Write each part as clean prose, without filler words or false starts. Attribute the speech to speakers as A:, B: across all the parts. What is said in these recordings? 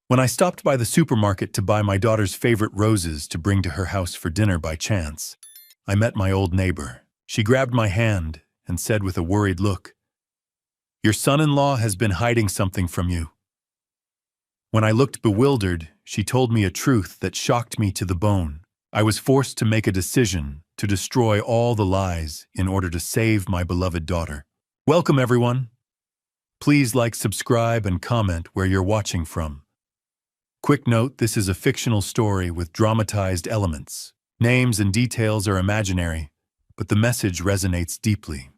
A: When I stopped by the supermarket to buy my daughter's favorite roses to bring to her house for dinner by chance, I met my old neighbor. She grabbed my hand and said with a worried look, "Your son-in-law has been hiding something from you." When I looked bewildered, she told me a truth that shocked me to the bone. I was forced to make a decision to destroy all the lies in order to save my beloved daughter. Welcome, everyone. Please like, subscribe, and comment where you're watching from. Quick note, this is a fictional story with dramatized elements. Names and details are imaginary, but the message resonates deeply.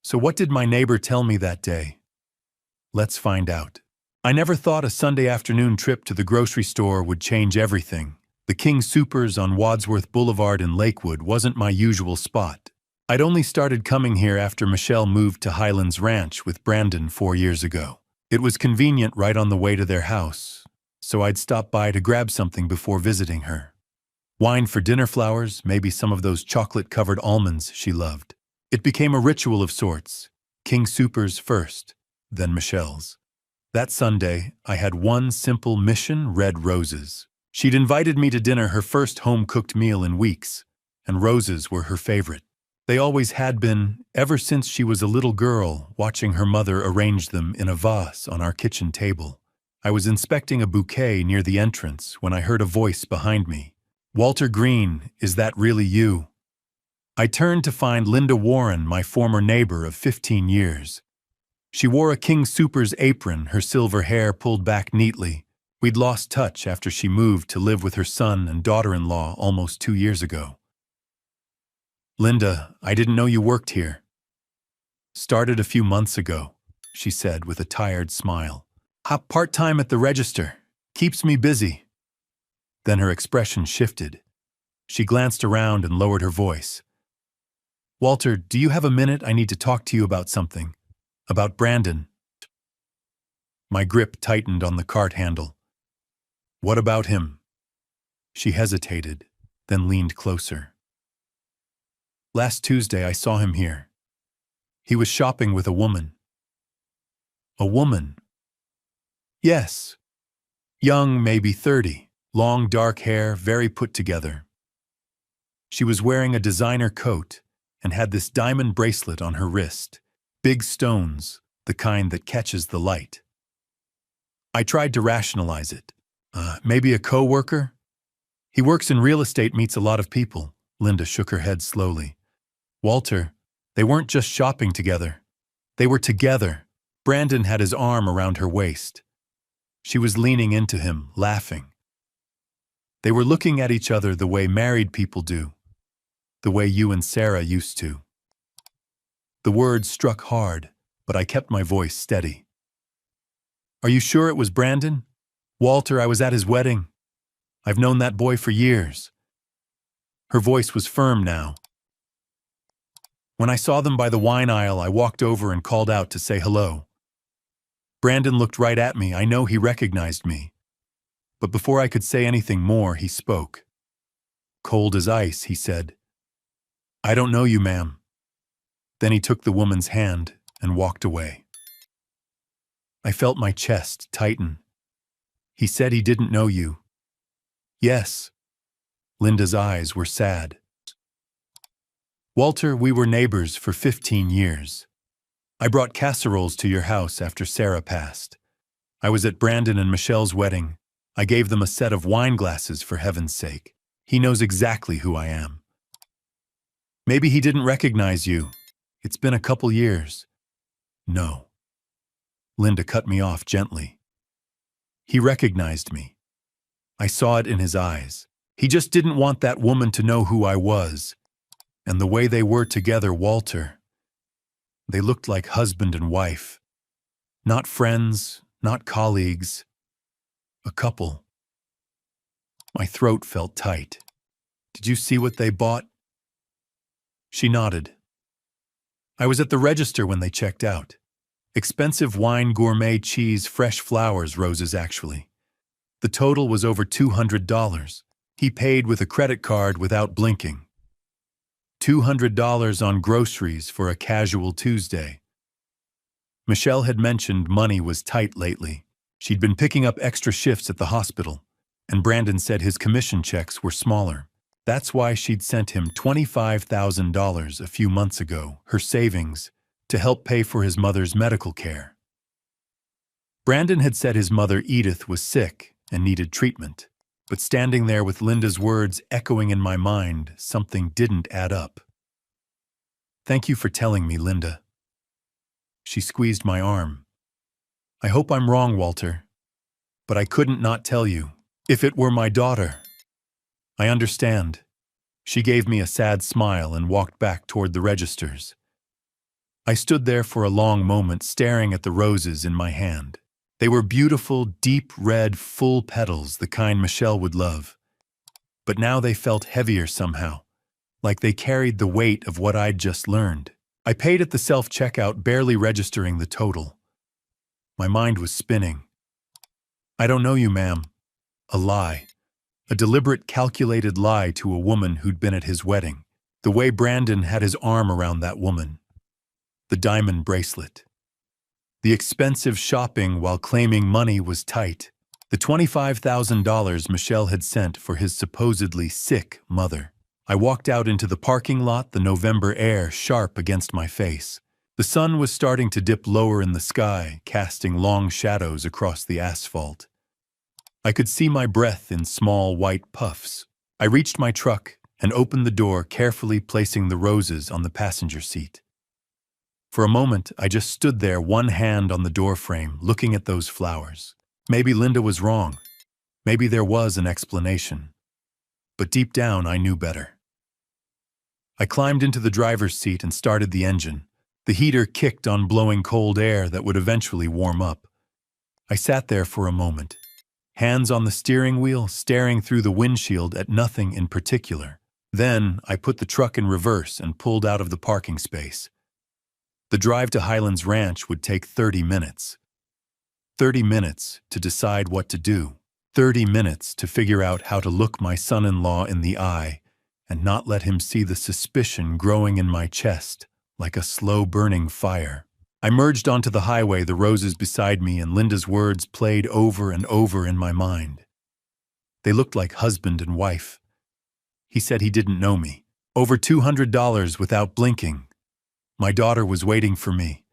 A: So what did my neighbor tell me that day? Let's find out. I never thought a Sunday afternoon trip to the grocery store would change everything. The King Soopers on Wadsworth Boulevard in Lakewood wasn't my usual spot. I'd only started coming here after Michelle moved to Highlands Ranch with Brandon 4 years ago. It was convenient right on the way to their house, so I'd stop by to grab something before visiting her. Wine for dinner flowers, maybe some of those chocolate-covered almonds she loved. It became a ritual of sorts. King Soopers first, then Michelle's. That Sunday, I had one simple mission: red roses. She'd invited me to dinner, her first home-cooked meal in weeks, and roses were her favorite. They always had been, ever since she was a little girl, watching her mother arrange them in a vase on our kitchen table. I was inspecting a bouquet near the entrance when I heard a voice behind me. "Walter Green, is that really you?" I turned to find Linda Warren, my former neighbor of 15 years. She wore a King Soopers apron, her silver hair pulled back neatly. We'd lost touch after she moved to live with her son and daughter-in-law almost 2 years ago. "Linda, I didn't know you worked here." "Started a few months ago," she said with a tired smile. "Part-time at the register. Keeps me busy." Then her expression shifted. She glanced around and lowered her voice. "Walter, do you have a minute? I need to talk to you about something. About Brandon." My grip tightened on the cart handle. "What about him?" She hesitated, then leaned closer. "Last Tuesday I saw him here. He was shopping with a woman." "A woman?" "Yes. Young, maybe 30. Long dark hair, very put together. She was wearing a designer coat and had this diamond bracelet on her wrist. Big stones, the kind that catches the light." I tried to rationalize it. Maybe a co-worker? "He works in real estate, meets a lot of people." Linda shook her head slowly. "Walter, they weren't just shopping together. They were together." Brandon had his arm around her waist. She was leaning into him, laughing. They were looking at each other the way married people do. The way you and Sarah used to. The words struck hard, but I kept my voice steady. "Are you sure it was Brandon?" "Walter, I was at his wedding. I've known that boy for years." Her voice was firm now. "When I saw them by the wine aisle, I walked over and called out to say hello. Brandon looked right at me. I know he recognized me. But before I could say anything more, he spoke. Cold as ice, he said, 'I don't know you, ma'am.' Then he took the woman's hand and walked away. I felt my chest tighten. He said he didn't know you." "Yes." Linda's eyes were sad. "Walter, we were neighbors for 15 years. I brought casseroles to your house after Sarah passed. I was at Brandon and Michelle's wedding. I gave them a set of wine glasses, for heaven's sake. He knows exactly who I am." "Maybe he didn't recognize you. It's been a couple years." "No." Linda cut me off gently. "He recognized me. I saw it in his eyes. He just didn't want that woman to know who I was. And the way they were together, Walter. They looked like husband and wife. Not friends, not colleagues. A couple." My throat felt tight. "Did you see what they bought?" She nodded. "I was at the register when they checked out. Expensive wine, gourmet cheese, fresh flowers, roses actually. The total was over $200. He paid with a credit card without blinking. $200 on groceries for a casual Tuesday. Michelle had mentioned money was tight lately. She'd been picking up extra shifts at the hospital, and Brandon said his commission checks were smaller. That's why she'd sent him $25,000 a few months ago, her savings, to help pay for his mother's medical care. Brandon had said his mother Edith was sick and needed treatment, but standing there with Linda's words echoing in my mind, something didn't add up. "Thank you for telling me, Linda." She squeezed my arm. "I hope I'm wrong, Walter, but I couldn't not tell you. If it were my daughter." "I understand." She gave me a sad smile and walked back toward the registers. I stood there for a long moment staring at the roses in my hand. They were beautiful, deep red, full petals, the kind Michelle would love. But now they felt heavier somehow, like they carried the weight of what I'd just learned. I paid at the self-checkout, barely registering the total. My mind was spinning. "I don't know you, ma'am." A lie. A deliberate, calculated lie to a woman who'd been at his wedding. The way Brandon had his arm around that woman. The diamond bracelet. The expensive shopping while claiming money was tight. The $25,000 Michelle had sent for his supposedly sick mother. I walked out into the parking lot, the November air sharp against my face. The sun was starting to dip lower in the sky, casting long shadows across the asphalt. I could see my breath in small white puffs. I reached my truck and opened the door, carefully placing the roses on the passenger seat. For a moment, I just stood there, one hand on the doorframe, looking at those flowers. Maybe Linda was wrong. Maybe there was an explanation. But deep down, I knew better. I climbed into the driver's seat and started the engine. The heater kicked on, blowing cold air that would eventually warm up. I sat there for a moment, hands on the steering wheel, staring through the windshield at nothing in particular. Then, I put the truck in reverse and pulled out of the parking space. The drive to Highlands Ranch would take 30 minutes. 30 minutes to decide what to do. 30 minutes to figure out how to look my son-in-law in the eye and not let him see the suspicion growing in my chest like a slow-burning fire. I merged onto the highway, the roses beside me, and Linda's words played over and over in my mind. They looked like husband and wife. He said he didn't know me. Over $200 without blinking. My daughter was waiting for me.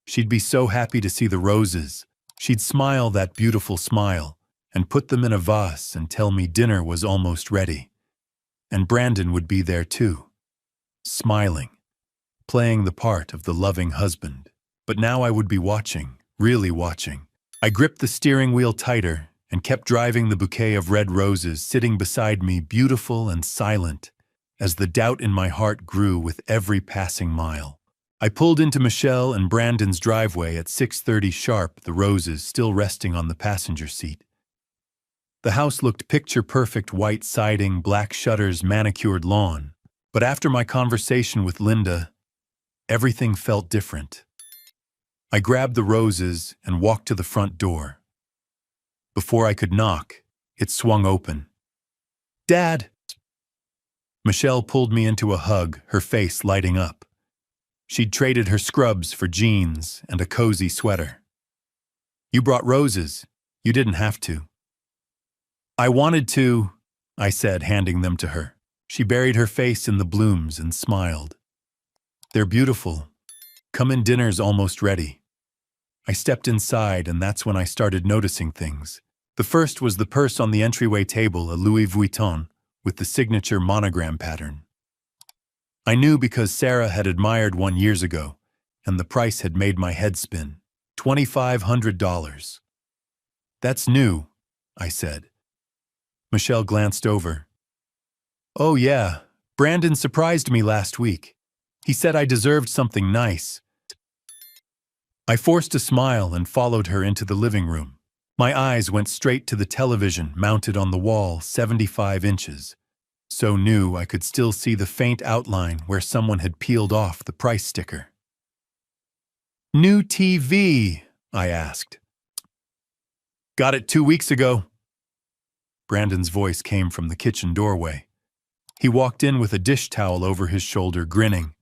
A: She'd be so happy to see the roses. She'd smile that beautiful smile and put them in a vase and tell me dinner was almost ready. And Brandon would be there too, smiling, playing the part of the loving husband. But now I would be watching, really watching. I gripped the steering wheel tighter and kept driving the bouquet of red roses sitting beside me, beautiful and silent, as the doubt in my heart grew with every passing mile. I pulled into Michelle and Brandon's driveway at 6:30 sharp, the roses still resting on the passenger seat. The house looked picture-perfect, white siding, black shutters, manicured lawn. But after my conversation with Linda, everything felt different. I grabbed the roses and walked to the front door. Before I could knock, it swung open. "Dad!" Michelle pulled me into a hug, her face lighting up. She'd traded her scrubs for jeans and a cozy sweater. "You brought roses. You didn't have to." "I wanted to," I said, handing them to her. She buried her face in the blooms and smiled. "They're beautiful. Come in, dinner's almost ready." I stepped inside, and that's when I started noticing things. The first was the purse on the entryway table, a Louis Vuitton, with the signature monogram pattern. I knew because Sarah had admired one years ago, and the price had made my head spin. $2,500. "That's new," I said. Michelle glanced over. "Oh yeah, Brandon surprised me last week. He said I deserved something nice." I forced a smile and followed her into the living room. My eyes went straight to the television mounted on the wall, 75 inches. So new I could still see the faint outline where someone had peeled off the price sticker. "New TV?" I asked. "Got it 2 weeks ago." Brandon's voice came from the kitchen doorway. He walked in with a dish towel over his shoulder, grinning.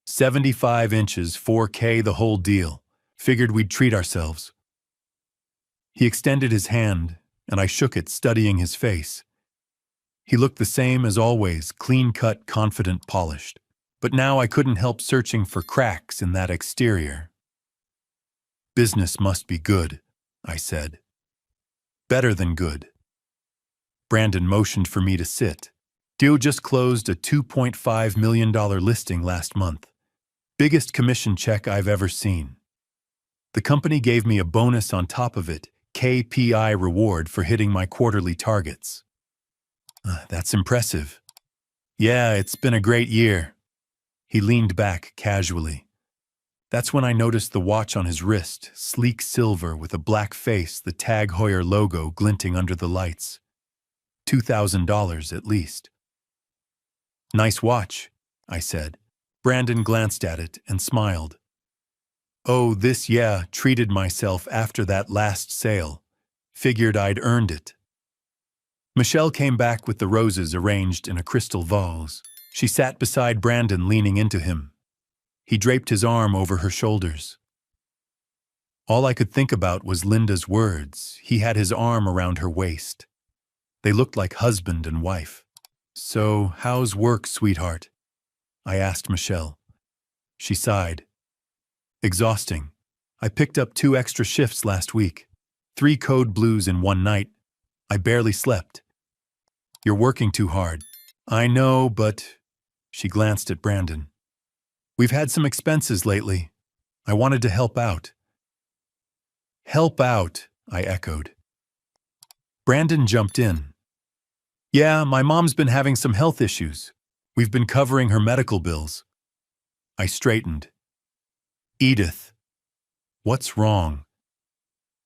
A: 75 inches, 4K, the whole deal. Figured we'd treat ourselves. He extended his hand, and I shook it, studying his face. He looked the same as always, clean-cut, confident, polished. But now I couldn't help searching for cracks in that exterior. "Business must be good," I said. "Better than good." Brandon motioned for me to sit. Dio just closed a $2.5 million listing last month. Biggest commission check I've ever seen. The company gave me a bonus on top of it, KPI reward for hitting my quarterly targets. That's impressive. Yeah, it's been a great year. He leaned back casually. That's when I noticed the watch on his wrist, sleek silver with a black face, the Tag Heuer logo glinting under the lights. $2,000 at least. "Nice watch," I said. Brandon glanced at it and smiled. "Oh, treated myself after that last sale. Figured I'd earned it." Michelle came back with the roses arranged in a crystal vase. She sat beside Brandon, leaning into him. He draped his arm over her shoulders. All I could think about was Linda's words. He had his arm around her waist. They looked like husband and wife. "So, how's work, sweetheart?" I asked Michelle. She sighed. "Exhausting. I picked up 2 extra shifts last week. 3 code blues in one night. I barely slept." "You're working too hard." "I know, but..." She glanced at Brandon. "We've had some expenses lately. I wanted to help out." "Help out," I echoed. Brandon jumped in. "Yeah, my mom's been having some health issues. We've been covering her medical bills." I straightened. "Edith, what's wrong?"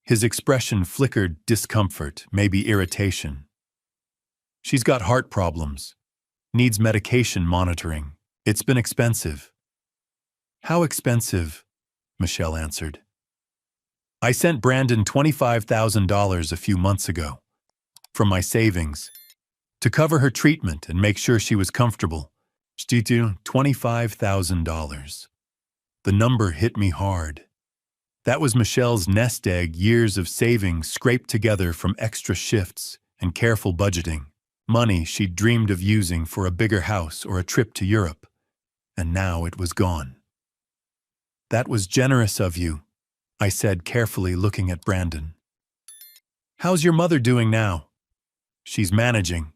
A: His expression flickered discomfort, maybe irritation. "She's got heart problems. Needs medication monitoring. It's been expensive." "How expensive?" Michelle answered. "I sent Brandon $25,000 a few months ago. From my savings. To cover her treatment and make sure she was comfortable. $25,000. The number hit me hard. That was Michelle's nest egg, years of savings scraped together from extra shifts and careful budgeting. Money she'd dreamed of using for a bigger house or a trip to Europe. And now it was gone. "That was generous of you," I said, carefully looking at Brandon. "How's your mother doing now?" "She's managing,"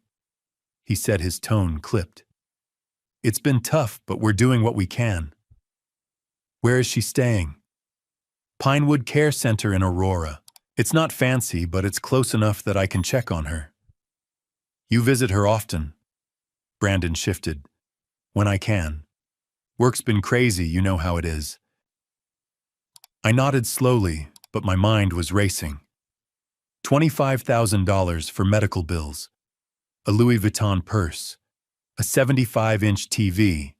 A: he said, his tone clipped. "It's been tough, but we're doing what we can." "Where is she staying?" "Pinewood Care Center in Aurora. It's not fancy, but it's close enough that I can check on her." "You visit her often?" Brandon shifted. "When I can. Work's been crazy, you know how it is." I nodded slowly, but my mind was racing. $25,000 for medical bills. A Louis Vuitton purse. A 75-inch TV.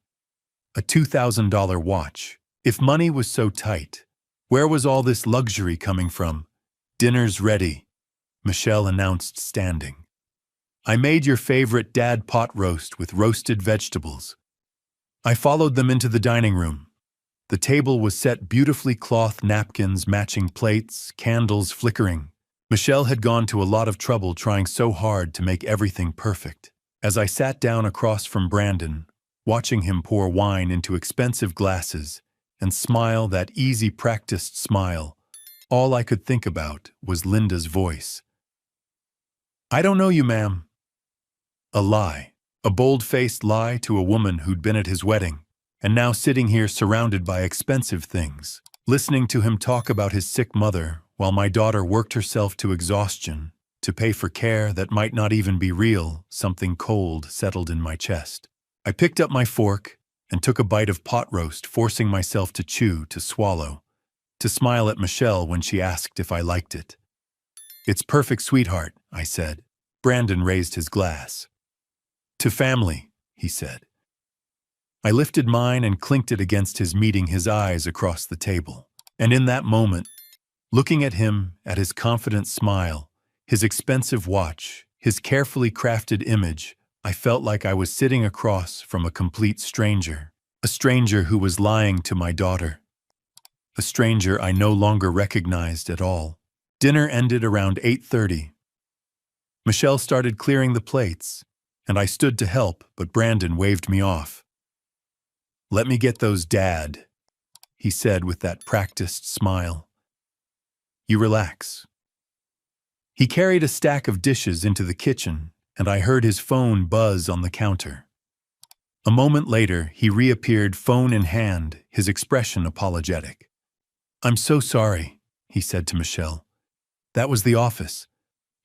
A: A $2,000 watch. If money was so tight, where was all this luxury coming from? "Dinner's ready," Michelle announced, standing. "I made your favorite dad pot roast with roasted vegetables." I followed them into the dining room. The table was set beautifully, cloth napkins, matching plates, candles flickering. Michelle had gone to a lot of trouble trying so hard to make everything perfect. As I sat down across from Brandon, watching him pour wine into expensive glasses and smile that easy, practiced smile, all I could think about was Linda's voice. "I don't know you, ma'am." A lie. A bold-faced lie to a woman who'd been at his wedding, and now sitting here surrounded by expensive things, listening to him talk about his sick mother while my daughter worked herself to exhaustion to pay for care that might not even be real. Something cold settled in my chest. I picked up my fork and took a bite of pot roast, forcing myself to chew, to swallow, to smile at Michelle when she asked if I liked it. "It's perfect, sweetheart," I said. Brandon raised his glass. "To family," he said. I lifted mine and clinked it against his, meeting his eyes across the table. And in that moment, looking at him, at his confident smile, his expensive watch, his carefully crafted image, I felt like I was sitting across from a complete stranger. A stranger who was lying to my daughter. A stranger I no longer recognized at all. Dinner ended around 8:30. Michelle started clearing the plates, and I stood to help, but Brandon waved me off. "Let me get those, Dad," he said with that practiced smile. "You relax." He carried a stack of dishes into the kitchen, and I heard his phone buzz on the counter. A moment later, he reappeared, phone in hand, his expression apologetic. "I'm so sorry," he said to Michelle. "That was the office.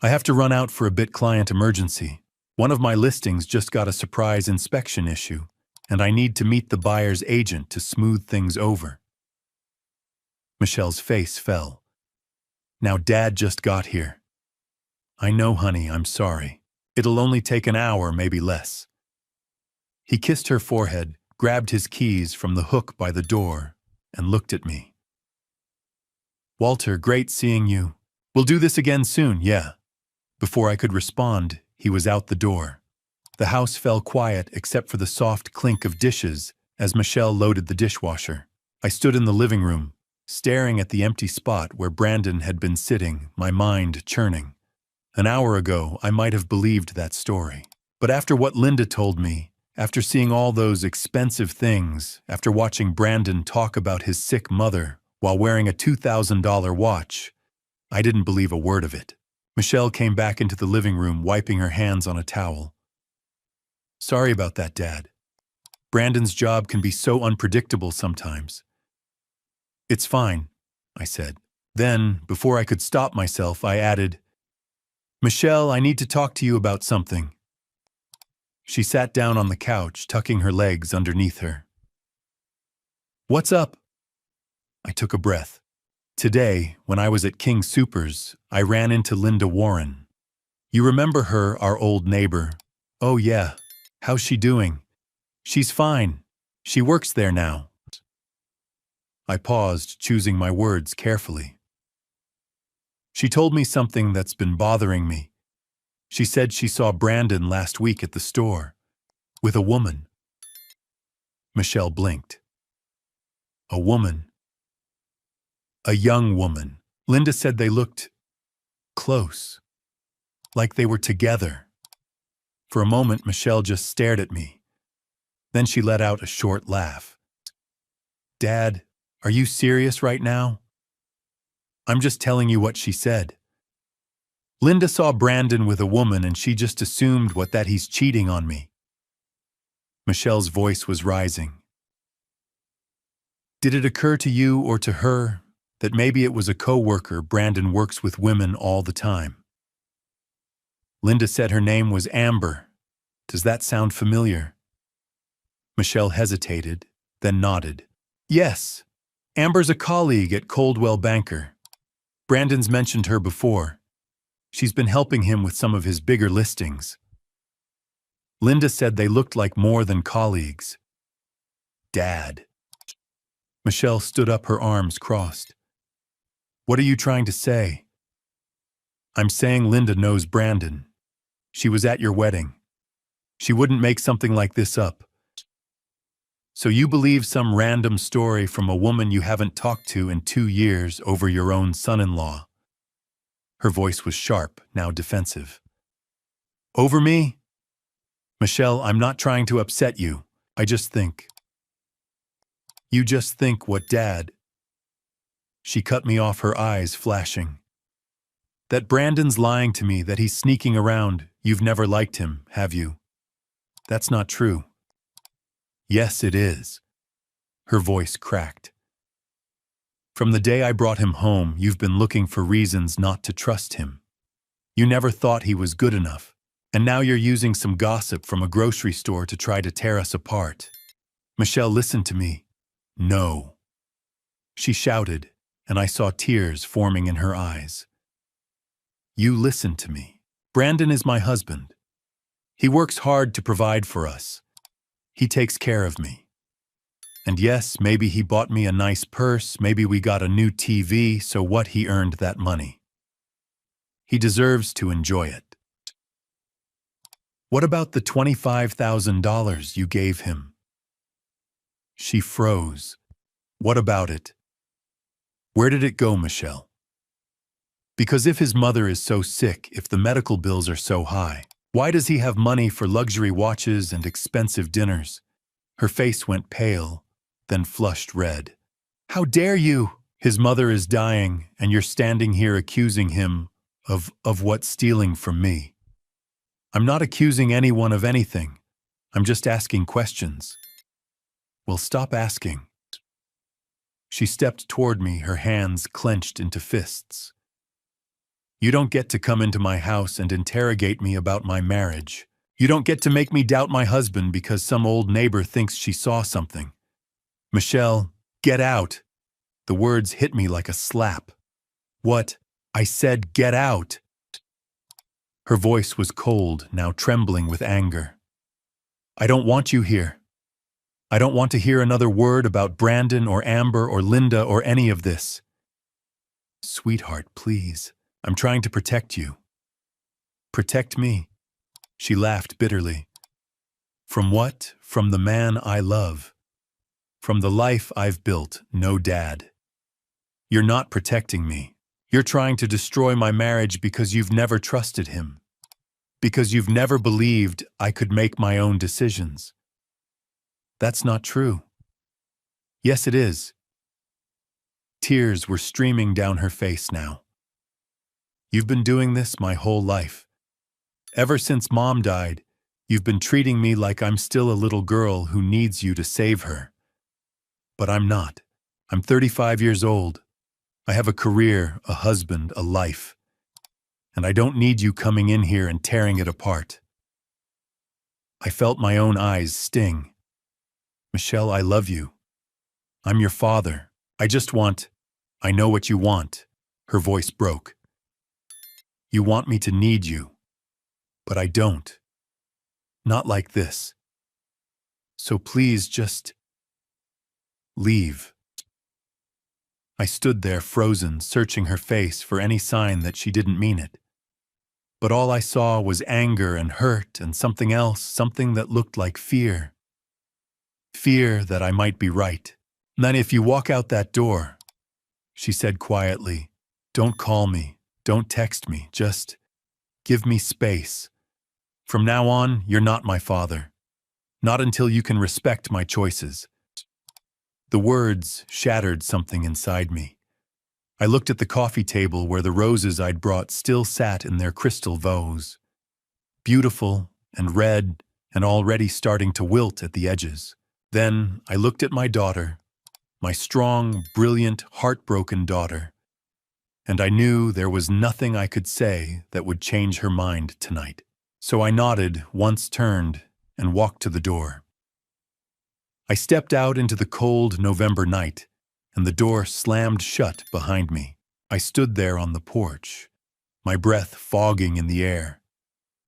A: I have to run out for a bit, client emergency. One of my listings just got a surprise inspection issue, and I need to meet the buyer's agent to smooth things over." Michelle's face fell. "Now Dad just got here." "I know, honey, I'm sorry. It'll only take an hour, maybe less." He kissed her forehead, grabbed his keys from the hook by the door, and looked at me. "Walter, great seeing you. We'll do this again soon, yeah." Before I could respond, he was out the door. The house fell quiet except for the soft clink of dishes as Michelle loaded the dishwasher. I stood in the living room, staring at the empty spot where Brandon had been sitting, my mind churning. An hour ago, I might have believed that story. But after what Linda told me, after seeing all those expensive things, after watching Brandon talk about his sick mother while wearing a $2,000 watch, I didn't believe a word of it. Michelle came back into the living room, wiping her hands on a towel. "Sorry about that, Dad. Brandon's job can be so unpredictable sometimes." "It's fine," I said. Then, before I could stop myself, I added, "Michelle, I need to talk to you about something." She sat down on the couch, tucking her legs underneath her. "What's up?" I took a breath. Today, when I was at King Soopers, I ran into Linda Warren. You remember her, our old neighbor? "Oh yeah. How's she doing?" "She's fine. She works there now." I paused, choosing my words carefully. "She told me something that's been bothering me. She said she saw Brandon last week at the store. With a woman." Michelle blinked. "A woman?" "A young woman. Linda said they looked close. Like they were together." For a moment, Michelle just stared at me. Then she let out a short laugh. "Dad, are you serious right now?" "I'm just telling you what she said. Linda saw Brandon with a woman and she just assumed that he's cheating on me." Michelle's voice was rising. "Did it occur to you or to her that maybe it was a co-worker? Brandon works with women all the time." "Linda said her name was Amber. Does that sound familiar?" Michelle hesitated, then nodded. "Yes, Amber's a colleague at Coldwell Banker. Brandon's mentioned her before. She's been helping him with some of his bigger listings. Linda said they looked like more than colleagues." "Dad." Michelle stood up, her arms crossed. "What are you trying to say?" "I'm saying Linda knows Brandon. She was at your wedding. She wouldn't make something like this up. So you believe some random story from a woman you haven't talked to in 2 years over your own son-in-law?" Her voice was sharp, now defensive. "Over me? Michelle, I'm not trying to upset you. I just think." "You just think what, Dad?" She cut me off, her eyes flashing. "That Brandon's lying to me, that he's sneaking around. You've never liked him, have you?" "That's not true." "Yes, it is." Her voice cracked. "From the day I brought him home, you've been looking for reasons not to trust him. You never thought he was good enough. And now you're using some gossip from a grocery store to try to tear us apart." "Michelle, listen to me." "No." She shouted, and I saw tears forming in her eyes. "You listen to me. Brandon is my husband. He works hard to provide for us. He takes care of me. And yes, maybe he bought me a nice purse, maybe we got a new TV, so what? He earned that money. He deserves to enjoy it. What about the $25,000 you gave him?" She froze. "What about it? Where did it go, Michelle?" Because if his mother is so sick, if the medical bills are so high, why does he have money for luxury watches and expensive dinners? Her face went pale, then flushed red. How dare you? His mother is dying, and you're standing here accusing him of what, stealing from me. I'm not accusing anyone of anything. I'm just asking questions. Well, stop asking. She stepped toward me, her hands clenched into fists. You don't get to come into my house and interrogate me about my marriage. You don't get to make me doubt my husband because some old neighbor thinks she saw something. Michelle, get out. The words hit me like a slap. What? I said get out. Her voice was cold, now trembling with anger. I don't want you here. I don't want to hear another word about Brandon or Amber or Linda or any of this. Sweetheart, please. I'm trying to protect you. Protect me. She laughed bitterly. From what? From the man I love. From the life I've built, no dad. You're not protecting me. You're trying to destroy my marriage because you've never trusted him. Because you've never believed I could make my own decisions. That's not true. Yes, it is. Tears were streaming down her face now. You've been doing this my whole life. Ever since Mom died, you've been treating me like I'm still a little girl who needs you to save her. But I'm not. I'm 35 years old. I have a career, a husband, a life. And I don't need you coming in here and tearing it apart. I felt my own eyes sting. Michelle, I love you. I'm your father. I know what you want. Her voice broke. You want me to need you. But I don't. Not like this. So please just leave. I stood there frozen, searching her face for any sign that she didn't mean it. But all I saw was anger and hurt and something else, something that looked like fear. Fear that I might be right. Then if you walk out that door, she said quietly, don't call me, don't text me, just give me space. From now on, you're not my father. Not until you can respect my choices. The words shattered something inside me. I looked at the coffee table where the roses I'd brought still sat in their crystal vase. Beautiful and red and already starting to wilt at the edges. Then I looked at my daughter, my strong, brilliant, heartbroken daughter, and I knew there was nothing I could say that would change her mind tonight. So I nodded, once turned, and walked to the door. I stepped out into the cold November night, and the door slammed shut behind me. I stood there on the porch, my breath fogging in the air,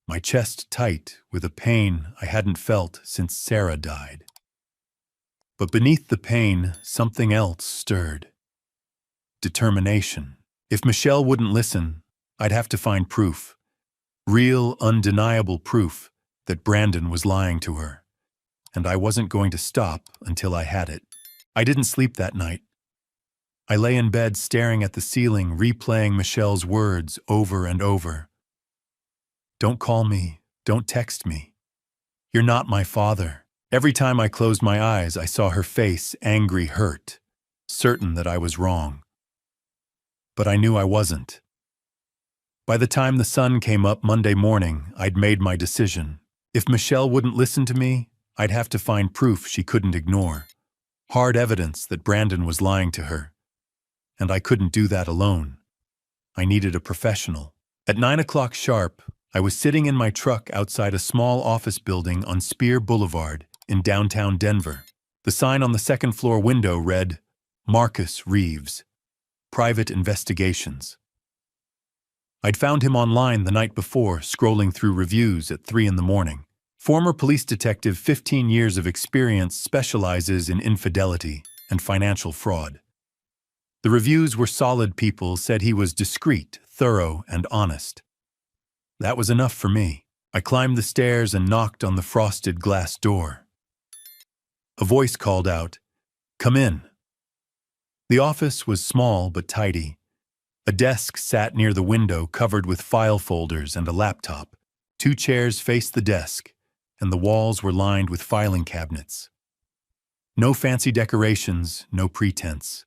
A: my chest tight with a pain I hadn't felt since Sarah died. But beneath the pain, something else stirred. Determination. If Michelle wouldn't listen, I'd have to find proof. Real, undeniable proof that Brandon was lying to her. And I wasn't going to stop until I had it. I didn't sleep that night. I lay in bed staring at the ceiling, replaying Michelle's words over and over. Don't call me. Don't text me. You're not my father. Every time I closed my eyes, I saw her face, angry, hurt, certain that I was wrong. But I knew I wasn't. By the time the sun came up Monday morning, I'd made my decision. If Michelle wouldn't listen to me, I'd have to find proof she couldn't ignore. Hard evidence that Brandon was lying to her. And I couldn't do that alone. I needed a professional. At 9 o'clock sharp, I was sitting in my truck outside a small office building on Spear Boulevard in downtown Denver. The sign on the second-floor window read, Marcus Reeves, Private Investigations. I'd found him online the night before, scrolling through reviews at 3 in the morning. Former police detective, 15 years of experience, specializes in infidelity and financial fraud. The reviews were solid. People said he was discreet, thorough, and honest. That was enough for me. I climbed the stairs and knocked on the frosted glass door. A voice called out, "Come in." The office was small but tidy. A desk sat near the window covered with file folders and a laptop. 2 chairs faced the desk, and the walls were lined with filing cabinets. No fancy decorations, no pretense.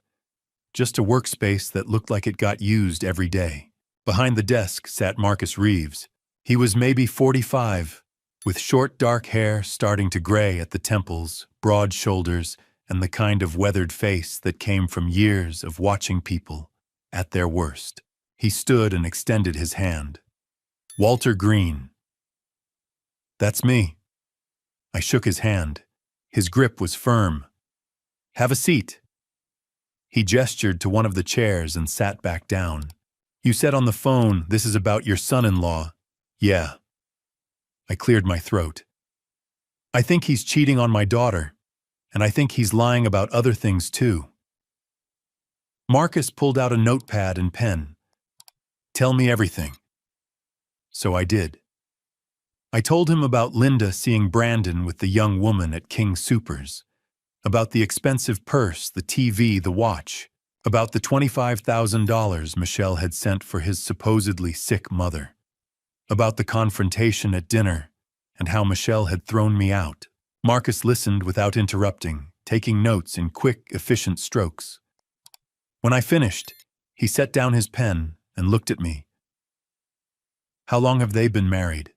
A: Just a workspace that looked like it got used every day. Behind the desk sat Marcus Reeves. He was maybe 45, with short dark hair starting to gray at the temples, broad shoulders, and the kind of weathered face that came from years of watching people at their worst. He stood and extended his hand. "Walter Green." "That's me." I shook his hand. His grip was firm. "Have a seat." He gestured to one of the chairs and sat back down. "You said on the phone this is about your son-in-law." "Yeah." I cleared my throat. "I think he's cheating on my daughter, and I think he's lying about other things too." Marcus pulled out a notepad and pen. "Tell me everything." So I did. I told him about Linda seeing Brandon with the young woman at King Soopers, about the expensive purse, the TV, the watch, about the $25,000 Michelle had sent for his supposedly sick mother, about the confrontation at dinner, and how Michelle had thrown me out. Marcus listened without interrupting, taking notes in quick, efficient strokes. When I finished, he set down his pen and looked at me. "How long have they been married?"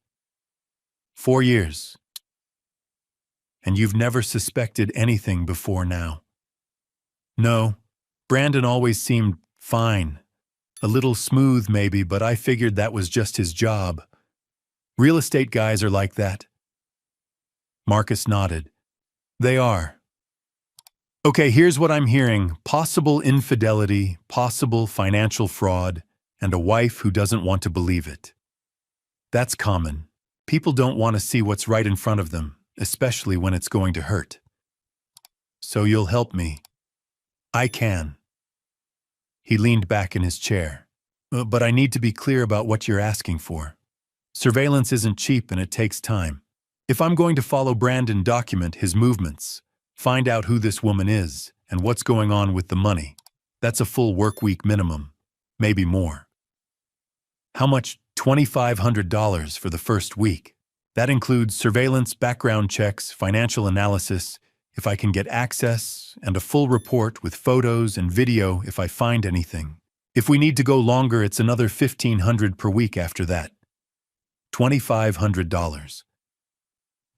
A: 4 years. "And you've never suspected anything before now?" "No. Brandon always seemed fine. A little smooth maybe, but I figured that was just his job. Real estate guys are like that." Marcus nodded. "They are." "Okay, here's what I'm hearing. Possible infidelity, possible financial fraud, and a wife who doesn't want to believe it. That's common. People don't want to see what's right in front of them, especially when it's going to hurt. So you'll help me?" "I can." He leaned back in his chair. But I need to be clear about what you're asking for. Surveillance isn't cheap and it takes time. If I'm going to follow Brandon, document his movements, find out who this woman is and what's going on with the money, that's a full work week minimum, maybe more." "How much?" $2,500 for the first week. That includes surveillance, background checks, financial analysis, if I can get access, and a full report with photos and video if I find anything. If we need to go longer, it's another $1,500 per week after that. $2,500.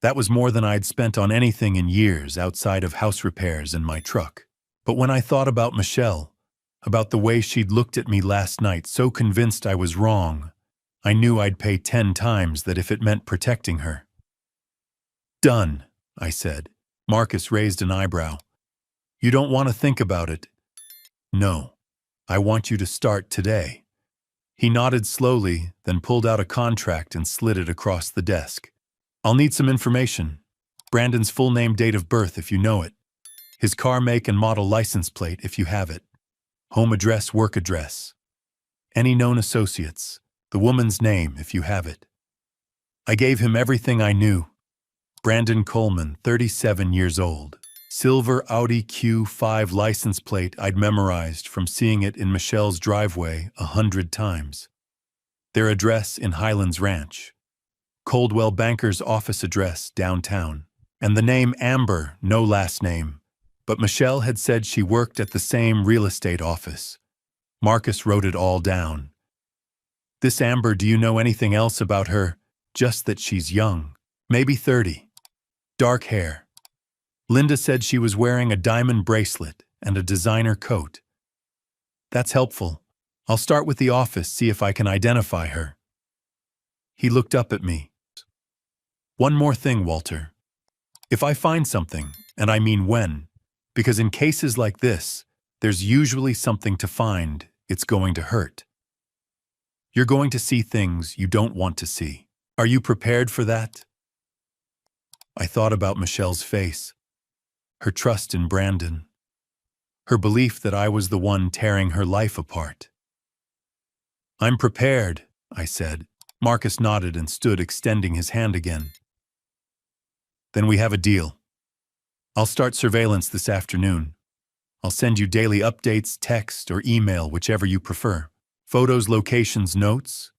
A: That was more than I'd spent on anything in years outside of house repairs and my truck. But when I thought about Michelle, about the way she'd looked at me last night, so convinced I was wrong, I knew I'd pay 10 times that if it meant protecting her. "Done," I said. Marcus raised an eyebrow. "You don't want to think about it?" "No. I want you to start today." He nodded slowly, then pulled out a contract and slid it across the desk. "I'll need some information. Brandon's full name, date of birth if you know it. His car make and model, license plate if you have it. Home address, work address. Any known associates. The woman's name if you have it." I gave him everything I knew. Brandon Coleman, 37 years old. Silver Audi Q5 license plate I'd memorized from seeing it in Michelle's driveway 100 times. Their address in Highlands Ranch. Coldwell Banker's office address downtown. And the name Amber, no last name. But Michelle had said she worked at the same real estate office. Marcus wrote it all down. "This Amber, do you know anything else about her? Just that she's young, maybe 30. Dark hair. Linda said she was wearing a diamond bracelet and a designer coat." "That's helpful. I'll start with the office, see if I can identify her." He looked up at me. "One more thing, Walter. If I find something, and I mean when, because in cases like this, there's usually something to find, it's going to hurt. You're going to see things you don't want to see. Are you prepared for that?" I thought about Michelle's face, her trust in Brandon, her belief that I was the one tearing her life apart. "I'm prepared," I said. Marcus nodded and stood, extending his hand again. "Then we have a deal. I'll start surveillance this afternoon. I'll send you daily updates, text, or email, whichever you prefer. Photos, locations, notes.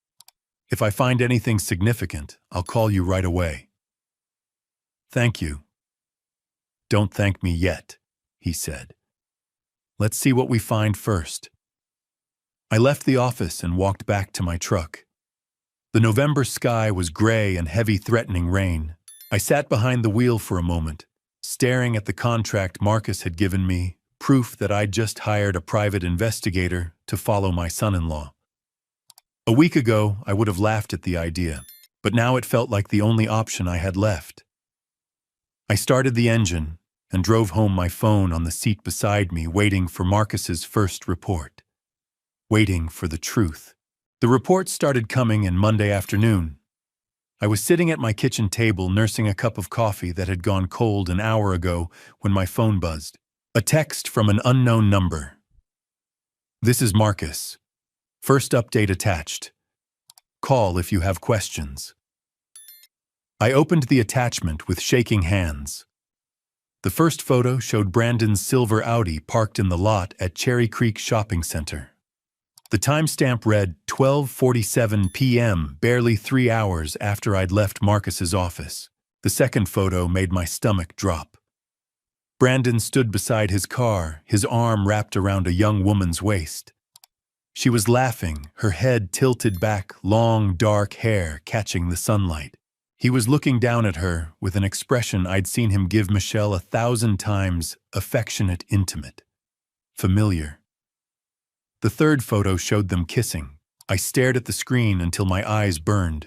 A: If I find anything significant, I'll call you right away. Thank you. Don't thank me yet, he said. Let's see what we find first. I left the office and walked back to my truck. The November sky was gray and heavy, threatening rain. I sat behind the wheel for a moment, staring at the contract Marcus had given me, proof that I'd just hired a private investigator to follow my son-in-law. A week ago, I would have laughed at the idea, but now it felt like the only option I had left. I started the engine and drove home, my phone on the seat beside me, waiting for Marcus's first report. Waiting for the truth. The report started coming in Monday afternoon. I was sitting at my kitchen table nursing a cup of coffee that had gone cold an hour ago when my phone buzzed. A text from an unknown number. This is Marcus. First update attached. Call if you have questions. I opened the attachment with shaking hands. The first photo showed Brandon's silver Audi parked in the lot at Cherry Creek Shopping Center. The timestamp read 12:47 p.m., barely 3 hours after I'd left Marcus's office. The second photo made my stomach drop. Brandon stood beside his car, his arm wrapped around a young woman's waist. She was laughing, her head tilted back, long, dark hair catching the sunlight. He was looking down at her with an expression I'd seen him give Michelle 1,000 times: affectionate, intimate, familiar. The third photo showed them kissing. I stared at the screen until my eyes burned,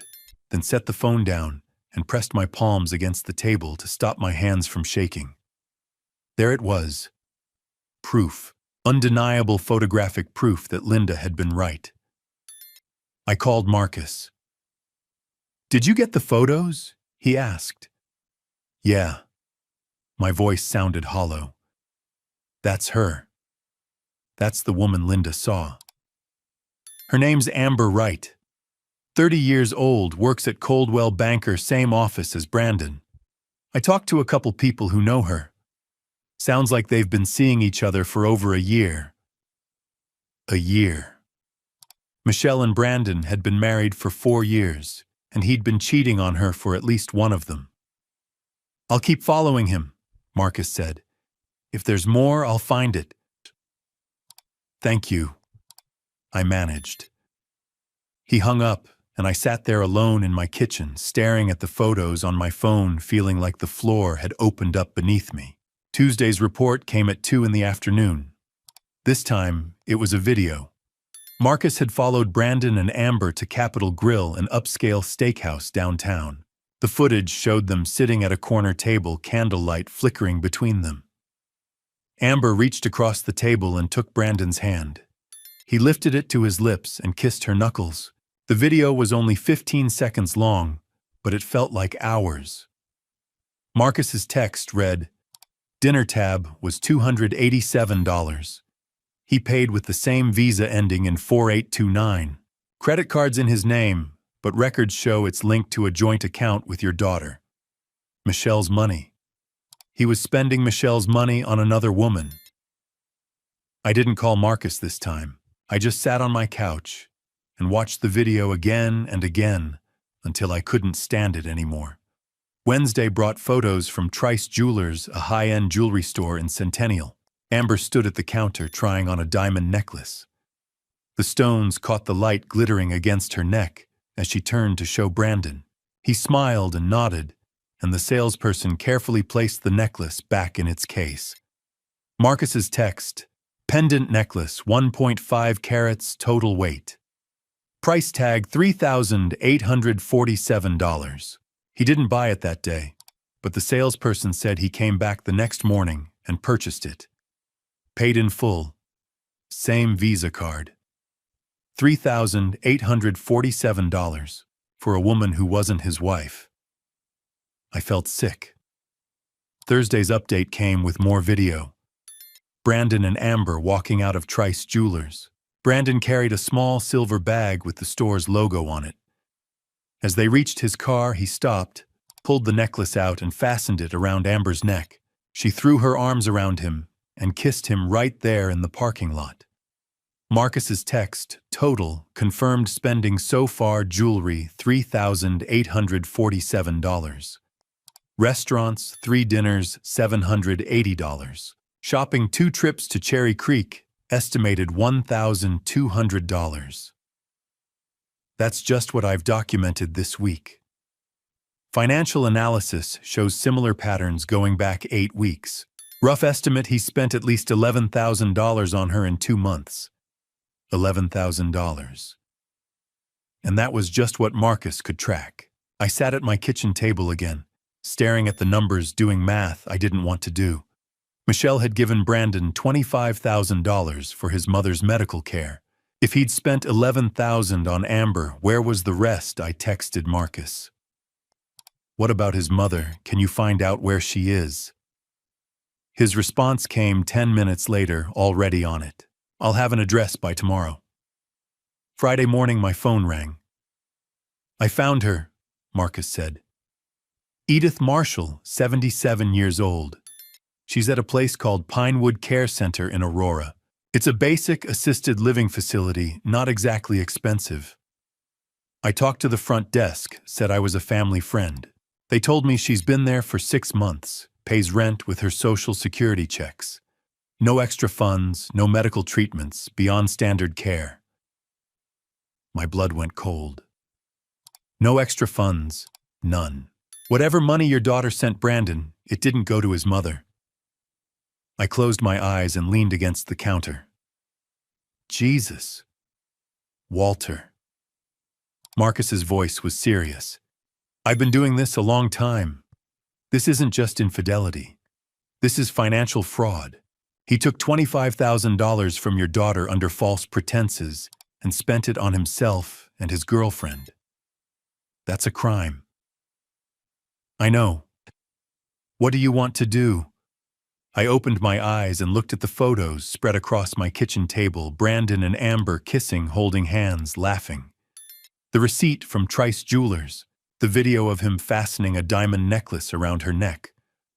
A: then set the phone down and pressed my palms against the table to stop my hands from shaking. There it was. Proof. Undeniable photographic proof that Linda had been right. I called Marcus. "Did you get the photos?" he asked. "Yeah." My voice sounded hollow. "That's her. That's the woman Linda saw. Her name's Amber Wright. 30 years old, works at Coldwell Banker, same office as Brandon. I talked to a couple people who know her. Sounds like they've been seeing each other for over a year. A year. Michelle and Brandon had been married for 4 years, and he'd been cheating on her for at least one of them. "I'll keep following him," Marcus said. "If there's more, I'll find it." "Thank you," I managed. He hung up, and I sat there alone in my kitchen, staring at the photos on my phone, feeling like the floor had opened up beneath me. Tuesday's report came at 2 in the afternoon. This time, it was a video. Marcus had followed Brandon and Amber to Capitol Grill, an upscale steakhouse downtown. The footage showed them sitting at a corner table, candlelight flickering between them. Amber reached across the table and took Brandon's hand. He lifted it to his lips and kissed her knuckles. The video was only 15 seconds long, but it felt like hours. Marcus's text read, "Dinner tab was $287. He paid with the same Visa ending in 4829. Credit card's in his name, but records show it's linked to a joint account with your daughter. Michelle's money. He was spending Michelle's money on another woman." I didn't call Marcus this time. I just sat on my couch and watched the video again and again until I couldn't stand it anymore. Wednesday brought photos from Trice Jewelers, a high-end jewelry store in Centennial. Amber stood at the counter trying on a diamond necklace. The stones caught the light glittering against her neck as she turned to show Brandon. He smiled and nodded, and the salesperson carefully placed the necklace back in its case. Marcus's text, "Pendant necklace, 1.5 carats, total weight. Price tag $3,847. He didn't buy it that day, but the salesperson said he came back the next morning and purchased it. Paid in full. Same Visa card. $3,847 for a woman who wasn't his wife. I felt sick. Thursday's update came with more video. Brandon and Amber walking out of Trice Jewelers. Brandon carried a small silver bag with the store's logo on it. As they reached his car, he stopped, pulled the necklace out and fastened it around Amber's neck. She threw her arms around him and kissed him right there in the parking lot. Marcus's text, total, confirmed spending so far jewelry $3,847. Restaurants, 3 dinners, $780. Shopping 2 trips to Cherry Creek, estimated $1,200. That's just what I've documented this week. Financial analysis shows similar patterns going back 8 weeks. Rough estimate he spent at least $11,000 on her in 2 months. $11,000. And that was just what Marcus could track. I sat at my kitchen table again, staring at the numbers, doing math I didn't want to do. Michelle had given Brandon $25,000 for his mother's medical care. If he'd spent $11,000 on Amber, where was the rest? I texted Marcus. What about his mother? Can you find out where she is? His response came 10 minutes later, already on it. I'll have an address by tomorrow. Friday morning, my phone rang. I found her, Marcus said. Edith Marshall, 77 years old. She's at a place called Pinewood Care Center in Aurora. It's a basic assisted living facility, not exactly expensive. I talked to the front desk, said I was a family friend. They told me she's been there for 6 months, pays rent with her social security checks. No extra funds, no medical treatments, beyond standard care. My blood went cold. No extra funds, none. Whatever money your daughter sent Brandon, it didn't go to his mother. I closed my eyes and leaned against the counter. Jesus. Walter. Marcus's voice was serious. I've been doing this a long time. This isn't just infidelity. This is financial fraud. He took $25,000 from your daughter under false pretenses and spent it on himself and his girlfriend. That's a crime. I know. What do you want to do? I opened my eyes and looked at the photos spread across my kitchen table, Brandon and Amber kissing, holding hands, laughing. The receipt from Trice Jewelers, the video of him fastening a diamond necklace around her neck,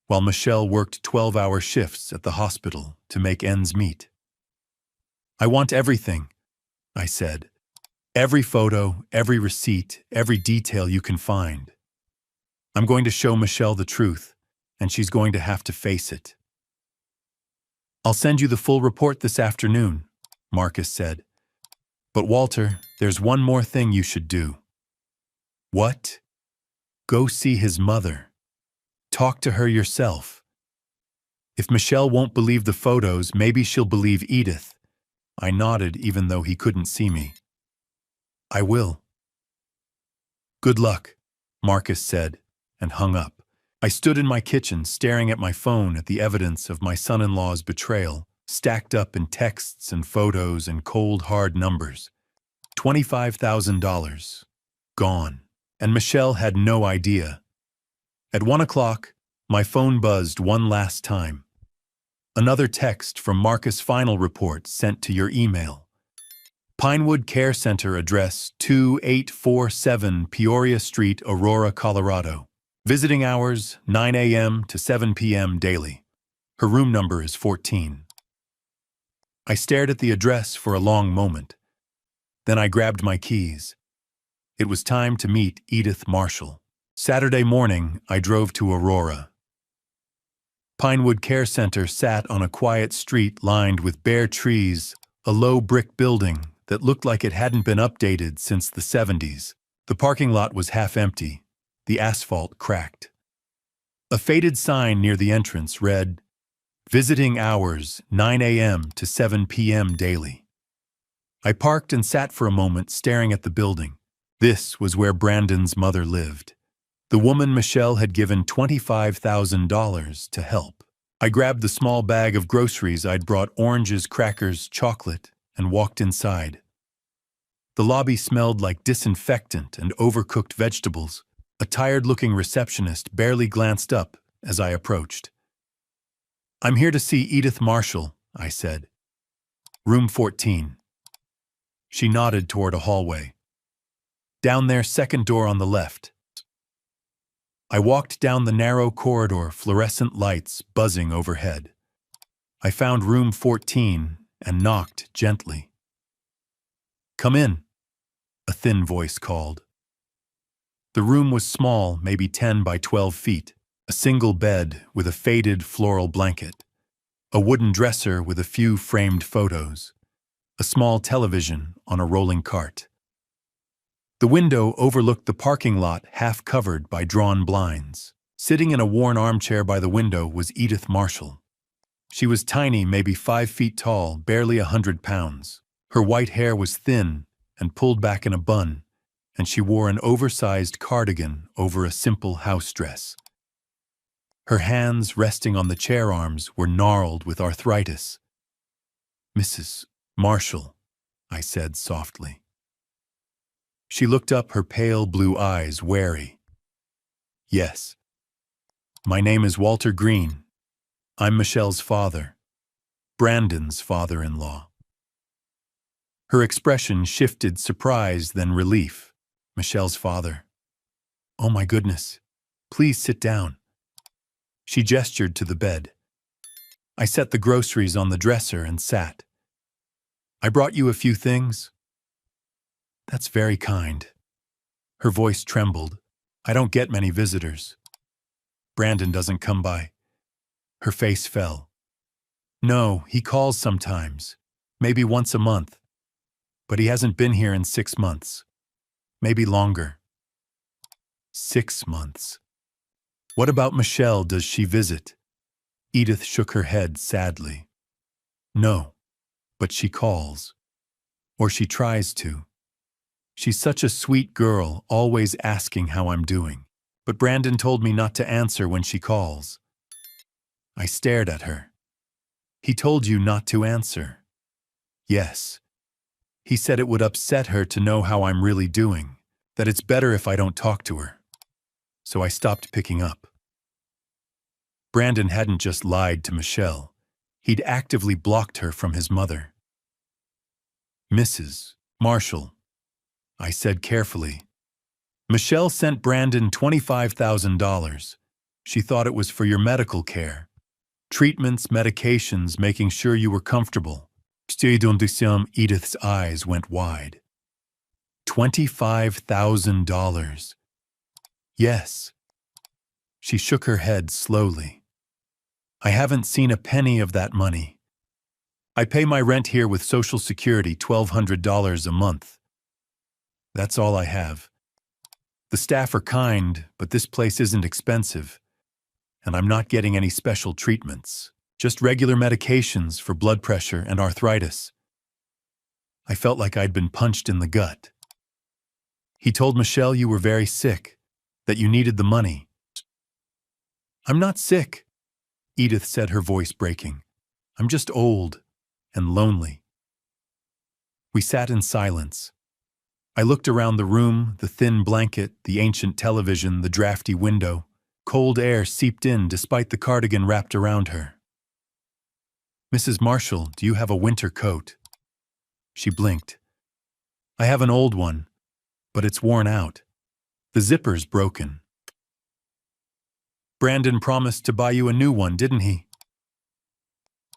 A: while Michelle worked 12-hour shifts at the hospital to make ends meet. I want everything, I said. Every photo, every receipt, every detail you can find. I'm going to show Michelle the truth, and she's going to have to face it. I'll send you the full report this afternoon, Marcus said. But Walter, there's one more thing you should do. What? Go see his mother. Talk to her yourself. If Michelle won't believe the photos, maybe she'll believe Edith. I nodded even though he couldn't see me. I will. Good luck, Marcus said, and hung up. I stood in my kitchen staring at my phone at the evidence of my son-in-law's betrayal, stacked up in texts and photos and cold, hard numbers. $25,000. Gone. And Michelle had no idea. At 1 o'clock, my phone buzzed one last time. Another text from Marcus' final report sent to your email. Pinewood Care Center address 2847 Peoria Street, Aurora, Colorado. Visiting hours 9 a.m. to 7 p.m. daily. Her room number is 14. I stared at the address for a long moment. Then I grabbed my keys. It was time to meet Edith Marshall. Saturday morning, I drove to Aurora. Pinewood Care Center sat on a quiet street lined with bare trees, a low brick building that looked like it hadn't been updated since the 70s. The parking lot was half empty, the asphalt cracked. A faded sign near the entrance read, Visiting hours 9 a.m. to 7 p.m. daily. I parked and sat for a moment staring at the building. This was where Brandon's mother lived. The woman Michelle had given $25,000 to help. I grabbed the small bag of groceries I'd brought, oranges, crackers, chocolate, and walked inside. The lobby smelled like disinfectant and overcooked vegetables. A tired-looking receptionist barely glanced up as I approached. I'm here to see Edith Marshall, I said. Room 14. She nodded toward a hallway. Down there, second door on the left. I walked down the narrow corridor, fluorescent lights buzzing overhead. I found room 14 and knocked gently. Come in, a thin voice called. The room was small, maybe 10 by 12 feet, a single bed with a faded floral blanket, a wooden dresser with a few framed photos, a small television on a rolling cart. The window overlooked the parking lot half covered by drawn blinds. Sitting in a worn armchair by the window was Edith Marshall. She was tiny, maybe 5 feet tall, barely 100 pounds. Her white hair was thin and pulled back in a bun, and she wore an oversized cardigan over a simple house dress. Her hands, resting on the chair arms, were gnarled with arthritis. "Mrs. Marshall," I said softly. She looked up, her pale blue eyes wary. "Yes. My name is Walter Green. I'm Michelle's father, Brandon's father-in-law." Her expression shifted surprise, then relief. "Michelle's father. Oh my goodness. Please sit down." She gestured to the bed. I set the groceries on the dresser and sat. "I brought you a few things." "That's very kind." Her voice trembled. "I don't get many visitors. Brandon doesn't come by." Her face fell. "No, he calls sometimes, maybe once a month. But he hasn't been here in 6 months. Maybe longer." 6 months. "What about Michelle? Does she visit?" Edith shook her head sadly. "No, but she calls. Or she tries to. She's such a sweet girl, always asking how I'm doing. But Brandon told me not to answer when she calls." I stared at her. "He told you not to answer?" "Yes. He said it would upset her to know how I'm really doing, that it's better if I don't talk to her." So I stopped picking up. Brandon hadn't just lied to Michelle. He'd actively blocked her from his mother. "Mrs. Marshall," I said carefully, "Michelle sent Brandon $25,000. She thought it was for your medical care. Treatments, medications, making sure you were comfortable." Edith's eyes went wide. $25,000. "Yes." She shook her head slowly. "I haven't seen a penny of that money. I pay my rent here with Social Security, $1,200 a month. That's all I have. The staff are kind, but this place isn't expensive, and I'm not getting any special treatments, just regular medications for blood pressure and arthritis." I felt like I'd been punched in the gut. "He told Michelle you were very sick, that you needed the money." "I'm not sick," Edith said, her voice breaking. "I'm just old and lonely." We sat in silence. I looked around the room, the thin blanket, the ancient television, the drafty window. Cold air seeped in despite the cardigan wrapped around her. "Mrs. Marshall, do you have a winter coat?" She blinked. "I have an old one, but it's worn out. The zipper's broken." "Brandon promised to buy you a new one, didn't he?"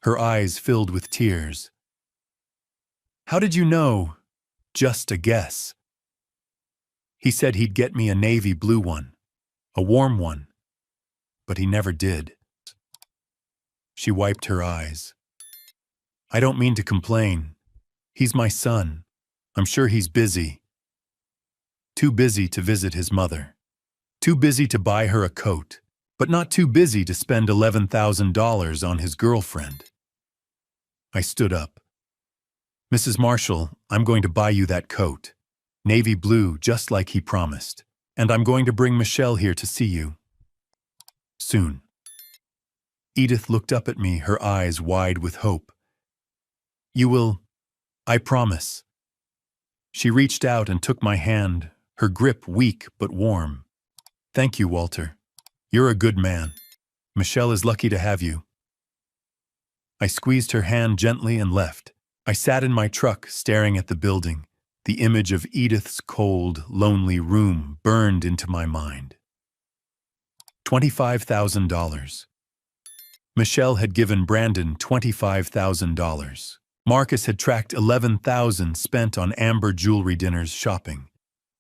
A: Her eyes filled with tears. "How did you know?" "Just a guess. He said he'd get me a navy blue one, a warm one, but he never did." She wiped her eyes. "I don't mean to complain. He's my son. I'm sure he's busy. Too busy to visit his mother. Too busy to buy her a coat, but not too busy to spend $11,000 on his girlfriend." I stood up. "Mrs. Marshall, I'm going to buy you that coat. Navy blue, just like he promised. And I'm going to bring Michelle here to see you. Soon." Edith looked up at me, her eyes wide with hope. "You will, I promise." She reached out and took my hand, her grip weak but warm. "Thank you, Walter. You're a good man. Michelle is lucky to have you." I squeezed her hand gently and left. I sat in my truck, staring at the building. The image of Edith's cold, lonely room burned into my mind. $25,000. Michelle had given Brandon $25,000. Marcus had tracked $11,000 spent on Amber jewelry dinners shopping.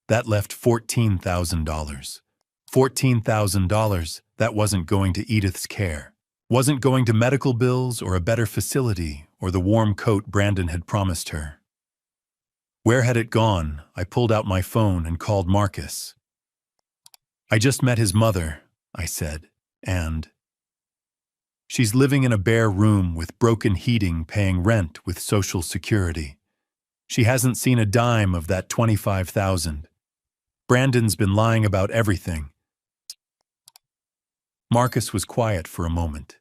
A: That left $14,000. $14,000 that wasn't going to Edith's care. Wasn't going to medical bills or a better facility or the warm coat Brandon had promised her. Where had it gone? I pulled out my phone and called Marcus. I just met his mother, I said, and she's living in a bare room with broken heating, paying rent with Social Security. She hasn't seen a dime of that $25,000. Brandon's been lying about everything. Marcus was quiet for a moment.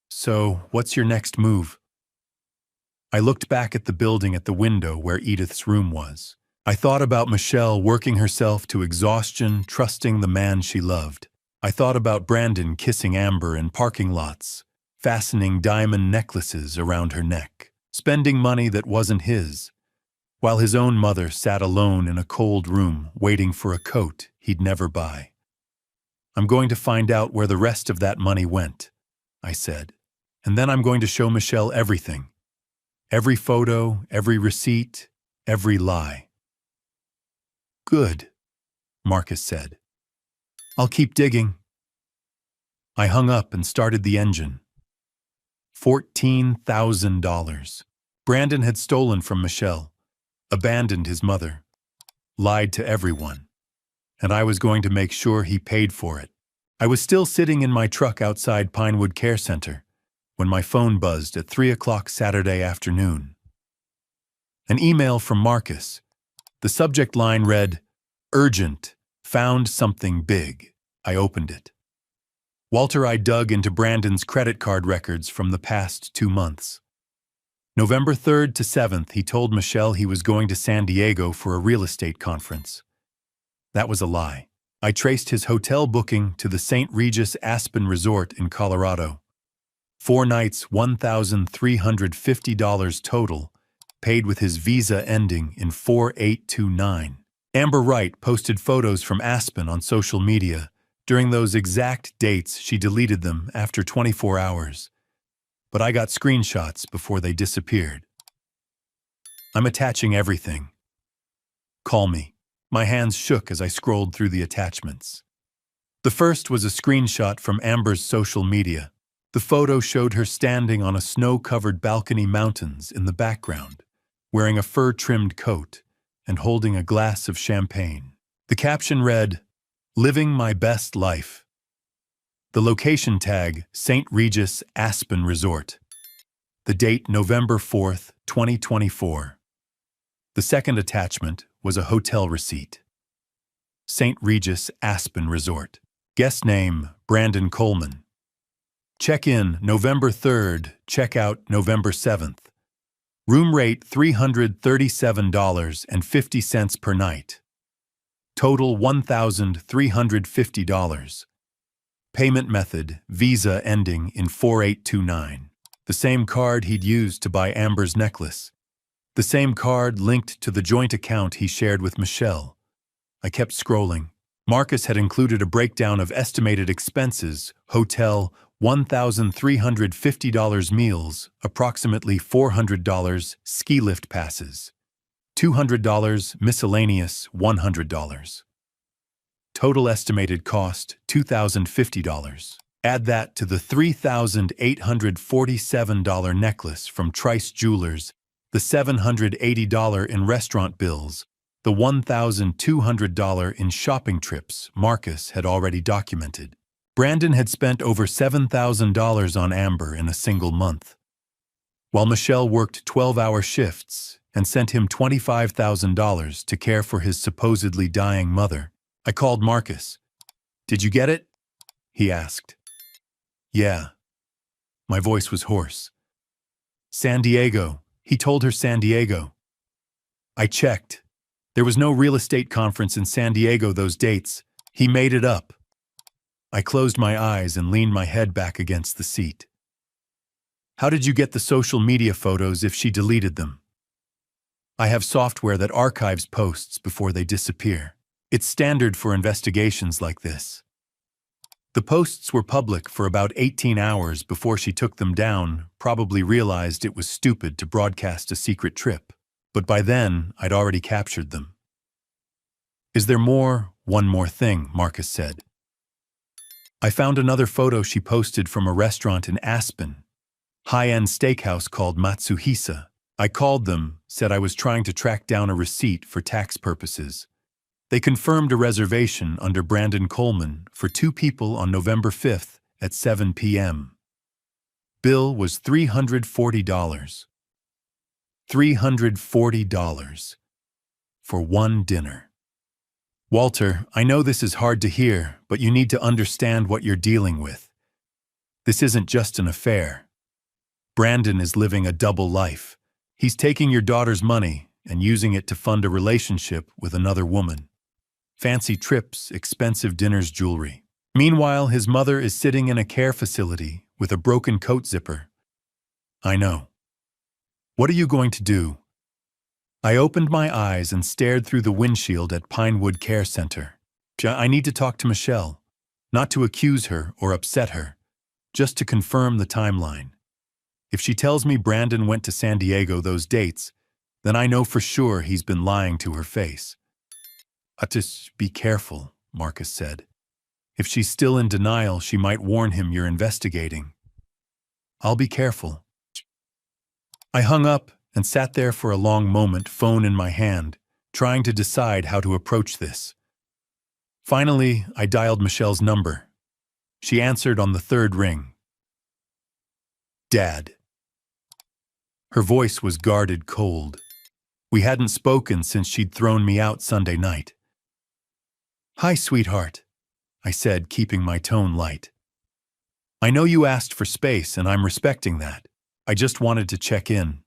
A: So, what's your next move? I looked back at the building at the window where Edith's room was. I thought about Michelle working herself to exhaustion, trusting the man she loved. I thought about Brandon kissing Amber in parking lots, fastening diamond necklaces around her neck, spending money that wasn't his, while his own mother sat alone in a cold room waiting for a coat he'd never buy. I'm going to find out where the rest of that money went, I said, and then I'm going to show Michelle everything. Every photo, every receipt, every lie. Good, Marcus said. I'll keep digging. I hung up and started the engine. $14,000. Brandon had stolen from Michelle, abandoned his mother, lied to everyone, and I was going to make sure he paid for it. I was still sitting in my truck outside Pinewood Care Center when my phone buzzed at 3 o'clock Saturday afternoon. An email from Marcus. The subject line read, "Urgent, found something big." I opened it. Walter, I dug into Brandon's credit card records from the past 2 months. November 3rd to 7th, he told Michelle he was going to San Diego for a real estate conference. That was a lie. I traced his hotel booking to the St. Regis Aspen Resort in Colorado. 4 nights, $1,350 total, paid with his visa ending in 4829. Amber Wright posted photos from Aspen on social media. During those exact dates, she deleted them after 24 hours. But I got screenshots before they disappeared. I'm attaching everything. Call me. My hands shook as I scrolled through the attachments. The first was a screenshot from Amber's social media. The photo showed her standing on a snow-covered balcony mountains in the background, wearing a fur-trimmed coat and holding a glass of champagne. The caption read, "Living my best life." The location tag, St. Regis Aspen Resort. The date, November 4th, 2024. The second attachment was a hotel receipt. St. Regis Aspen Resort. Guest name, Brandon Coleman. Check-in, November 3rd, check-out, November 7th. Room rate, $337.50 per night. Total, $1,350. Payment method, Visa ending in 4829. The same card he'd used to buy Amber's necklace. The same card linked to the joint account he shared with Michelle. I kept scrolling. Marcus had included a breakdown of estimated expenses, hotel, $1,350 meals, approximately $400 ski lift passes, $200 miscellaneous, $100. Total estimated cost, $2,050. Add that to the $3,847 necklace from Trice Jewelers, the $780 in restaurant bills, the $1,200 in shopping trips Marcus had already documented. Brandon had spent over $7,000 on Amber in a single month, while Michelle worked 12-hour shifts and sent him $25,000 to care for his supposedly dying mother. I called Marcus. "Did you get it?" he asked. "Yeah." My voice was hoarse. "San Diego." He told her San Diego. I checked. There was no real estate conference in San Diego those dates. He made it up. I closed my eyes and leaned my head back against the seat. "How did you get the social media photos if she deleted them?" "I have software that archives posts before they disappear. It's standard for investigations like this." The posts were public for about 18 hours before she took them down, probably realized it was stupid to broadcast a secret trip. But by then, I'd already captured them. Is there more? One more thing, Marcus said. I found another photo she posted from a restaurant in Aspen, high-end steakhouse called Matsuhisa. I called them, said I was trying to track down a receipt for tax purposes. They confirmed a reservation under Brandon Coleman for 2 people on November 5th at 7 p.m. Bill was $340. $340 for one dinner. Walter, I know this is hard to hear, but you need to understand what you're dealing with. This isn't just an affair. Brandon is living a double life. He's taking your daughter's money and using it to fund a relationship with another woman. Fancy trips, expensive dinners, jewelry. Meanwhile, his mother is sitting in a care facility with a broken coat zipper. I know. What are you going to do? I opened my eyes and stared through the windshield at Pinewood Care Center. I need to talk to Michelle, not to accuse her or upset her, just to confirm the timeline. If she tells me Brandon went to San Diego those dates, then I know for sure he's been lying to her face. Just be careful, Marcus said. If she's still in denial, she might warn him you're investigating. I'll be careful. I hung up and sat there for a long moment, phone in my hand, trying to decide how to approach this. Finally, I dialed Michelle's number. She answered on the 3rd ring. Dad. Her voice was guarded cold. We hadn't spoken since she'd thrown me out Sunday night. Hi, sweetheart, I said, keeping my tone light. I know you asked for space, and I'm respecting that. I just wanted to check in.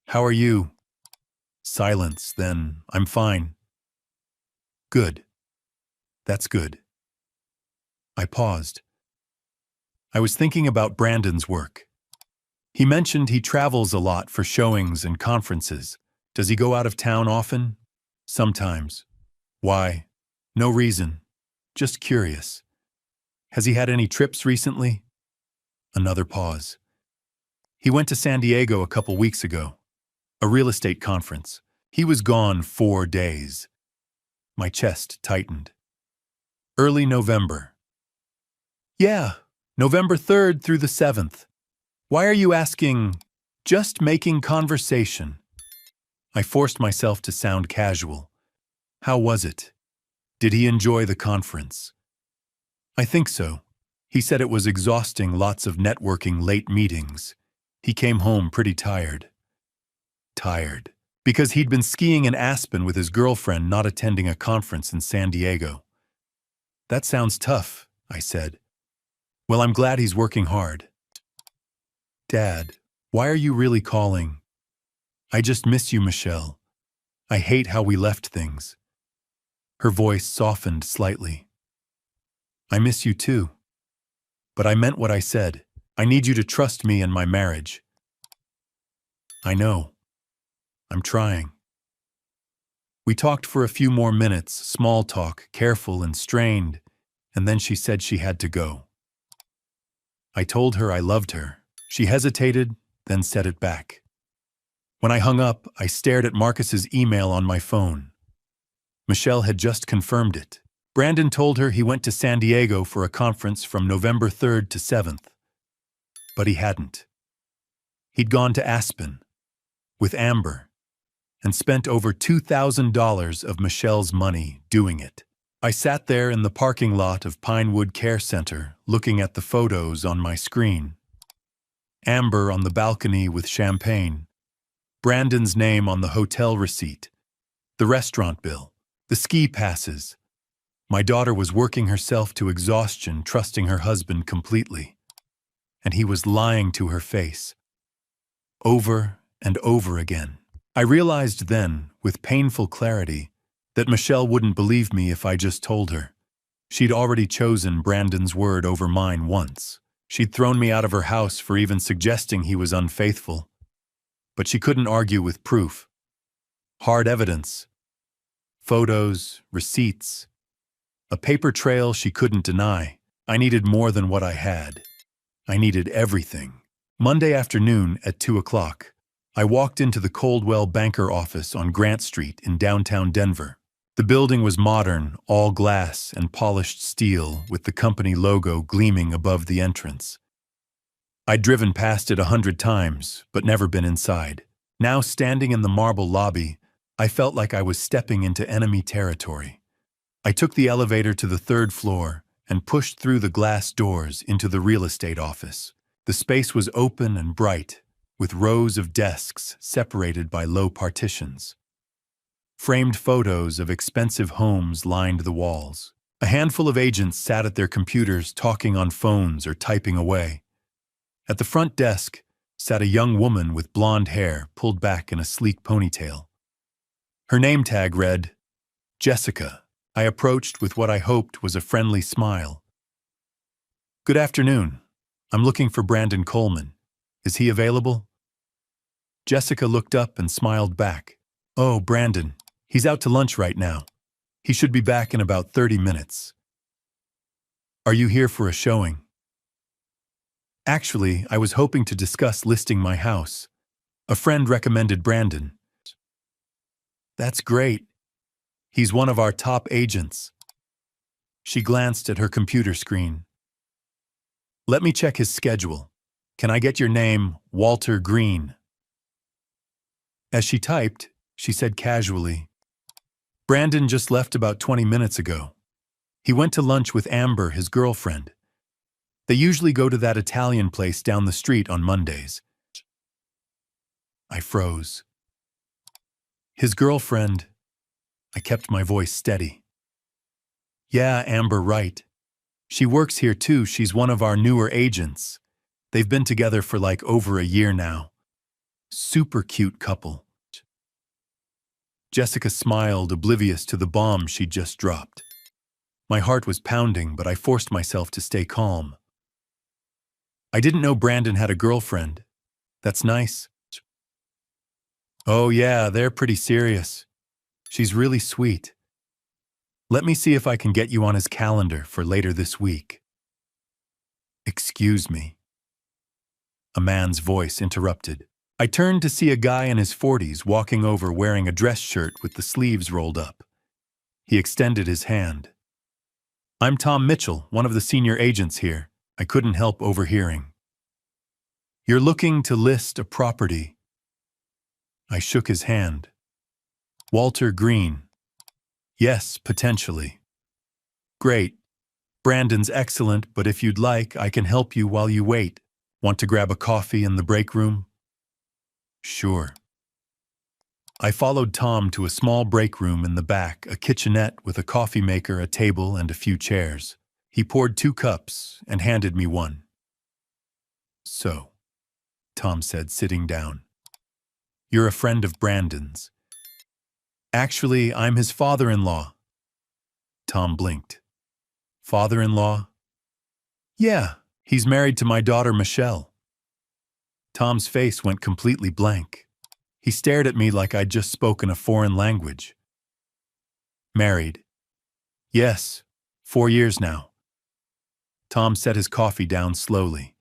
A: How are you? Silence, then, I'm fine. Good. That's good. I paused. I was thinking about Brandon's work. He mentioned he travels a lot for showings and conferences. Does he go out of town often? Sometimes. Why? No reason. Just curious. Has he had any trips recently? Another pause. He went to San Diego a couple weeks ago. A real estate conference. He was gone 4 days. My chest tightened. Early November. Yeah, November 3rd through the 7th. Why are you asking? Just making conversation. I forced myself to sound casual. How was it? Did he enjoy the conference? I think so. He said it was exhausting, lots of networking, late meetings. He came home pretty tired. Tired. Because he'd been skiing in Aspen with his girlfriend, not attending a conference in San Diego. That sounds tough, I said. Well, I'm glad he's working hard. Dad, why are you really calling? I just miss you, Michelle. I hate how we left things. Her voice softened slightly. I miss you too. But I meant what I said. I need you to trust me and my marriage. I know. I'm trying. We talked for a few more minutes, small talk, careful and strained, and then she said she had to go. I told her I loved her. She hesitated, then said it back. When I hung up, I stared at Marcus's email on my phone. Michelle had just confirmed it. Brandon told her he went to San Diego for a conference from November 3rd to 7th. But he hadn't. He'd gone to Aspen with Amber and spent over $2,000 of Michelle's money doing it. I sat there in the parking lot of Pinewood Care Center looking at the photos on my screen. Amber on the balcony with champagne. Brandon's name on the hotel receipt. The restaurant bill. The ski passes. My daughter was working herself to exhaustion, trusting her husband completely. And he was lying to her face. Over and over again. I realized then, with painful clarity, that Michelle wouldn't believe me if I just told her. She'd already chosen Brandon's word over mine once. She'd thrown me out of her house for even suggesting he was unfaithful. But she couldn't argue with proof. Hard evidence. Photos, receipts. A paper trail she couldn't deny. I needed more than what I had. I needed everything. Monday afternoon at 2 o'clock, I walked into the Coldwell Banker office on Grant Street in downtown Denver. The building was modern, all glass and polished steel, with the company logo gleaming above the entrance. I'd driven past it 100 times, but never been inside. Now, standing in the marble lobby, I felt like I was stepping into enemy territory. I took the elevator to the third floor and pushed through the glass doors into the real estate office. The space was open and bright, with rows of desks separated by low partitions. Framed photos of expensive homes lined the walls. A handful of agents sat at their computers talking on phones or typing away. At the front desk sat a young woman with blonde hair pulled back in a sleek ponytail. Her name tag read, Jessica. I approached with what I hoped was a friendly smile. Good afternoon. I'm looking for Brandon Coleman. Is he available? Jessica looked up and smiled back. Oh, Brandon. He's out to lunch right now. He should be back in about 30 minutes. Are you here for a showing? Actually, I was hoping to discuss listing my house. A friend recommended Brandon. That's great. He's one of our top agents. She glanced at her computer screen. Let me check his schedule. Can I get your name, Walter Green? As she typed, she said casually, Brandon just left about 20 minutes ago. He went to lunch with Amber, his girlfriend. They usually go to that Italian place down the street on Mondays. I froze. His girlfriend. I kept my voice steady. Yeah, Amber, right. She works here too. She's one of our newer agents. They've been together for like over a year now. Super cute couple. Jessica smiled, oblivious to the bomb she'd just dropped. My heart was pounding, but I forced myself to stay calm. I didn't know Brandon had a girlfriend. That's nice. Oh yeah, they're pretty serious. She's really sweet. Let me see if I can get you on his calendar for later this week. Excuse me. A man's voice interrupted. I turned to see a guy in his 40s walking over wearing a dress shirt with the sleeves rolled up. He extended his hand. I'm Tom Mitchell, one of the senior agents here. I couldn't help overhearing. You're looking to list a property. I shook his hand. Walter Green. Yes, potentially. Great. Brandon's excellent, but if you'd like, I can help you while you wait. Want to grab a coffee in the break room? Sure. I followed Tom to a small break room in the back, a kitchenette with a coffee maker, a table, and a few chairs. He poured 2 cups and handed me one. So, Tom said, sitting down. You're a friend of Brandon's. Actually, I'm his father-in-law. Tom blinked. Father-in-law? Yeah, he's married to my daughter Michelle. Tom's face went completely blank. He stared at me like I'd just spoken a foreign language. Married? Yes, 4 years now. Tom set his coffee down slowly.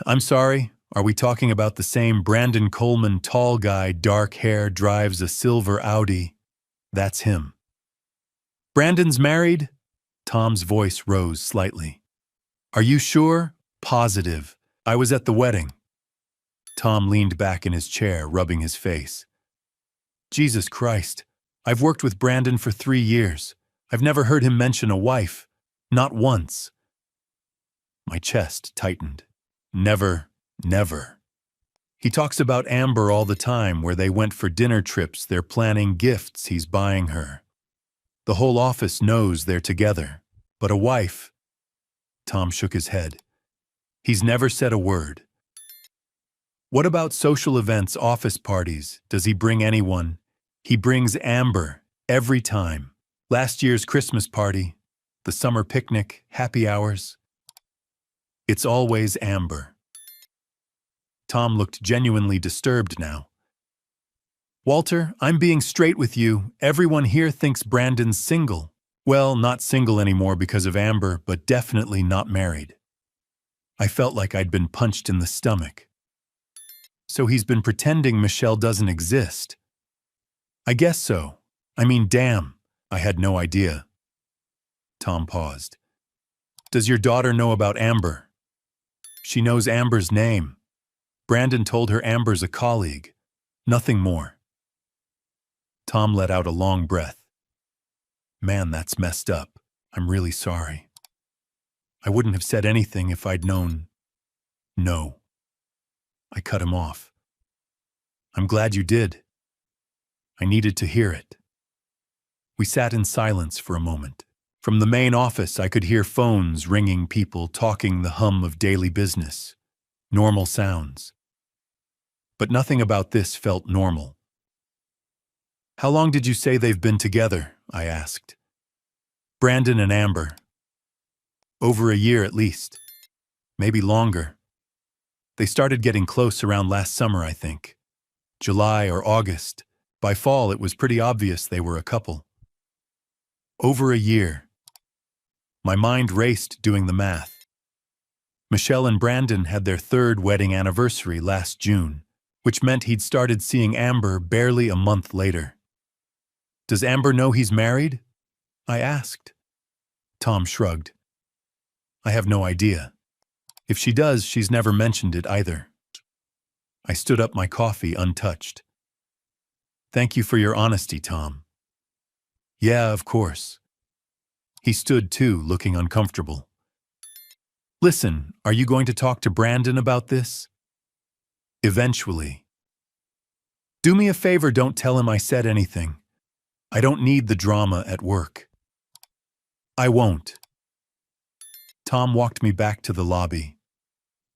A: I'm sorry, are we talking about the same Brandon Coleman, tall guy, dark hair, drives a silver Audi? That's him. Brandon's married? Tom's voice rose slightly. Are you sure? Positive. I was at the wedding. Tom leaned back in his chair, rubbing his face. Jesus Christ, I've worked with Brandon for 3 years. I've never heard him mention a wife. Not once. My chest tightened. Never. He talks about Amber all the time, where they went for dinner trips, they're planning gifts he's buying her. The whole office knows they're together. But a wife? Tom shook his head. He's never said a word. What about social events, office parties? Does he bring anyone? He brings Amber, every time. Last year's Christmas party, the summer picnic, happy hours. It's always Amber. Tom looked genuinely disturbed now. Walter, I'm being straight with you. Everyone here thinks Brandon's single. Well, not single anymore because of Amber, but definitely not married. I felt like I'd been punched in the stomach. So he's been pretending Michelle doesn't exist. I guess so. I mean, damn, I had no idea. Tom paused. Does your daughter know about Amber? She knows Amber's name. Brandon told her Amber's a colleague. Nothing more. Tom let out a long breath. Man, that's messed up. I'm really sorry. I wouldn't have said anything if I'd known. No. I cut him off. I'm glad you did. I needed to hear it. We sat in silence for a moment. From the main office, I could hear phones ringing, people talking, the hum of daily business. Normal sounds. But nothing about this felt normal. How long did you say they've been together? I asked. Brandon and Amber. Over a year at least. Maybe longer. They started getting close around last summer, I think. July or August. By fall, it was pretty obvious they were a couple. Over a year. My mind raced doing the math. Michelle and Brandon had their third wedding anniversary last June, which meant he'd started seeing Amber barely a month later. Does Amber know he's married? I asked. Tom shrugged. I have no idea. If she does, she's never mentioned it either. I stood up my coffee untouched. Thank you for your honesty, Tom. Yeah, of course. He stood too, looking uncomfortable. Listen, are you going to talk to Brandon about this? Eventually. Do me a favor, don't tell him I said anything. I don't need the drama at work. I won't. Tom walked me back to the lobby.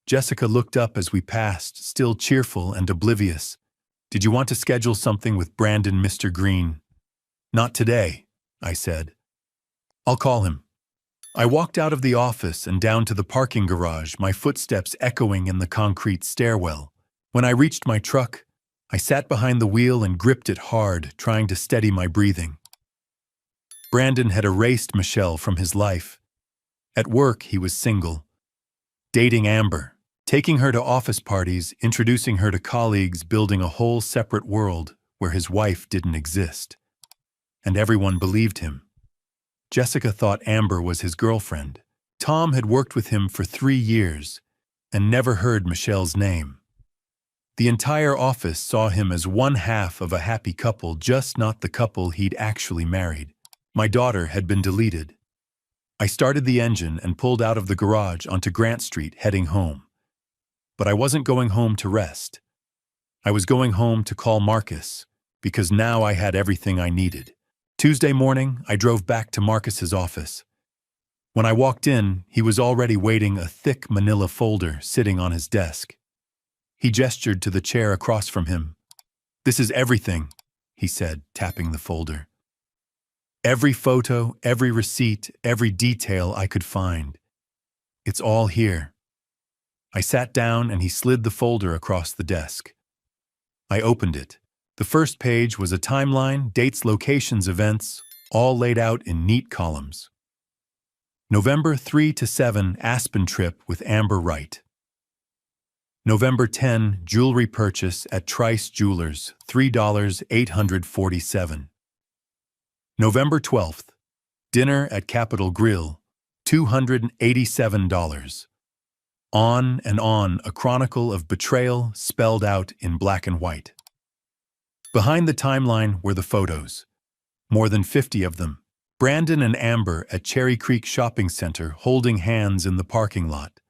A: Jessica looked up as we passed, still cheerful and oblivious. Did you want to schedule something with Brandon, Mr. Green? Not today, I said. I'll call him. I walked out of the office and down to the parking garage, my footsteps echoing in the concrete stairwell. When I reached my truck, I sat behind the wheel and gripped it hard, trying to steady my breathing. Brandon had erased Michelle from his life. At work, he was single. Dating Amber, taking her to office parties, introducing her to colleagues, building a whole separate world where his wife didn't exist. And everyone believed him. Jessica thought Amber was his girlfriend. Tom had worked with him for 3 years and never heard Michelle's name. The entire office saw him as one half of a happy couple, just not the couple he'd actually married. My daughter had been deleted. I started the engine and pulled out of the garage onto Grant Street, heading home. But I wasn't going home to rest. I was going home to call Marcus, because now I had everything I needed. Tuesday morning, I drove back to Marcus's office. When I walked in, he was already waiting, a thick manila folder sitting on his desk. He gestured to the chair across from him. This is everything, he said, tapping the folder. Every photo, every receipt, every detail I could find. It's all here. I sat down and he slid the folder across the desk. I opened it. The first page was a timeline, dates, locations, events, all laid out in neat columns. November 3 to 7, Aspen trip with Amber Wright. November 10, jewelry purchase at Trice Jewelers, $3,847. November 12th, dinner at Capitol Grill, $287. On and on, a chronicle of betrayal spelled out in black and white. Behind the timeline were the photos, more than 50 of them. Brandon and Amber at Cherry Creek Shopping Center holding hands in the parking lot.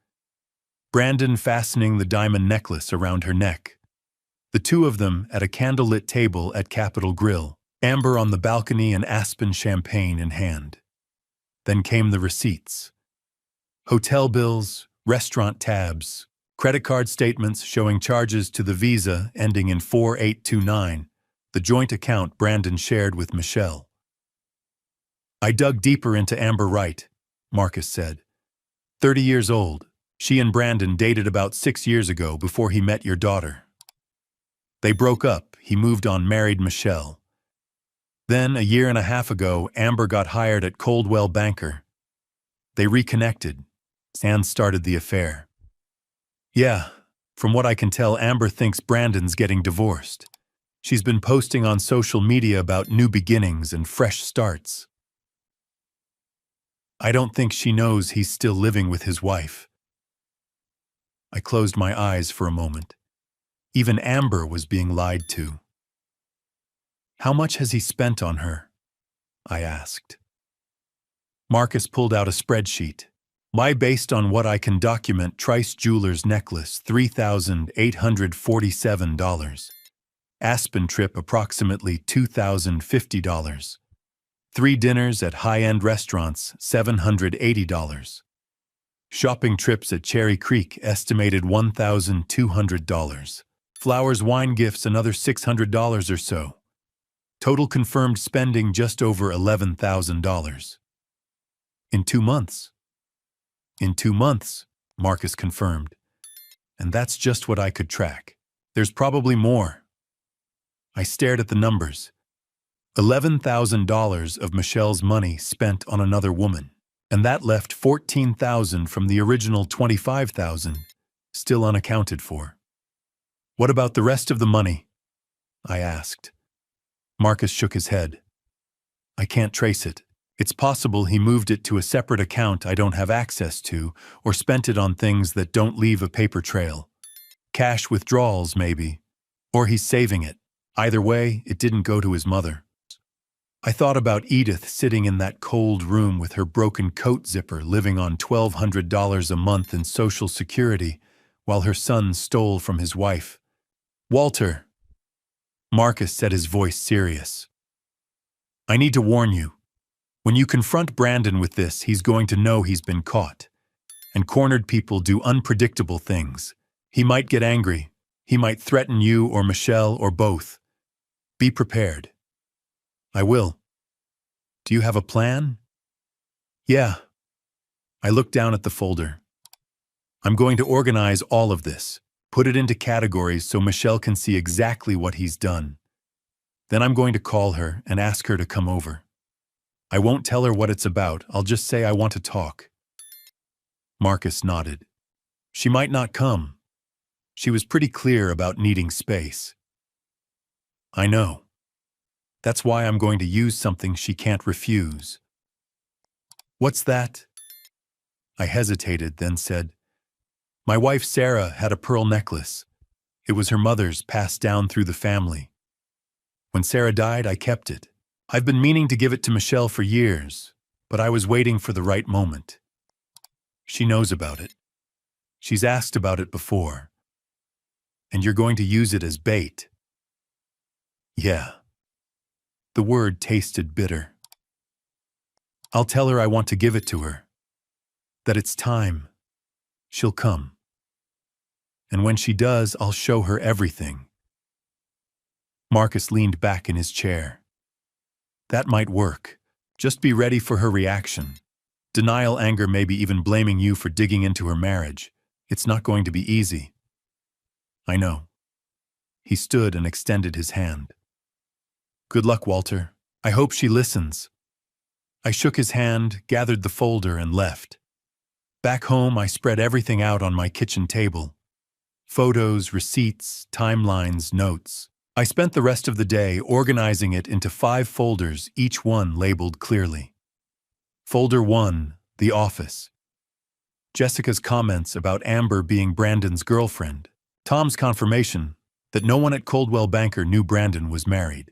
A: Brandon fastening the diamond necklace around her neck. The two of them at a candlelit table at Capitol Grill, Amber on the balcony and Aspen champagne in hand. Then came the receipts. Hotel bills, restaurant tabs, credit card statements showing charges to the Visa ending in 4829, the joint account Brandon shared with Michelle. I dug deeper into Amber Wright, Marcus said. 30 years old. She and Brandon dated about 6 years ago before he met your daughter. They broke up. He moved on, married Michelle. Then, a year and a half ago, Amber got hired at Coldwell Banker. They reconnected. Sand started the affair. Yeah, from what I can tell, Amber thinks Brandon's getting divorced. She's been posting on social media about new beginnings and fresh starts. I don't think she knows he's still living with his wife. I closed my eyes for a moment. Even Amber was being lied to. How much has he spent on her? I asked. Marcus pulled out a spreadsheet. Why, based on what I can document, Trice Jewelers necklace, $3,847. Aspen trip, approximately $2,050. 3 dinners at high-end restaurants, $780. Shopping trips at Cherry Creek, estimated $1,200. Flowers, wine gifts, another $600 or so. Total confirmed spending just over $11,000. In 2 months. In 2 months, Marcus confirmed. And that's just what I could track. There's probably more. I stared at the numbers. $11,000 of Michelle's money spent on another woman. And that left $14,000 from the original $25,000, still unaccounted for. What about the rest of the money? I asked. Marcus shook his head. I can't trace it. It's possible he moved it to a separate account I don't have access to, or spent it on things that don't leave a paper trail. Cash withdrawals, maybe. Or he's saving it. Either way, it didn't go to his mother. I thought about Edith sitting in that cold room with her broken coat zipper, living on $1,200 a month in Social Security, while her son stole from his wife. Walter. Marcus said, his voice serious. I need to warn you. When you confront Brandon with this, he's going to know he's been caught. And cornered people do unpredictable things. He might get angry. He might threaten you or Michelle or both. Be prepared. I will. Do you have a plan? Yeah. I looked down at the folder. I'm going to organize all of this, put it into categories so Michelle can see exactly what he's done. Then I'm going to call her and ask her to come over. I won't tell her what it's about, I'll just say I want to talk. Marcus nodded. She might not come. She was pretty clear about needing space. I know. That's why I'm going to use something she can't refuse. What's that? I hesitated, then said, my wife Sarah had a pearl necklace. It was her mother's, passed down through the family. When Sarah died, I kept it. I've been meaning to give it to Michelle for years, but I was waiting for the right moment. She knows about it. She's asked about it before. And you're going to use it as bait. Yeah. The word tasted bitter. I'll tell her I want to give it to her. That it's time. She'll come. And when she does, I'll show her everything. Marcus leaned back in his chair. That might work. Just be ready for her reaction. Denial, anger, maybe even blaming you for digging into her marriage. It's not going to be easy. I know. He stood and extended his hand. Good luck, Walter. I hope she listens. I shook his hand, gathered the folder, and left. Back home, I spread everything out on my kitchen table. Photos, receipts, timelines, notes. I spent the rest of the day organizing it into 5 folders, each one labeled clearly. Folder 1, The Office. Jessica's comments about Amber being Brandon's girlfriend. Tom's confirmation that no one at Coldwell Banker knew Brandon was married.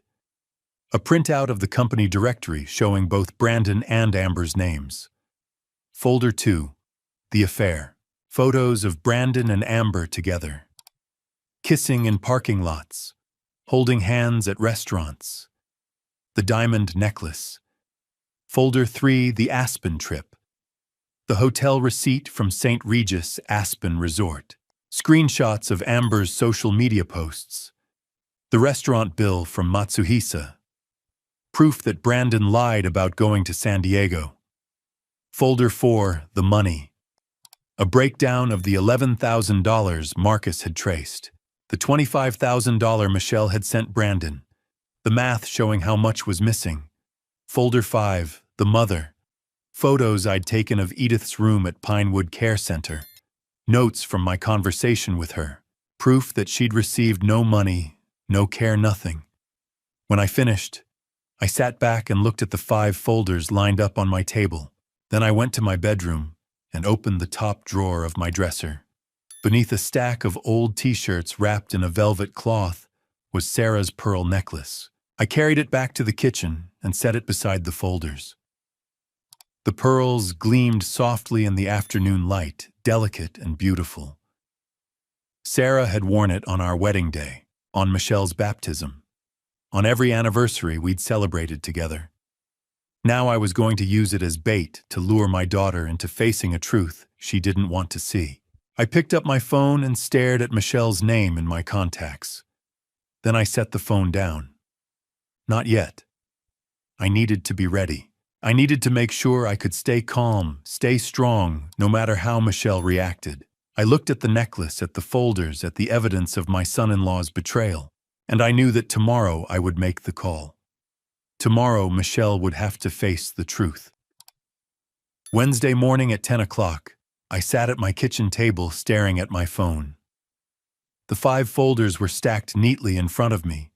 A: A printout of the company directory showing both Brandon and Amber's names. Folder 2, The Affair. Photos of Brandon and Amber together. Kissing in parking lots. Holding hands at restaurants. The diamond necklace. Folder 3, The Aspen Trip. The hotel receipt from St. Regis Aspen Resort. Screenshots of Amber's social media posts. The restaurant bill from Matsuhisa. Proof that Brandon lied about going to San Diego. Folder 4, The Money. A breakdown of the $11,000 Marcus had traced. The $25,000 Michelle had sent Brandon. The math showing how much was missing. Folder 5, the mother. Photos I'd taken of Edith's room at Pinewood Care Center. Notes from my conversation with her. Proof that she'd received no money, no care, nothing. When I finished, I sat back and looked at the 5 folders lined up on my table. Then I went to my bedroom and opened the top drawer of my dresser. Beneath a stack of old t-shirts wrapped in a velvet cloth was Sarah's pearl necklace. I carried it back to the kitchen and set it beside the folders. The pearls gleamed softly in the afternoon light, delicate and beautiful. Sarah had worn it on our wedding day, on Michelle's baptism, on every anniversary we'd celebrated together. Now I was going to use it as bait to lure my daughter into facing a truth she didn't want to see. I picked up my phone and stared at Michelle's name in my contacts. Then I set the phone down. Not yet. I needed to be ready. I needed to make sure I could stay calm, stay strong, no matter how Michelle reacted. I looked at the necklace, at the folders, at the evidence of my son-in-law's betrayal, and I knew that tomorrow I would make the call. Tomorrow Michelle would have to face the truth. Wednesday morning at 10 o'clock, I sat at my kitchen table staring at my phone. The 5 folders were stacked neatly in front of me.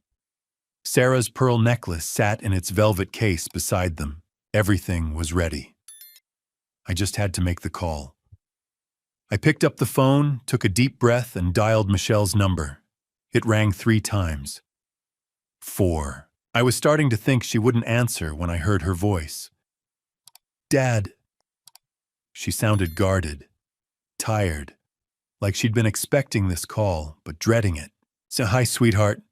A: Sarah's pearl necklace sat in its velvet case beside them. Everything was ready. I just had to make the call. I picked up the phone, took a deep breath, and dialed Michelle's number. It rang 3 times. 4. I was starting to think she wouldn't answer when I heard her voice. "Dad." She sounded guarded, tired, like she'd been expecting this call, but dreading it. "So, hi, sweetheart,"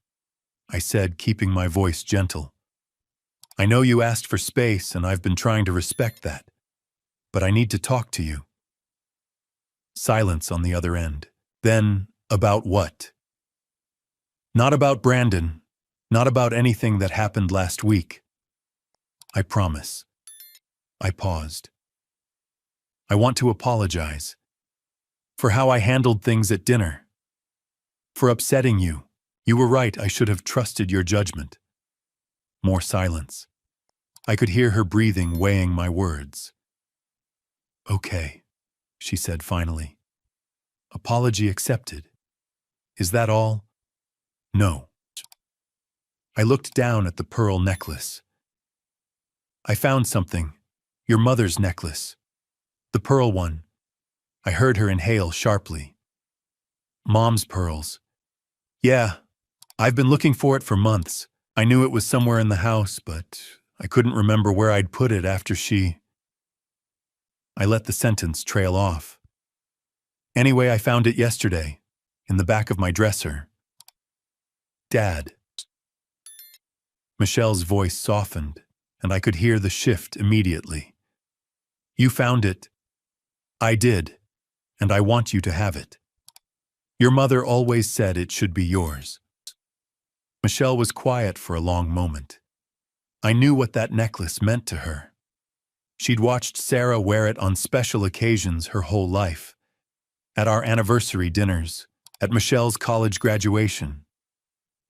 A: I said, keeping my voice gentle. "I know you asked for space, and I've been trying to respect that. But I need to talk to you." Silence on the other end. Then, about what? Not about Brandon. Not about anything that happened last week. "I promise." I paused. "I want to apologize. For how I handled things at dinner. For upsetting you. You were right, I should have trusted your judgment." More silence. I could hear her breathing, weighing my words. "Okay," she said finally. "Apology accepted. Is that all?" "No." I looked down at the pearl necklace. "I found something. Your mother's necklace. The pearl one." I heard her inhale sharply. "Mom's pearls." "Yeah, I've been looking for it for months. I knew it was somewhere in the house, but I couldn't remember where I'd put it after she—" I let the sentence trail off. "Anyway, I found it yesterday, in the back of my dresser." "Dad." Michelle's voice softened, and I could hear the shift immediately. "You found it." "I did, and I want you to have it. Your mother always said it should be yours." Michelle was quiet for a long moment. I knew what that necklace meant to her. She'd watched Sarah wear it on special occasions her whole life. At our anniversary dinners, at Michelle's college graduation,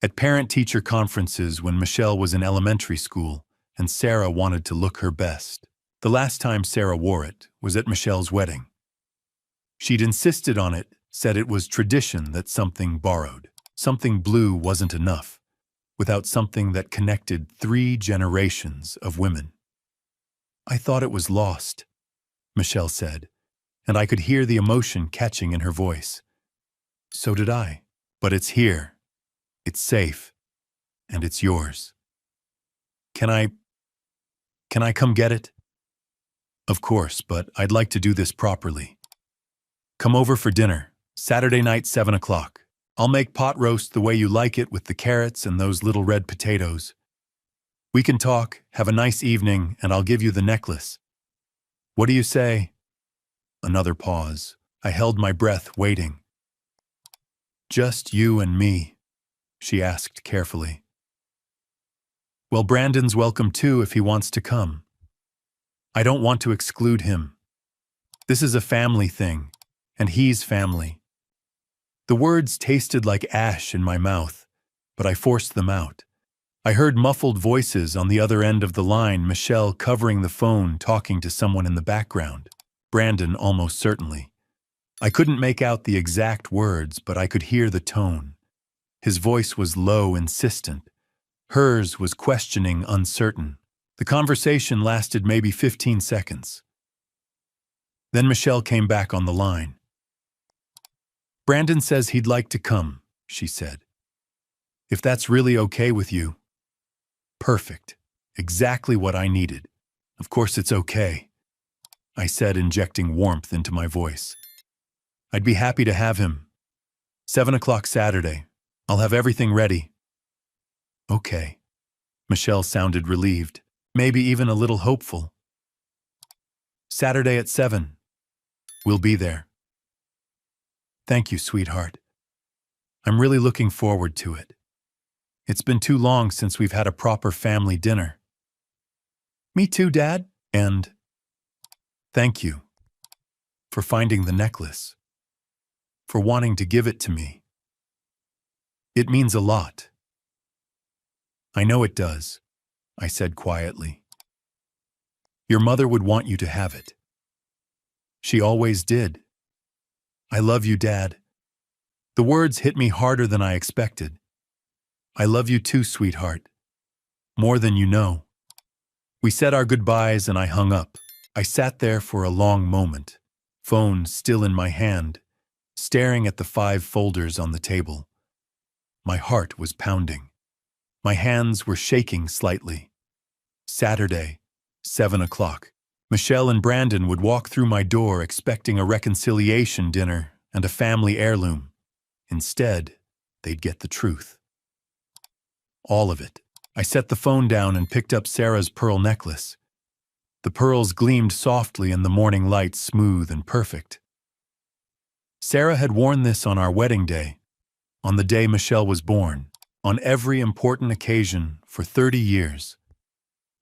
A: at parent-teacher conferences when Michelle was in elementary school and Sarah wanted to look her best. The last time Sarah wore it was at Michelle's wedding. She'd insisted on it, said it was tradition that something borrowed, something blue wasn't enough, without something that connected 3 generations of women. "I thought it was lost," Michelle said, and I could hear the emotion catching in her voice. "So did I. But it's here. It's safe. And it's yours. Can I come get it?" "Of course, but I'd like to do this properly. Come over for dinner, Saturday night, 7 o'clock. I'll make pot roast the way you like it with the carrots and those little red potatoes. We can talk, have a nice evening, and I'll give you the necklace. What do you say?" Another pause. I held my breath, waiting. "Just you and me?" she asked carefully. "Well, Brandon's welcome too if he wants to come. I don't want to exclude him. This is a family thing, and he's family." The words tasted like ash in my mouth, but I forced them out. I heard muffled voices on the other end of the line, Michelle covering the phone, talking to someone in the background. Brandon, almost certainly. I couldn't make out the exact words, but I could hear the tone. His voice was low, insistent. Hers was questioning, uncertain. The conversation lasted maybe 15 seconds. Then Michelle came back on the line. "Brandon says he'd like to come," she said. "If that's really okay with you." "Perfect. Exactly what I needed. Of course it's okay," I said, injecting warmth into my voice. "I'd be happy to have him. 7 o'clock Saturday. I'll have everything ready." "Okay." Michelle sounded relieved, maybe even a little hopeful. "Saturday at 7. We'll be there." "Thank you, sweetheart. I'm really looking forward to it. It's been too long since we've had a proper family dinner." "Me too, Dad. And thank you for finding the necklace, for wanting to give it to me. It means a lot." "I know it does," I said quietly. "Your mother would want you to have it. She always did. I love you, Dad." The words hit me harder than I expected. "I love you too, sweetheart. More than you know." We said our goodbyes and I hung up. I sat there for a long moment, phone still in my hand, staring at the 5 folders on the table. My heart was pounding. My hands were shaking slightly. Saturday, 7 o'clock. Michelle and Brandon would walk through my door expecting a reconciliation dinner and a family heirloom. Instead, they'd get the truth. All of it. I set the phone down and picked up Sarah's pearl necklace. The pearls gleamed softly in the morning light, smooth and perfect. Sarah had worn this on our wedding day, on the day Michelle was born, on every important occasion for 30 years.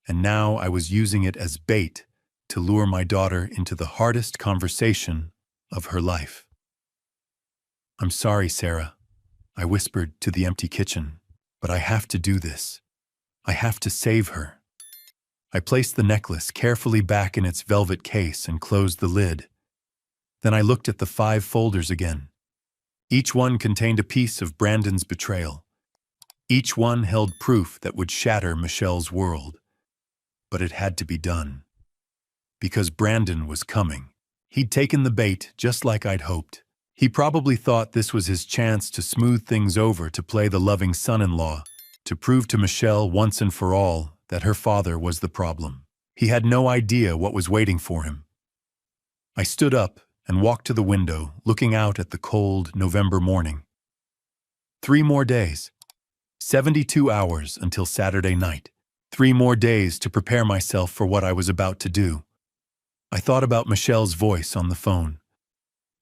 A: And now I was using it as bait to lure my daughter into the hardest conversation of her life. "I'm sorry, Sarah," I whispered to the empty kitchen, "but I have to do this. I have to save her." I placed the necklace carefully back in its velvet case and closed the lid. Then I looked at the 5 folders again. Each one contained a piece of Brandon's betrayal. Each one held proof that would shatter Michelle's world. But it had to be done. Because Brandon was coming. He'd taken the bait just like I'd hoped. He probably thought this was his chance to smooth things over, to play the loving son-in-law, to prove to Michelle once and for all that her father was the problem. He had no idea what was waiting for him. I stood up and walked to the window, looking out at the cold November morning. 3 more days. 72 hours until Saturday night. 3 more days to prepare myself for what I was about to do. I thought about Michelle's voice on the phone.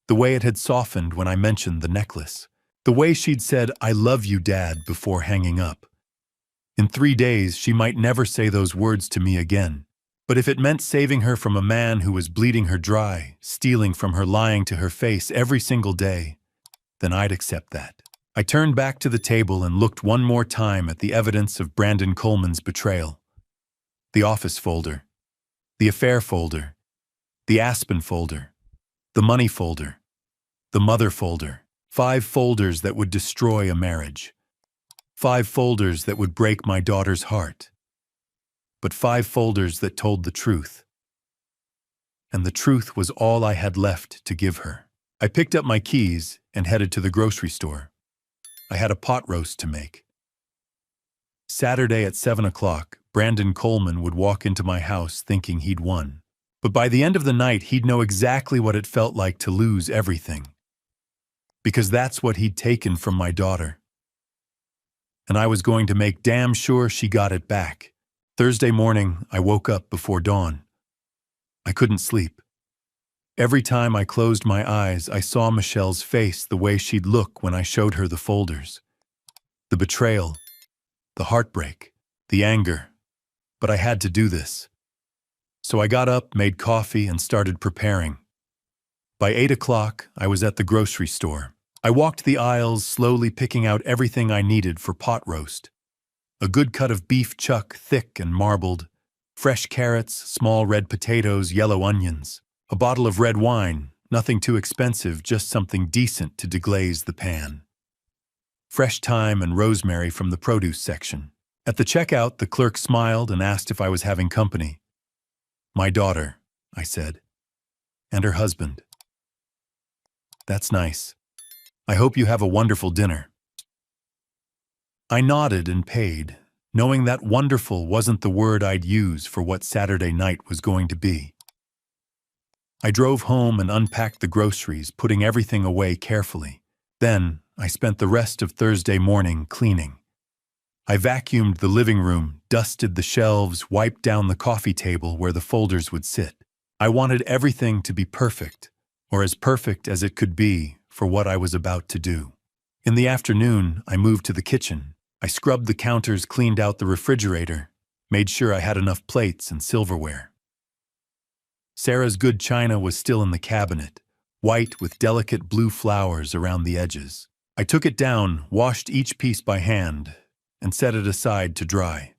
A: The way it had softened when I mentioned the necklace. The way she'd said, "I love you, Dad," before hanging up. In 3 days, she might never say those words to me again. But if it meant saving her from a man who was bleeding her dry, stealing from her, lying to her face every single day, then I'd accept that. I turned back to the table and looked one more time at the evidence of Brandon Coleman's betrayal. The office folder, the affair folder, the Aspen folder, the money folder, the mother folder. 5 folders that would destroy a marriage. 5 folders that would break my daughter's heart. But 5 folders that told the truth. And the truth was all I had left to give her. I picked up my keys and headed to the grocery store. I had a pot roast to make. Saturday at 7 o'clock, Brandon Coleman would walk into my house thinking he'd won. But by the end of the night, he'd know exactly what it felt like to lose everything. Because that's what he'd taken from my daughter. And I was going to make damn sure she got it back. Thursday morning, I woke up before dawn. I couldn't sleep. Every time I closed my eyes, I saw Michelle's face, the way she'd look when I showed her the folders. The betrayal, the heartbreak, the anger. But I had to do this. So I got up, made coffee, and started preparing. By 8 o'clock, I was at the grocery store. I walked the aisles, slowly picking out everything I needed for pot roast. A good cut of beef chuck, thick and marbled, fresh carrots, small red potatoes, yellow onions, a bottle of red wine, nothing too expensive, just something decent to deglaze the pan. Fresh thyme and rosemary from the produce section. At the checkout, the clerk smiled and asked if I was having company. "My daughter," I said, "and her husband." "That's nice. I hope you have a wonderful dinner." I nodded and paid, knowing that wonderful wasn't the word I'd use for what Saturday night was going to be. I drove home and unpacked the groceries, putting everything away carefully. Then, I spent the rest of Thursday morning cleaning. I vacuumed the living room, dusted the shelves, wiped down the coffee table where the folders would sit. I wanted everything to be perfect, or as perfect as it could be for what I was about to do. In the afternoon, I moved to the kitchen. I scrubbed the counters, cleaned out the refrigerator, made sure I had enough plates and silverware. Sarah's good china was still in the cabinet, white with delicate blue flowers around the edges. I took it down, washed each piece by hand, and set it aside to dry.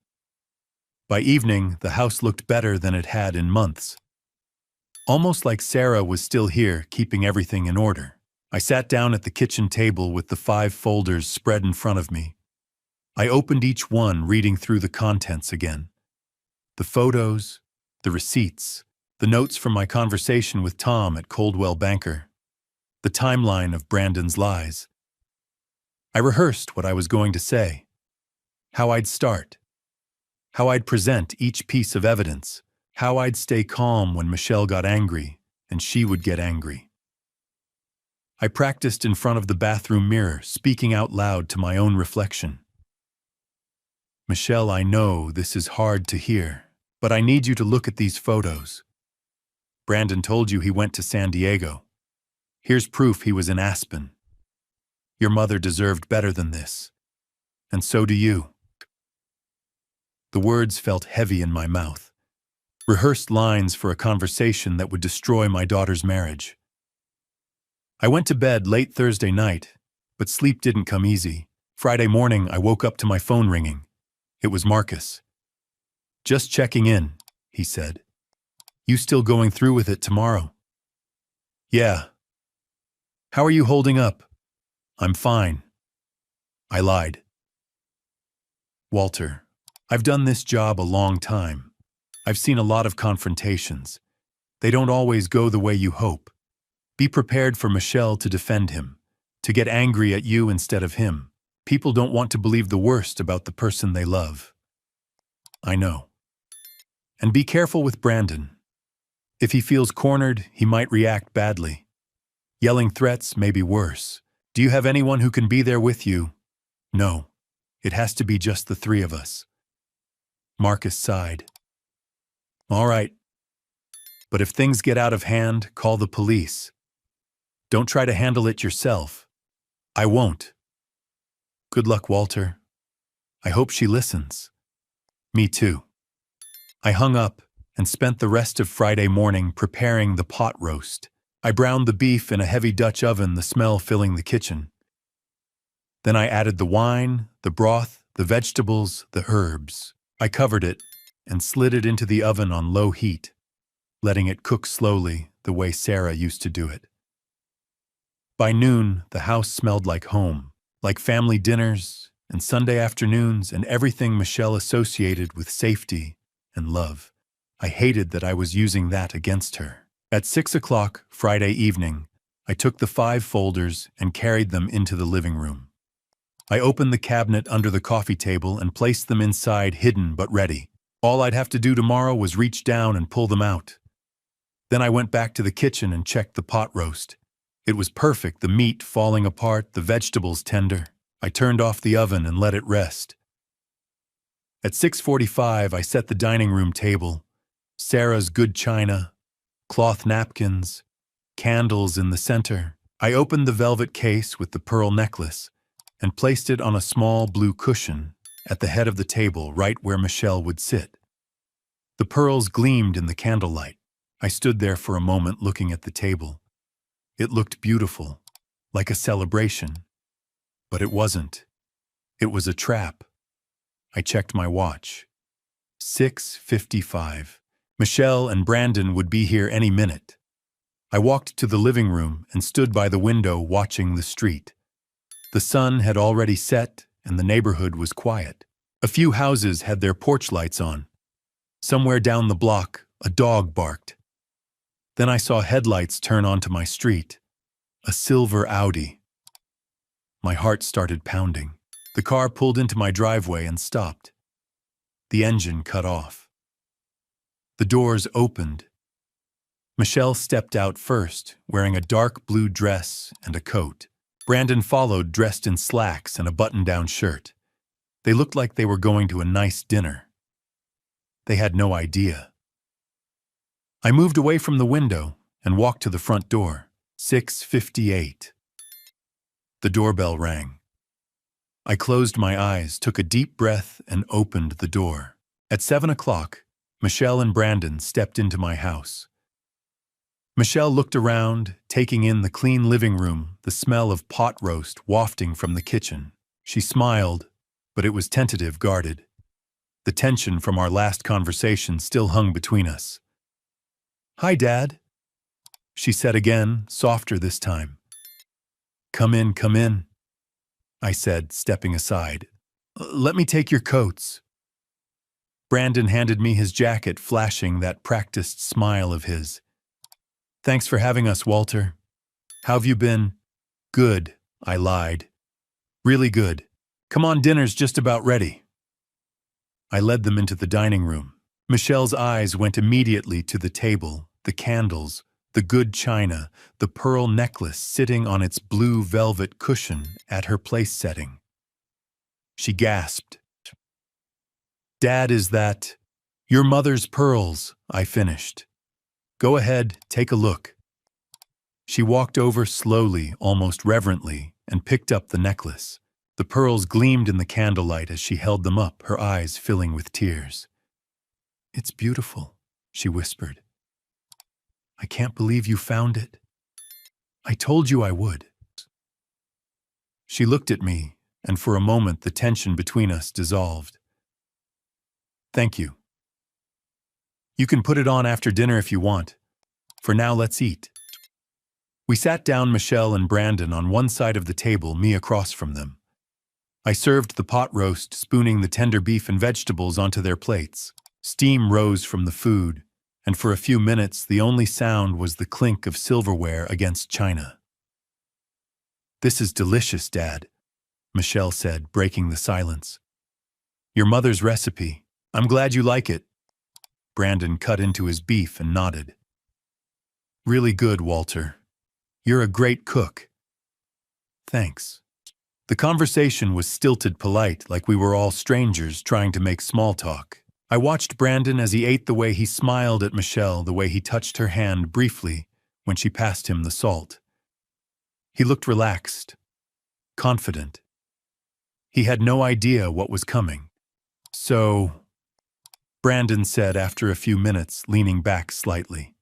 A: By evening, the house looked better than it had in months. Almost like Sarah was still here, keeping everything in order. I sat down at the kitchen table with the 5 folders spread in front of me. I opened each one, reading through the contents again. The photos, the receipts, the notes from my conversation with Tom at Coldwell Banker, the timeline of Brandon's lies. I rehearsed what I was going to say, how I'd start, how I'd present each piece of evidence, how I'd stay calm when Michelle got angry and she would get angry. I practiced in front of the bathroom mirror, speaking out loud to my own reflection. "Michelle, I know this is hard to hear, but I need you to look at these photos. Brandon told you he went to San Diego. Here's proof he was in Aspen. Your mother deserved better than this, and so do you." The words felt heavy in my mouth, rehearsed lines for a conversation that would destroy my daughter's marriage. I went to bed late Thursday night, but sleep didn't come easy. Friday morning, I woke up to my phone ringing. It was Marcus. "Just checking in," he said. "You still going through with it tomorrow?" "Yeah." "How are you holding up?" "I'm fine." I lied. "Walter, I've done this job a long time. I've seen a lot of confrontations. They don't always go the way you hope. Be prepared for Michelle to defend him, to get angry at you instead of him. People don't want to believe the worst about the person they love." "I know. And be careful with Brandon. If he feels cornered, he might react badly. Yelling threats may be worse. Do you have anyone who can be there with you?" "No. It has to be just the 3 of us." Marcus sighed. "All right. But if things get out of hand, call the police. Don't try to handle it yourself." "I won't." "Good luck, Walter. I hope she listens." "Me too." I hung up and spent the rest of Friday morning preparing the pot roast. I browned the beef in a heavy Dutch oven, the smell filling the kitchen. Then I added the wine, the broth, the vegetables, the herbs. I covered it and slid it into the oven on low heat, letting it cook slowly the way Sarah used to do it. By noon, the house smelled like home, like family dinners and Sunday afternoons and everything Michelle associated with safety and love. I hated that I was using that against her. At 6 o'clock Friday evening, I took the 5 folders and carried them into the living room. I opened the cabinet under the coffee table and placed them inside, hidden but ready. All I'd have to do tomorrow was reach down and pull them out. Then I went back to the kitchen and checked the pot roast. It was perfect, the meat falling apart, the vegetables tender. I turned off the oven and let it rest. At 6:45, I set the dining room table. Sarah's good china, cloth napkins, candles in the center. I opened the velvet case with the pearl necklace and placed it on a small blue cushion at the head of the table, right where Michelle would sit. The pearls gleamed in the candlelight. I stood there for a moment looking at the table. It looked beautiful, like a celebration. But it wasn't. It was a trap. I checked my watch. 6:55. Michelle and Brandon would be here any minute. I walked to the living room and stood by the window watching the street. The sun had already set and the neighborhood was quiet. A few houses had their porch lights on. Somewhere down the block, a dog barked. Then I saw headlights turn onto my street. A silver Audi. My heart started pounding. The car pulled into my driveway and stopped. The engine cut off. The doors opened. Michelle stepped out first, wearing a dark blue dress and a coat. Brandon followed, dressed in slacks and a button-down shirt. They looked like they were going to a nice dinner. They had no idea. I moved away from the window and walked to the front door. 6:58. The doorbell rang. I closed my eyes, took a deep breath, and opened the door. At 7 o'clock, Michelle and Brandon stepped into my house. Michelle looked around, taking in the clean living room, the smell of pot roast wafting from the kitchen. She smiled, but it was tentative, guarded. The tension from our last conversation still hung between us. "Hi, Dad," she said again, softer this time. Come in," I said, stepping aside. "Let me take your coats." Brandon handed me his jacket, flashing that practiced smile of his. "Thanks for having us, Walter. How've you been?" "Good," I lied. "Really good. Come on, dinner's just about ready." I led them into the dining room. Michelle's eyes went immediately to the table, the candles, the good china, the pearl necklace sitting on its blue velvet cushion at her place setting. She gasped. "Dad, is that your mother's pearls?" I finished. "Go ahead, take a look." She walked over slowly, almost reverently, and picked up the necklace. The pearls gleamed in the candlelight as she held them up, her eyes filling with tears. "It's beautiful," she whispered. "I can't believe you found it. I told you I would." She looked at me, and for a moment the tension between us dissolved. "Thank you. You can put it on after dinner if you want. For now, let's eat." We sat down, Michelle and Brandon on one side of the table, me across from them. I served the pot roast, spooning the tender beef and vegetables onto their plates. Steam rose from the food, and for a few minutes the only sound was the clink of silverware against china. "This is delicious, Dad," Michelle said, breaking the silence. "Your mother's recipe. I'm glad you like it." Brandon cut into his beef and nodded. "Really good, Walter. You're a great cook." "Thanks." The conversation was stilted, polite, like we were all strangers trying to make small talk. I watched Brandon as he ate, the way he smiled at Michelle, the way he touched her hand briefly when she passed him the salt. He looked relaxed, confident. He had no idea what was coming. "So," Brandon said after a few minutes, leaning back slightly.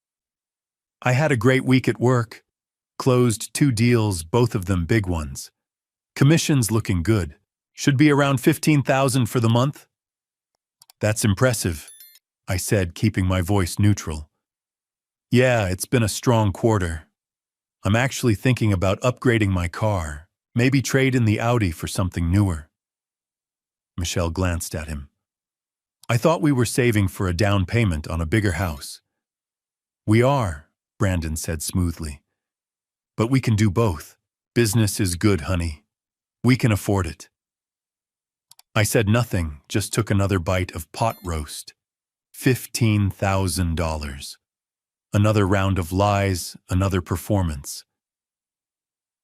A: "I had a great week at work. Closed 2 deals, both of them big ones. Commission's looking good. Should be around 15,000 for the month." "That's impressive," I said, keeping my voice neutral. "Yeah, it's been a strong quarter. I'm actually thinking about upgrading my car, maybe trade in the Audi for something newer." Michelle glanced at him. "I thought we were saving for a down payment on a bigger house." "We are," Brandon said smoothly. "But we can do both. Business is good, honey. We can afford it." I said nothing, just took another bite of pot roast. $15,000. Another round of lies, another performance.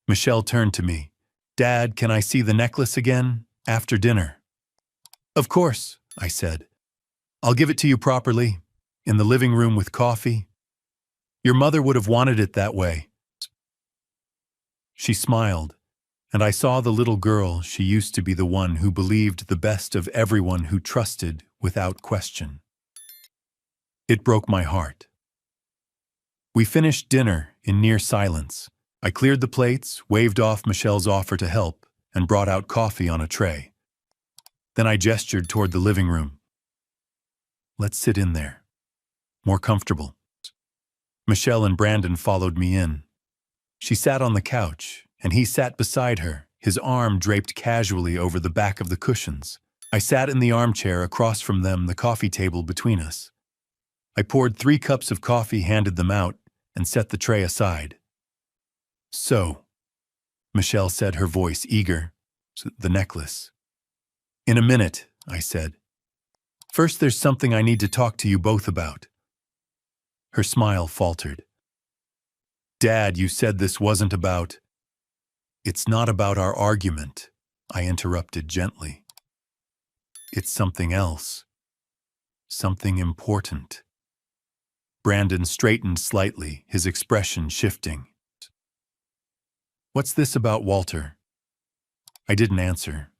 A: Michelle turned to me. "Dad, can I see the necklace again? After dinner?" "Of course," I said. "I'll give it to you properly, in the living room with coffee. Your mother would have wanted it that way." She smiled, and I saw the little girl she used to be, the one who believed the best of everyone, who trusted without question. It broke my heart. We finished dinner in near silence. I cleared the plates, waved off Michelle's offer to help, and brought out coffee on a tray. Then I gestured toward the living room. Let's sit in there. More comfortable. Michelle and Brandon followed me in. She sat on the couch, and he sat beside her, his arm draped casually over the back of the cushions. I sat in the armchair across from them, the coffee table between us. I poured 3 cups of coffee, handed them out, and set the tray aside. So, Michelle said, her voice eager. The necklace. In a minute, I said. First, there's something I need to talk to you both about. Her smile faltered. Dad, you said this wasn't about... It's not about our argument, I interrupted gently. It's something else. Something important. Brandon straightened slightly, his expression shifting. What's this about Walter? I didn't answer.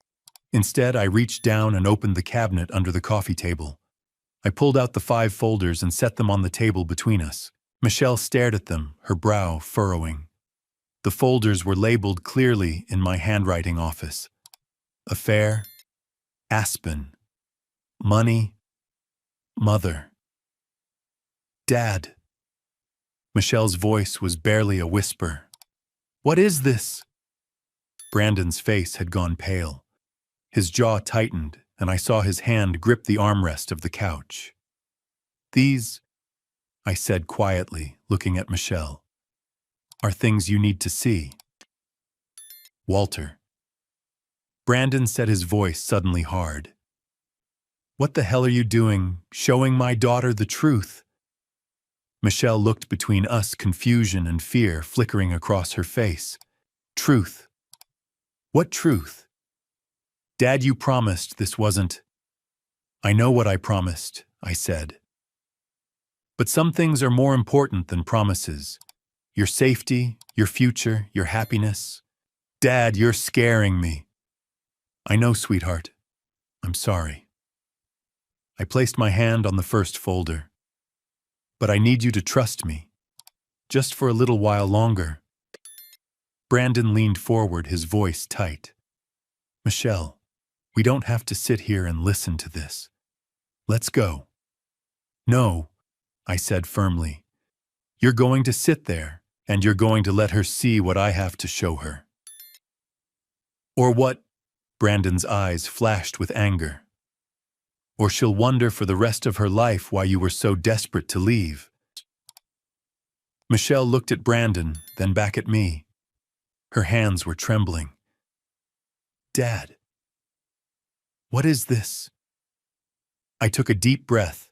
A: Instead, I reached down and opened the cabinet under the coffee table. I pulled out the 5 folders and set them on the table between us. Michelle stared at them, her brow furrowing. The folders were labeled clearly in my handwriting office. Affair, Aspen, money, mother. Dad. Michelle's voice was barely a whisper. What is this? Brandon's face had gone pale. His jaw tightened, and I saw his hand grip the armrest of the couch. These, I said quietly, looking at Michelle, are things you need to see. Walter. Brandon said, his voice suddenly hard. What the hell are you doing, showing my daughter the truth? Michelle looked between us, confusion and fear flickering across her face. Truth. What truth? Dad, you promised this wasn't... I know what I promised, I said. But some things are more important than promises. Your safety, your future, your happiness. Dad, you're scaring me. I know, sweetheart. I'm sorry. I placed my hand on the first folder. But I need you to trust me. Just for a little while longer. Brandon leaned forward, his voice tight. Michelle, we don't have to sit here and listen to this. Let's go. No, I said firmly. You're going to sit there, and you're going to let her see what I have to show her. Or what? Brandon's eyes flashed with anger. Or she'll wonder for the rest of her life why you were so desperate to leave. Michelle looked at Brandon, then back at me. Her hands were trembling. Dad, what is this? I took a deep breath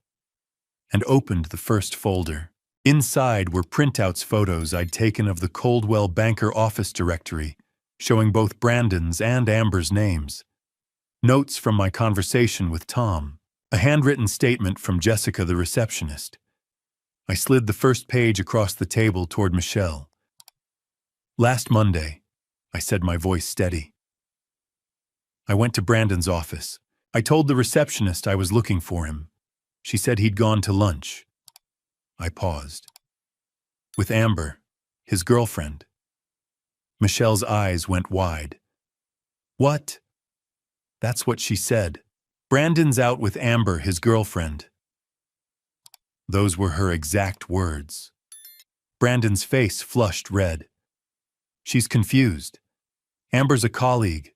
A: and opened the first folder. Inside were printouts, photos I'd taken of the Coldwell Banker office directory, showing both Brandon's and Amber's names. Notes from my conversation with Tom, a handwritten statement from Jessica, the receptionist. I slid the first page across the table toward Michelle. Last Monday, I said, my voice steady. I went to Brandon's office. I told the receptionist I was looking for him. She said he'd gone to lunch. I paused. With Amber, his girlfriend. Michelle's eyes went wide. What? That's what she said. Brandon's out with Amber, his girlfriend. Those were her exact words. Brandon's face flushed red. She's confused. Amber's a colleague.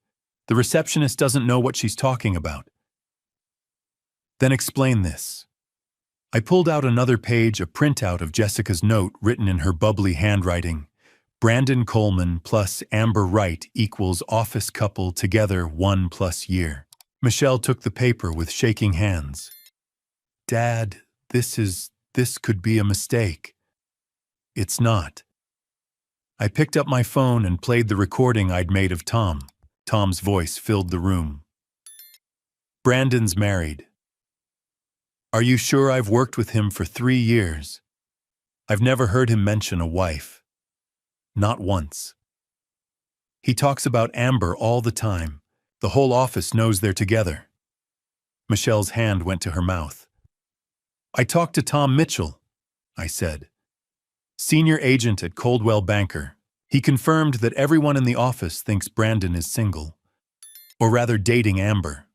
A: The receptionist doesn't know what she's talking about. Then explain this. I pulled out another page, a printout of Jessica's note written in her bubbly handwriting. Brandon Coleman plus Amber Wright equals office couple together 1+ year. Michelle took the paper with shaking hands. Dad, this could be a mistake. It's not. I picked up my phone and played the recording I'd made of Tom. Tom's voice filled the room. Brandon's married. Are you sure? I've worked with him for 3 years. I've never heard him mention a wife. Not once. He talks about Amber all the time. The whole office knows they're together. Michelle's hand went to her mouth. I talked to Tom Mitchell, I said. Senior agent at Coldwell Banker. He confirmed that everyone in the office thinks Brandon is single. Or rather dating Amber.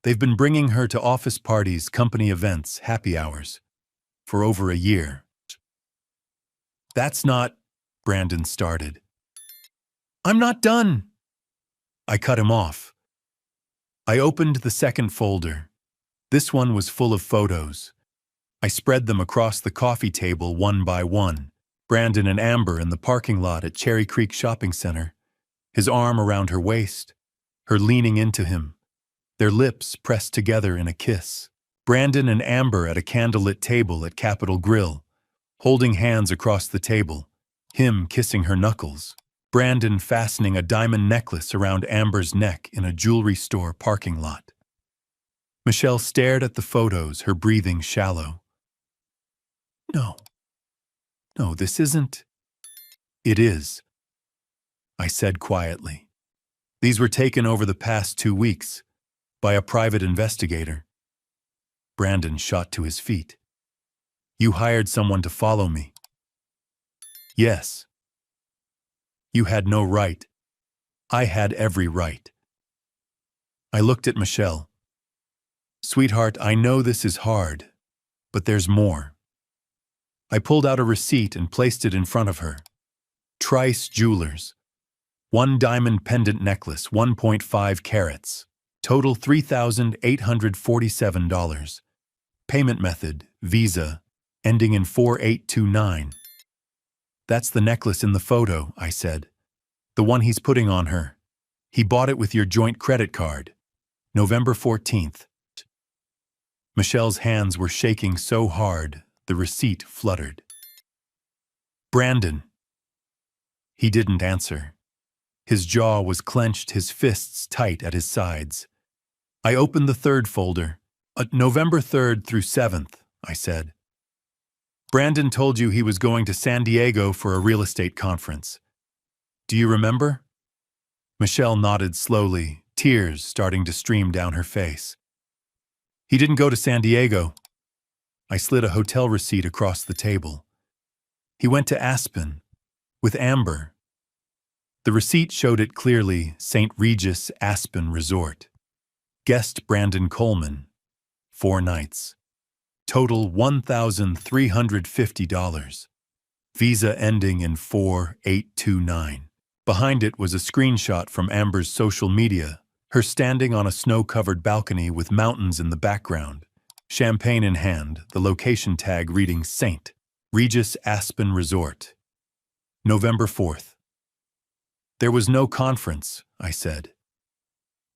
A: They've been bringing her to office parties, company events, happy hours for over a year. That's not, Brandon started. I'm not done. I cut him off. I opened the second folder. This one was full of photos. I spread them across the coffee table one by one. Brandon and Amber in the parking lot at Cherry Creek Shopping Center, his arm around her waist, her leaning into him, their lips pressed together in a kiss. Brandon and Amber at a candlelit table at Capitol Grill, holding hands across the table, him kissing her knuckles. Brandon fastening a diamond necklace around Amber's neck in a jewelry store parking lot. Michelle stared at the photos, her breathing shallow. No, this isn't. It is, I said quietly. These were taken over the past 2 weeks by a private investigator. Brandon shot to his feet. You hired someone to follow me. Yes. You had no right. I had every right. I looked at Michelle. Sweetheart, I know this is hard, but there's more. I pulled out a receipt and placed it in front of her. Trice Jewelers. 1 diamond pendant necklace, 1.5 carats. Total $3,847. Payment method, Visa, ending in 4829. That's the necklace in the photo, I said. The one he's putting on her. He bought it with your joint credit card. November 14th. Michelle's hands were shaking so hard, the receipt fluttered. Brandon. He didn't answer. His jaw was clenched, his fists tight at his sides. I opened the third folder. November 3rd through 7th, I said. Brandon told you he was going to San Diego for a real estate conference. Do you remember? Michelle nodded slowly, tears starting to stream down her face. He didn't go to San Diego. I slid a hotel receipt across the table. He went to Aspen, with Amber. The receipt showed it clearly, St. Regis Aspen Resort. Guest Brandon Coleman. 4 nights. Total $1,350. Visa ending in 4829. Behind it was a screenshot from Amber's social media, her standing on a snow-covered balcony with mountains in the background. Champagne in hand, the location tag reading St. Regis Aspen Resort. November 4th. There was no conference, I said.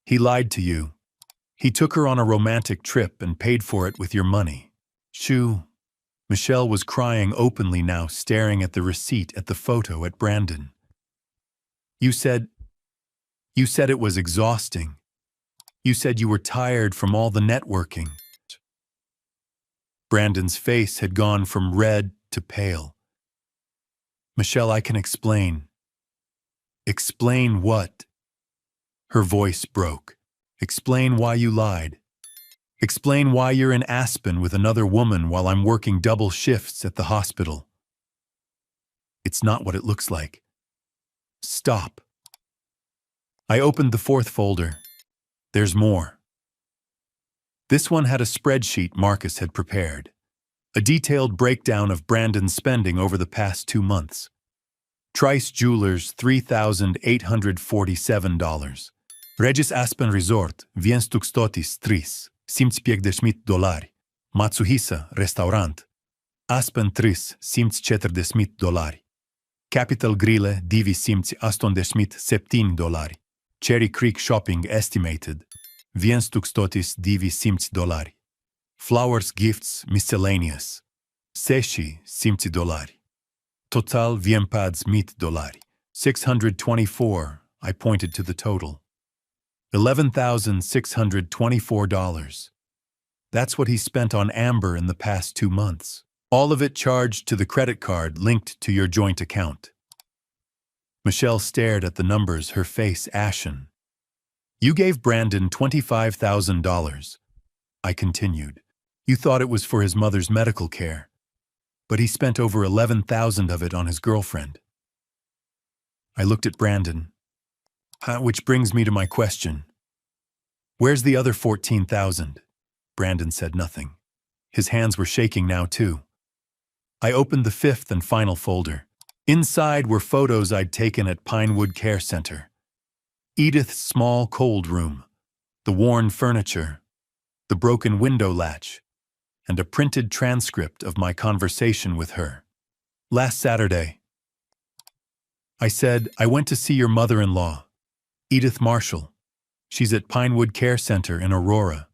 A: He lied to you. He took her on a romantic trip and paid for it with your money. Shoo. Michelle was crying openly now, staring at the receipt, at the photo, at Brandon. You said it was exhausting. You said you were tired from all the networking. Brandon's face had gone from red to pale. Michelle, I can explain. Explain what? Her voice broke. Explain why you lied. Explain why you're in Aspen with another woman while I'm working double shifts at the hospital. It's not what it looks like. Stop. I opened the fourth folder. There's more. This one had a spreadsheet Marcus had prepared. A detailed breakdown of Brandon's spending over the past 2 months. Trice Jewelers, $3,847. Regis Aspen Resort, $1,033. $150. Matsuhisa Restaurant. Aspen 3, $140. Capitol Grille, $287. Cherry Creek Shopping estimated, $1,220. Flowers Gifts Miscellaneous, $60. Total $100. $624, I pointed to the total. $11,624. That's what he spent on Amber in the past 2 months. All of it charged to the credit card linked to your joint account. Michelle stared at the numbers, her face ashen. You gave Brandon $25,000. I continued. You thought it was for his mother's medical care, but he spent over $11,000 of it on his girlfriend. I looked at Brandon. Which brings me to my question. Where's the other 14,000? Brandon said nothing. His hands were shaking now, too. I opened the fifth and final folder. Inside were photos I'd taken at Pinewood Care Center. Edith's small cold room, the worn furniture, the broken window latch, and a printed transcript of my conversation with her. Last Saturday, I said, I went to see your mother-in-law, Edith Marshall. She's at Pinewood Care Center in Aurora.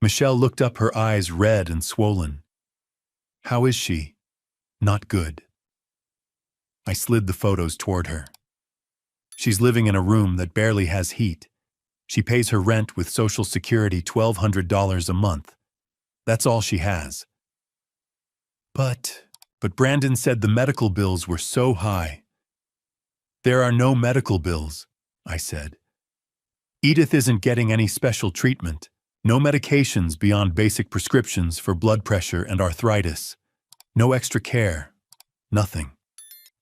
A: Michelle looked up, her eyes red and swollen. How is she? Not good. I slid the photos toward her. She's living in a room that barely has heat. She pays her rent with Social Security, $1,200 a month. That's all she has. But Brandon said the medical bills were so high. There are no medical bills, I said. Edith isn't getting any special treatment. No medications beyond basic prescriptions for blood pressure and arthritis. No extra care. Nothing.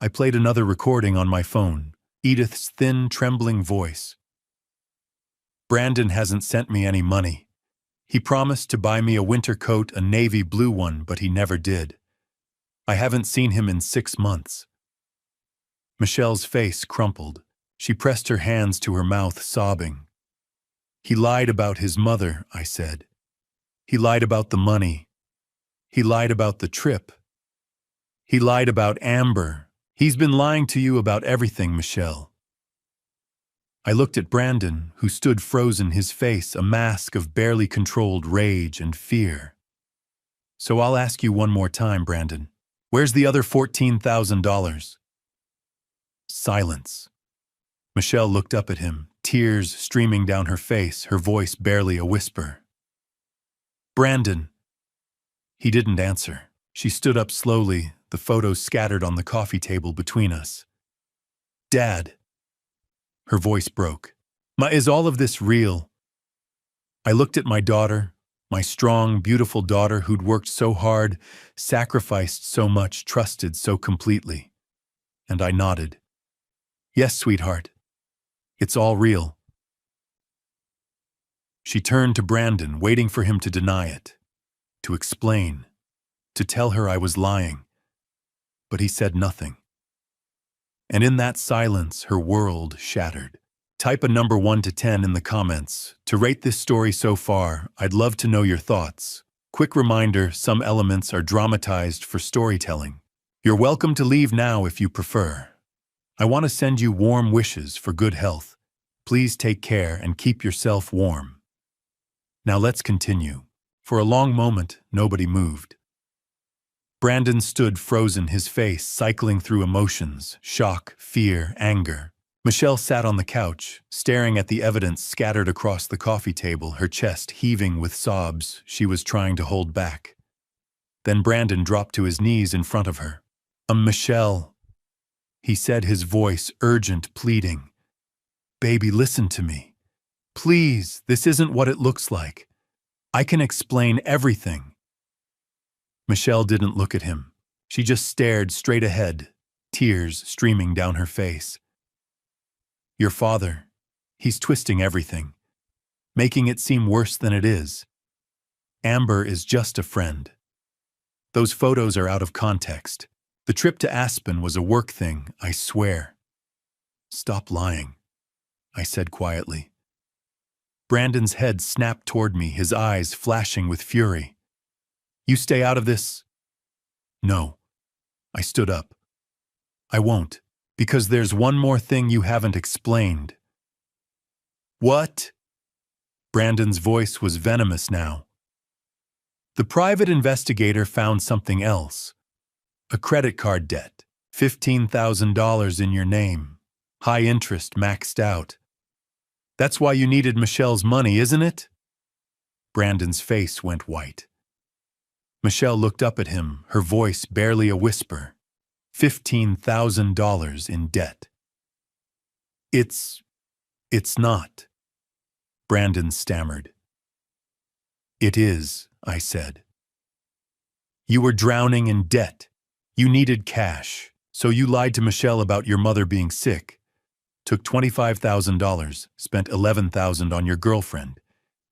A: I played another recording on my phone, Edith's thin, trembling voice. Brandon hasn't sent me any money. He promised to buy me a winter coat, a navy blue one, but he never did. I haven't seen him in 6 months. Michelle's face crumpled. She pressed her hands to her mouth, sobbing. He lied about his mother, I said. He lied about the money. He lied about the trip. He lied about Amber. He's been lying to you about everything, Michelle. I looked at Brandon, who stood frozen, his face a mask of barely controlled rage and fear. So I'll ask you one more time, Brandon. Where's the other $14,000? Silence. Michelle looked up at him, tears streaming down her face, her voice barely a whisper. Brandon. He didn't answer. She stood up slowly, the photos scattered on the coffee table between us. Dad. Her voice broke. Is all of this real? I looked at my daughter, my strong, beautiful daughter who'd worked so hard, sacrificed so much, trusted so completely. And I nodded. Yes, sweetheart. It's all real. She turned to Brandon, waiting for him to deny it, to explain, to tell her I was lying. But he said nothing. And in that silence, her world shattered. Type a number 1 to 10 in the comments. To rate this story so far, I'd love to know your thoughts. Quick reminder, some elements are dramatized for storytelling. You're welcome to leave now if you prefer. I want to send you warm wishes for good health. Please take care and keep yourself warm. Now let's continue. For a long moment, nobody moved. Brandon stood frozen, his face cycling through emotions, shock, fear, anger. Michelle sat on the couch, staring at the evidence scattered across the coffee table, her chest heaving with sobs she was trying to hold back. Then Brandon dropped to his knees in front of her. Michelle, he said, his voice urgent, pleading. Baby, listen to me. Please, this isn't what it looks like. I can explain everything. Michelle didn't look at him. She just stared straight ahead, tears streaming down her face. Your father, he's twisting everything, making it seem worse than it is. Amber is just a friend. Those photos are out of context. The trip to Aspen was a work thing, I swear. Stop lying, I said quietly. Brandon's head snapped toward me, his eyes flashing with fury. You stay out of this? No. I stood up. I won't, because there's one more thing you haven't explained. What? Brandon's voice was venomous now. The private investigator found something else. A credit card debt, $15,000 in your name, high interest, maxed out. That's why you needed Michelle's money, isn't it? Brandon's face went white. Michelle looked up at him, her voice barely a whisper. $15,000 in debt. It's not. Brandon stammered. It is, I said. You were drowning in debt. You needed cash, so you lied to Michelle about your mother being sick. took $25,000, spent $11,000 on your girlfriend,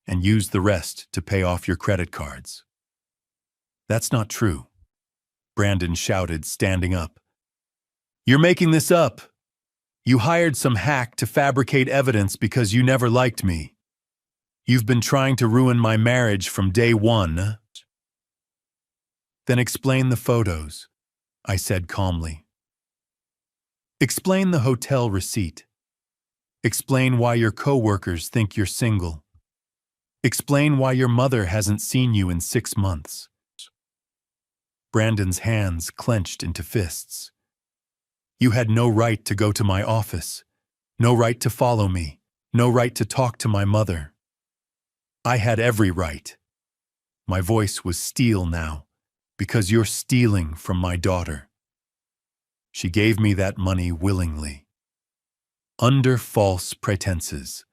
A: and used the rest to pay off your credit cards. That's not true, Brandon shouted, standing up. You're making this up. You hired some hack to fabricate evidence because you never liked me. You've been trying to ruin my marriage from day one. Then explain the photos, I said calmly. Explain the hotel receipt. Explain why your coworkers think you're single. Explain why your mother hasn't seen you in 6 months. Brandon's hands clenched into fists. You had no right to go to my office, no right to follow me, no right to talk to my mother. I had every right. My voice was steel now, because you're stealing from my daughter. She gave me that money willingly. Under false pretenses.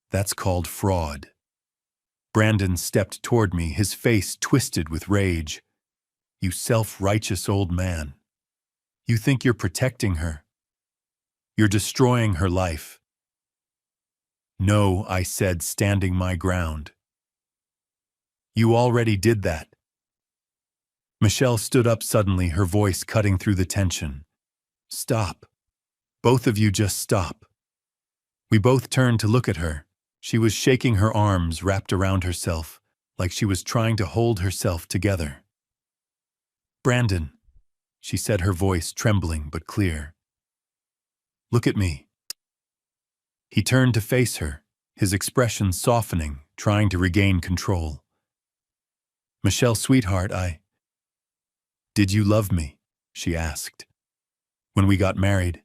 A: That's called fraud. Brandon stepped toward me, his face twisted with rage. You self-righteous old man. You think you're protecting her. You're destroying her life. No, I said, standing my ground. You already did that. Michelle stood up suddenly, her voice cutting through the tension. Stop. Both of you just stop. We both turned to look at her. She was shaking her arms wrapped around herself, like she was trying to hold herself together. Brandon, she said, her voice trembling but clear. Look at me. He turned to face her, his expression softening, trying to regain control. Michelle, sweetheart, Did you love me? She asked. When we got married,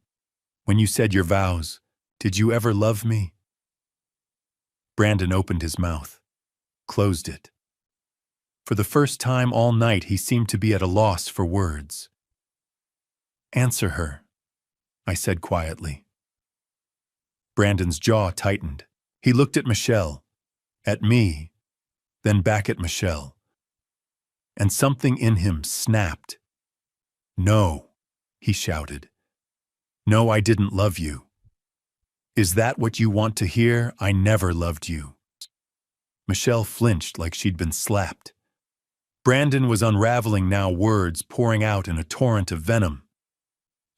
A: when you said your vows, did you ever love me? Brandon opened his mouth, closed it. For the first time all night, he seemed to be at a loss for words. Answer her, I said quietly. Brandon's jaw tightened. He looked at Michelle, at me, then back at Michelle. And something in him snapped. No, he shouted. No, I didn't love you. Is that what you want to hear? I never loved you. Michelle flinched like she'd been slapped. Brandon was unraveling now, words pouring out in a torrent of venom.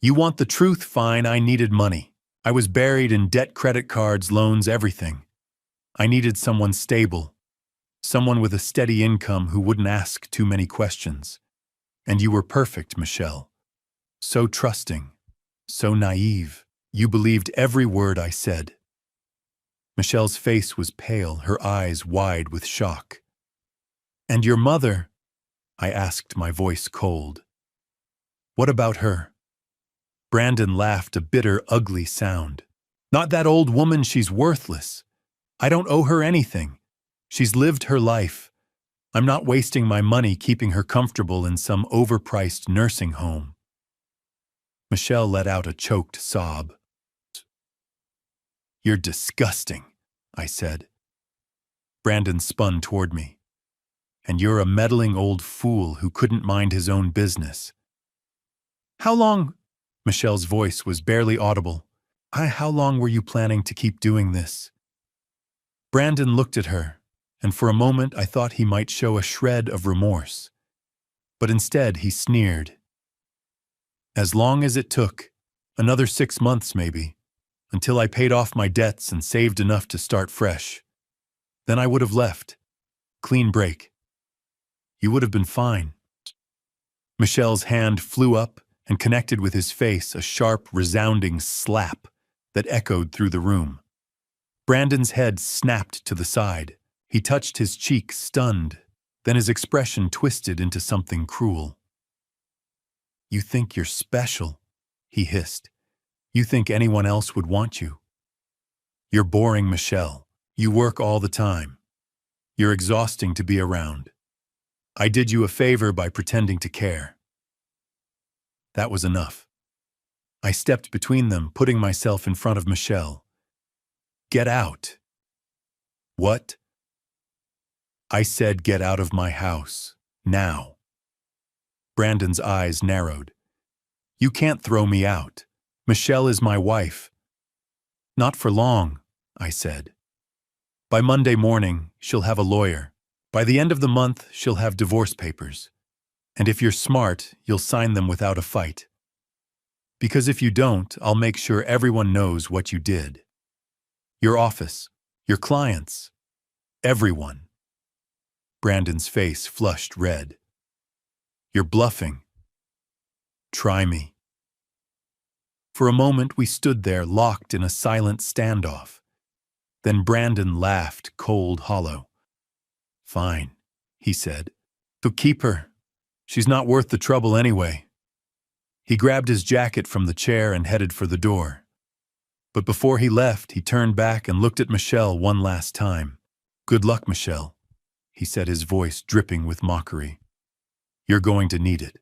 A: You want the truth? Fine, I needed money. I was buried in debt, credit cards, loans, everything. I needed someone stable, someone with a steady income who wouldn't ask too many questions. And you were perfect, Michelle. So trusting, so naive. You believed every word I said. Michelle's face was pale, her eyes wide with shock. And your mother? I asked, my voice cold. What about her? Brandon laughed, a bitter, ugly sound. Not that old woman, she's worthless. I don't owe her anything. She's lived her life. I'm not wasting my money keeping her comfortable in some overpriced nursing home. Michelle let out a choked sob. You're disgusting, I said. Brandon spun toward me. And you're a meddling old fool who couldn't mind his own business. How long? Michelle's voice was barely audible. How long were you planning to keep doing this? Brandon looked at her, and for a moment I thought he might show a shred of remorse. But instead he sneered. As long as it took, another 6 months maybe, until I paid off my debts and saved enough to start fresh. Then I would have left. Clean break. You would have been fine. Michelle's hand flew up and connected with his face, a sharp, resounding slap that echoed through the room. Brandon's head snapped to the side. He touched his cheek, stunned. Then his expression twisted into something cruel. You think you're special, he hissed. You think anyone else would want you. You're boring, Michelle. You work all the time. You're exhausting to be around. I did you a favor by pretending to care. That was enough. I stepped between them, putting myself in front of Michelle. Get out. What? I said get out of my house. Now. Brandon's eyes narrowed. You can't throw me out. Michelle is my wife. Not for long, I said. By Monday morning, she'll have a lawyer. By the end of the month, she'll have divorce papers. And if you're smart, you'll sign them without a fight. Because if you don't, I'll make sure everyone knows what you did. Your office, your clients, everyone. Brandon's face flushed red. You're bluffing. Try me. For a moment, we stood there locked in a silent standoff. Then Brandon laughed, cold, hollow. Fine, he said. So keep her. She's not worth the trouble anyway. He grabbed his jacket from the chair and headed for the door. But before he left, he turned back and looked at Michelle one last time. Good luck, Michelle, he said, his voice dripping with mockery. You're going to need it.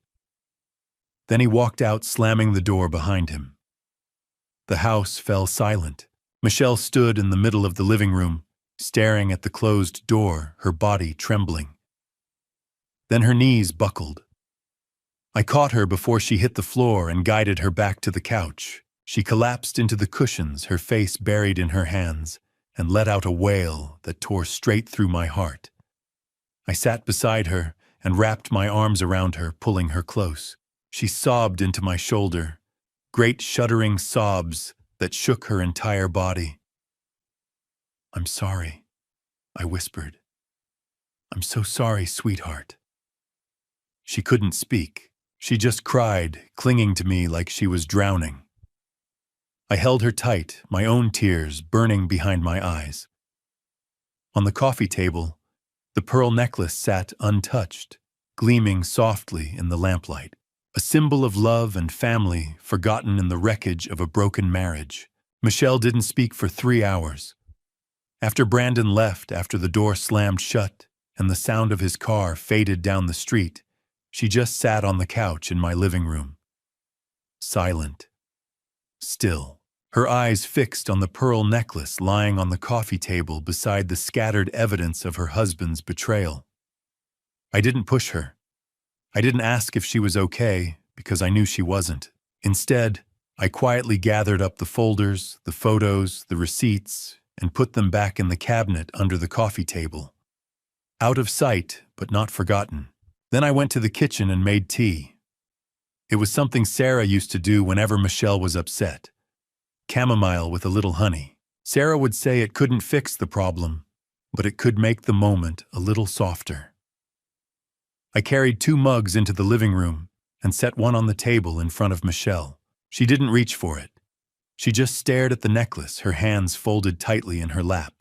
A: Then he walked out, slamming the door behind him. The house fell silent. Michelle stood in the middle of the living room, staring at the closed door, her body trembling. Then her knees buckled. I caught her before she hit the floor and guided her back to the couch. She collapsed into the cushions, her face buried in her hands, and let out a wail that tore straight through my heart. I sat beside her and wrapped my arms around her, pulling her close. She sobbed into my shoulder, great shuddering sobs that shook her entire body. I'm sorry, I whispered. I'm so sorry, sweetheart. She couldn't speak. She just cried, clinging to me like she was drowning. I held her tight, my own tears burning behind my eyes. On the coffee table, the pearl necklace sat untouched, gleaming softly in the lamplight, a symbol of love and family forgotten in the wreckage of a broken marriage. Michelle didn't speak for 3 hours. After Brandon left, after the door slammed shut and the sound of his car faded down the street, she just sat on the couch in my living room. Silent. Still. Her eyes fixed on the pearl necklace lying on the coffee table beside the scattered evidence of her husband's betrayal. I didn't push her. I didn't ask if she was okay, because I knew she wasn't. Instead, I quietly gathered up the folders, the photos, the receipts, and put them back in the cabinet under the coffee table. Out of sight, but not forgotten. Then I went to the kitchen and made tea. It was something Sarah used to do whenever Michelle was upset. Chamomile with a little honey. Sarah would say it couldn't fix the problem, but it could make the moment a little softer. I carried 2 mugs into the living room and set one on the table in front of Michelle. She didn't reach for it. She just stared at the necklace, her hands folded tightly in her lap.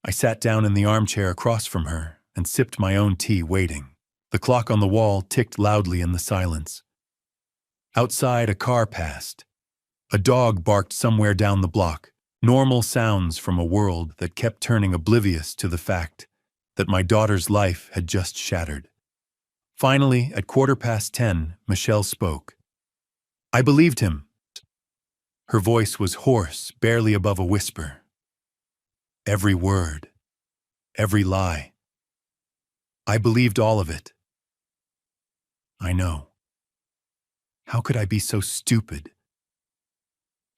A: I sat down in the armchair across from her and sipped my own tea, waiting. The clock on the wall ticked loudly in the silence. Outside, a car passed. A dog barked somewhere down the block, normal sounds from a world that kept turning oblivious to the fact that my daughter's life had just shattered. Finally, at 10:15, Michelle spoke. I believed him. Her voice was hoarse, barely above a whisper. Every word, every lie. I believed all of it. I know. How could I be so stupid?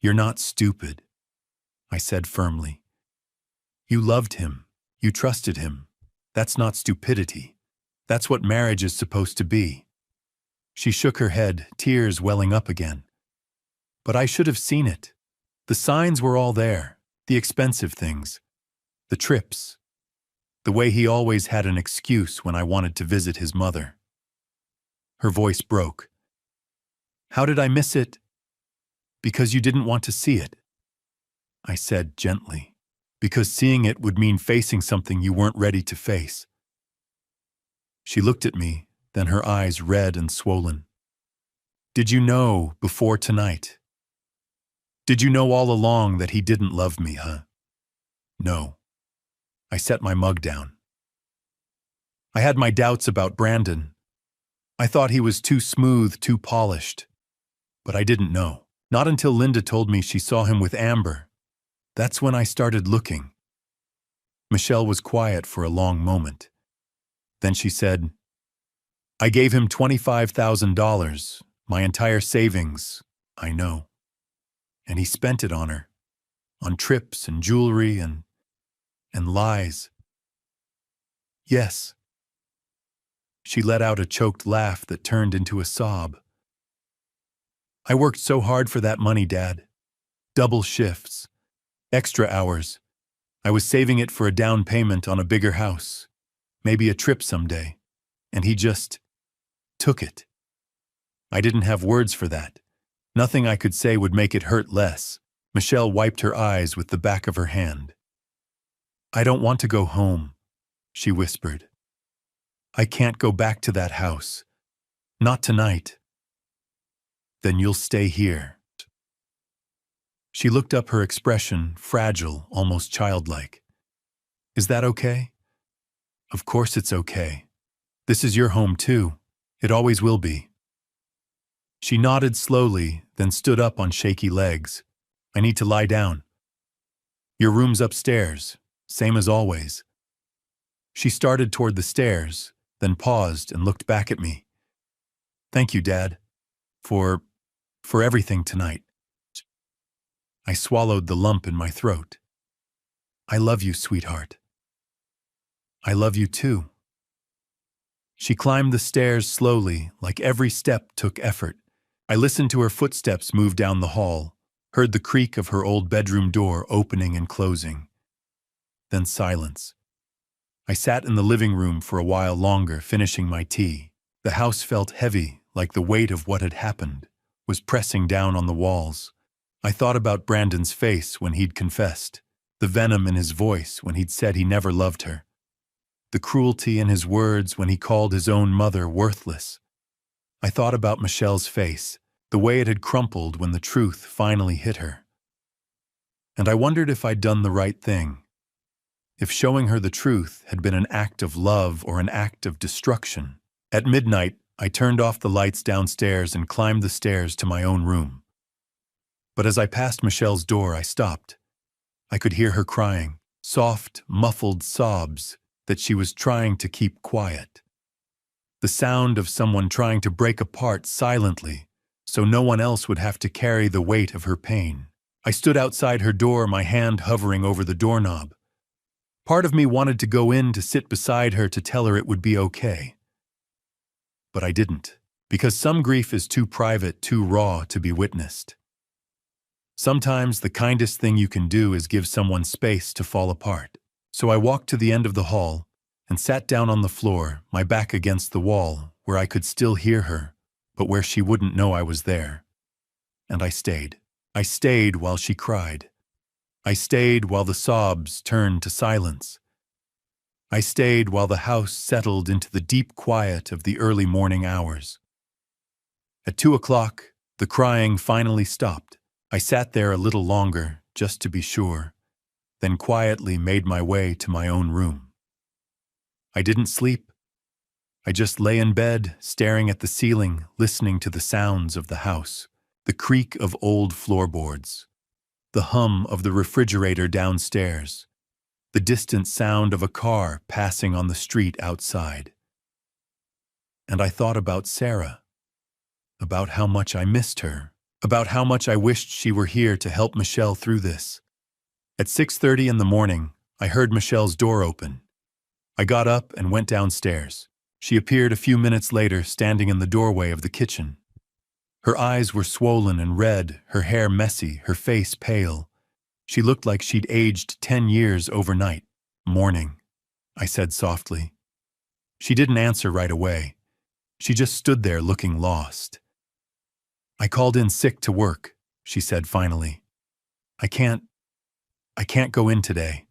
A: You're not stupid, I said firmly. You loved him. You trusted him. That's not stupidity. That's what marriage is supposed to be. She shook her head, tears welling up again. But I should have seen it. The signs were all there, the expensive things, the trips, the way he always had an excuse when I wanted to visit his mother. Her voice broke. How did I miss it? Because you didn't want to see it, I said gently. Because seeing it would mean facing something you weren't ready to face. She looked at me, then her eyes red and swollen. Did you know before tonight? Did you know all along that he didn't love me, huh? No. I set my mug down. I had my doubts about Brandon. I thought he was too smooth, too polished. But I didn't know. Not until Linda told me she saw him with Amber. That's when I started looking. Michelle was quiet for a long moment. Then she said, I gave him $25,000, my entire savings, I know. And he spent it on her. on trips and jewelry and lies. Yes. She let out a choked laugh that turned into a sob. I worked so hard for that money, Dad. Double shifts, extra hours. I was saving it for a down payment on a bigger house, maybe a trip someday. And he just took it. I didn't have words for that. Nothing I could say would make it hurt less. Michelle wiped her eyes with the back of her hand. I don't want to go home, she whispered. I can't go back to that house. Not tonight. Then you'll stay here. She looked up, her expression fragile, almost childlike. Is that okay? Of course it's okay. This is your home too. It always will be. She nodded slowly, then stood up on shaky legs. I need to lie down. Your room's upstairs, same as always. She started toward the stairs, then paused and looked back at me. Thank you, Dad, for everything tonight. I swallowed the lump in my throat. I love you, sweetheart. I love you too. She climbed the stairs slowly, like every step took effort. I listened to her footsteps move down the hall, heard the creak of her old bedroom door opening and closing. Then silence. I sat in the living room for a while longer, finishing my tea. The house felt heavy, like the weight of what had happened was pressing down on the walls. I thought about Brandon's face when he'd confessed, the venom in his voice when he'd said he never loved her, the cruelty in his words when he called his own mother worthless. I thought about Michelle's face, the way it had crumpled when the truth finally hit her. And I wondered if I'd done the right thing, if showing her the truth had been an act of love or an act of destruction. At midnight, I turned off the lights downstairs and climbed the stairs to my own room. But as I passed Michelle's door, I stopped. I could hear her crying, soft, muffled sobs that she was trying to keep quiet. The sound of someone trying to break apart silently so no one else would have to carry the weight of her pain. I stood outside her door, my hand hovering over the doorknob. Part of me wanted to go in to sit beside her to tell her it would be okay. But I didn't, because some grief is too private, too raw to be witnessed. Sometimes the kindest thing you can do is give someone space to fall apart. So I walked to the end of the hall and sat down on the floor, my back against the wall, where I could still hear her, but where she wouldn't know I was there. And I stayed. I stayed while she cried. I stayed while the sobs turned to silence. I stayed while the house settled into the deep quiet of the early morning hours. At 2 o'clock, the crying finally stopped. I sat there a little longer, just to be sure, then quietly made my way to my own room. I didn't sleep. I just lay in bed, staring at the ceiling, listening to the sounds of the house, the creak of old floorboards, the hum of the refrigerator downstairs, the distant sound of a car passing on the street outside. And I thought about Sarah, about how much I missed her, about how much I wished she were here to help Michelle through this. At 6:30 in the morning, I heard Michelle's door open. I got up and went downstairs. She appeared a few minutes later, standing in the doorway of the kitchen. Her eyes were swollen and red, her hair messy, her face pale. She looked like she'd aged 10 years overnight. "Morning," I said softly. She didn't answer right away. She just stood there looking lost. "I called in sick to work," she said finally. I can't go in today."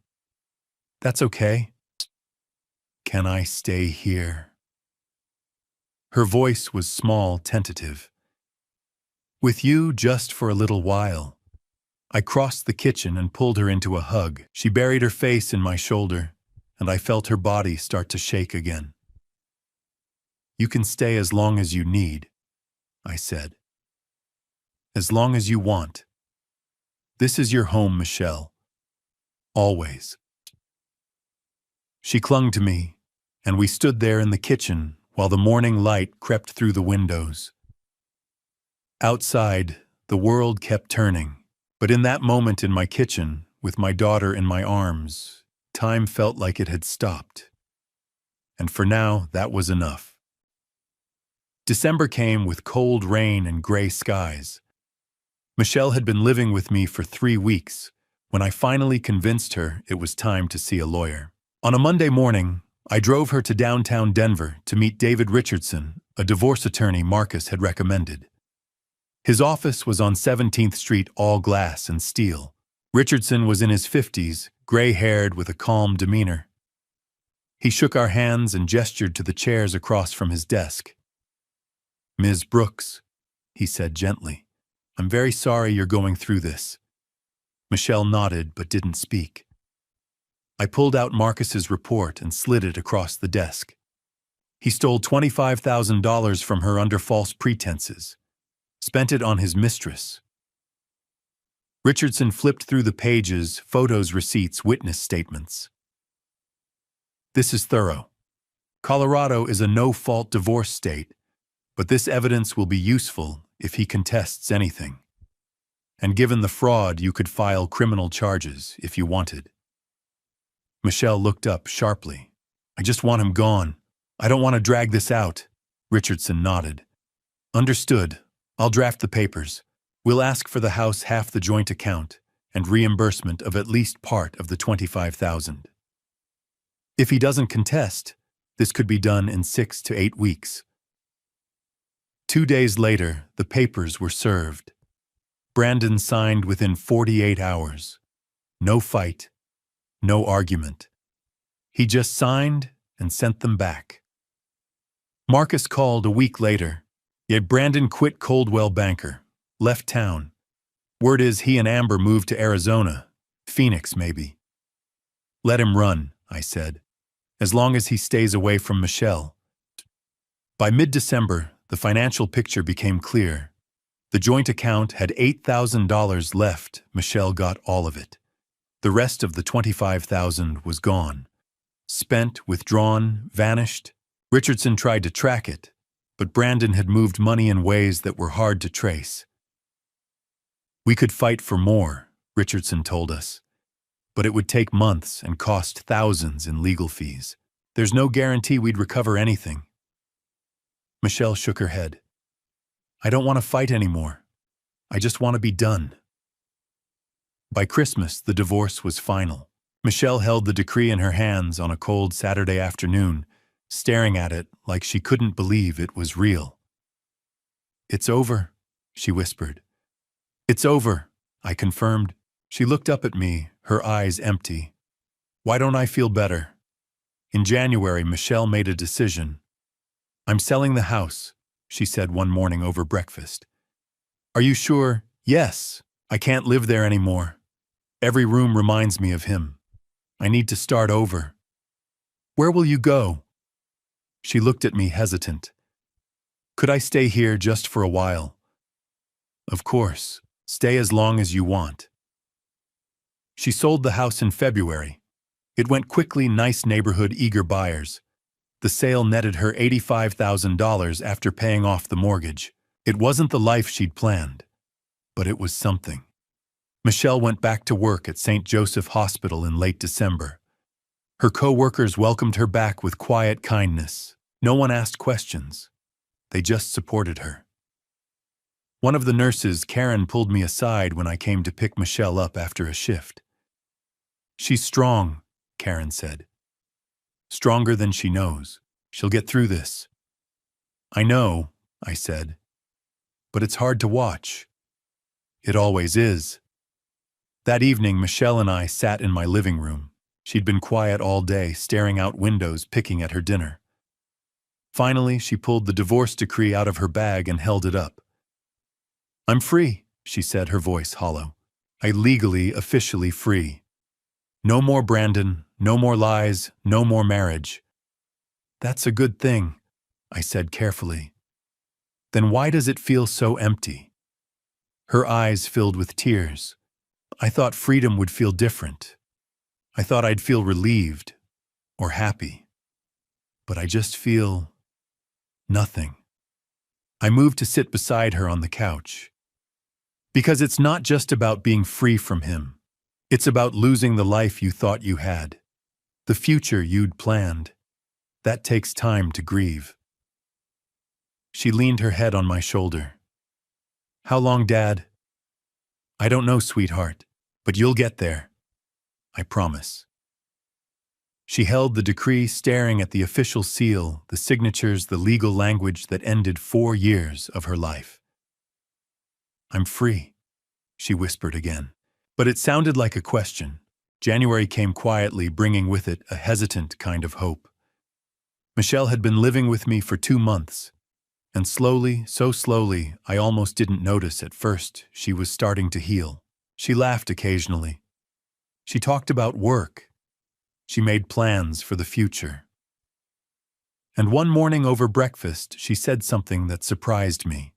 A: "That's okay. Can I stay here?" Her voice was small, tentative. "With you just for a little while." I crossed the kitchen and pulled her into a hug. She buried her face in my shoulder, and I felt her body start to shake again. "You can stay as long as you need," I said. "As long as you want. This is your home, Michelle. Always." She clung to me, and we stood there in the kitchen while the morning light crept through the windows. Outside, the world kept turning, But in that moment in my kitchen, with my daughter in my arms, time felt like it had stopped. And for now, that was enough. December came with cold rain and gray skies. Michelle had been living with me for 3 weeks when I finally convinced her it was time to see a lawyer. On a Monday morning, I drove her to downtown Denver to meet David Richardson, a divorce attorney Marcus had recommended. His office was on 17th Street, all glass and steel. Richardson was in his 50s, gray-haired with a calm demeanor. He shook our hands and gestured to the chairs across from his desk. "Ms. Brooks," he said gently, "I'm very sorry you're going through this." Michelle nodded but didn't speak. I pulled out Marcus's report and slid it across the desk. He stole $25,000 from her under false pretenses, spent it on his mistress. Richardson flipped through the pages, photos, receipts, witness statements. "This is thorough. Colorado is a no-fault divorce state, but this evidence will be useful if he contests anything. And given the fraud, you could file criminal charges if you wanted." Michelle looked up sharply. "I just want him gone. I don't want to drag this out." Richardson nodded. "Understood. I'll draft the papers. We'll ask for the house half the joint account and reimbursement of at least part of the $25,000. If he doesn't contest, this could be done in 6 to 8 weeks. 2 days later, the papers were served. Brandon signed within 48 hours. No fight, no argument. He just signed and sent them back. Marcus called a week later, yet Brandon quit Coldwell Banker, left town. Word is he and Amber moved to Arizona, Phoenix maybe. "Let him run," I said, "as long as he stays away from Michelle." By mid-December, the financial picture became clear. The joint account had $8,000 left. Michelle got all of it. The rest of the $25,000 was gone. Spent, withdrawn, vanished. Richardson tried to track it, but Brandon had moved money in ways that were hard to trace. "We could fight for more," Richardson told us, "but it would take months and cost thousands in legal fees. There's no guarantee we'd recover anything." Michelle shook her head. "I don't want to fight anymore. I just want to be done." By Christmas, the divorce was final. Michelle held the decree in her hands on a cold Saturday afternoon, staring at it like she couldn't believe it was real. "It's over," she whispered. "It's over," I confirmed. She looked up at me, her eyes empty. "Why don't I feel better?" In January, Michelle made a decision. "I'm selling the house," she said one morning over breakfast. "Are you sure?" "Yes. I can't live there anymore. Every room reminds me of him. I need to start over." "Where will you go?" She looked at me hesitant. "Could I stay here just for a while?" "Of course. Stay as long as you want." She sold the house in February. It went quickly, nice neighborhood, eager buyers. The sale netted her $85,000 after paying off the mortgage. It wasn't the life she'd planned, but it was something. Michelle went back to work at St. Joseph Hospital in late December. Her co-workers welcomed her back with quiet kindness. No one asked questions. They just supported her. One of the nurses, Karen, pulled me aside when I came to pick Michelle up after a shift. "She's strong," Karen said. "Stronger than she knows. She'll get through this." "I know," I said, "but it's hard to watch." "It always is." That evening, Michelle and I sat in my living room. She'd been quiet all day, staring out windows, picking at her dinner. Finally, she pulled the divorce decree out of her bag and held it up. "I'm free," she said, her voice hollow. "I legally, officially free. No more Brandon, no more lies, no more marriage." "That's a good thing," I said carefully. "Then why does it feel so empty?" Her eyes filled with tears. "I thought freedom would feel different. I thought I'd feel relieved or happy. But I just feel nothing." I moved to sit beside her on the couch. Because it's not just about being free from him. It's about losing the life you thought you had, the future you'd planned. That takes time to grieve. She leaned her head on my shoulder. How long, Dad? I don't know, sweetheart, but you'll get there. I promise. She held the decree, staring at the official seal, the signatures, the legal language that ended 4 years of her life. I'm free, she whispered again. But it sounded like a question. January came quietly, bringing with it a hesitant kind of hope. Michelle had been living with me for 2 months, and slowly, so slowly, I almost didn't notice at first, she was starting to heal. She laughed occasionally. She talked about work. She made plans for the future. And one morning over breakfast, she said something that surprised me.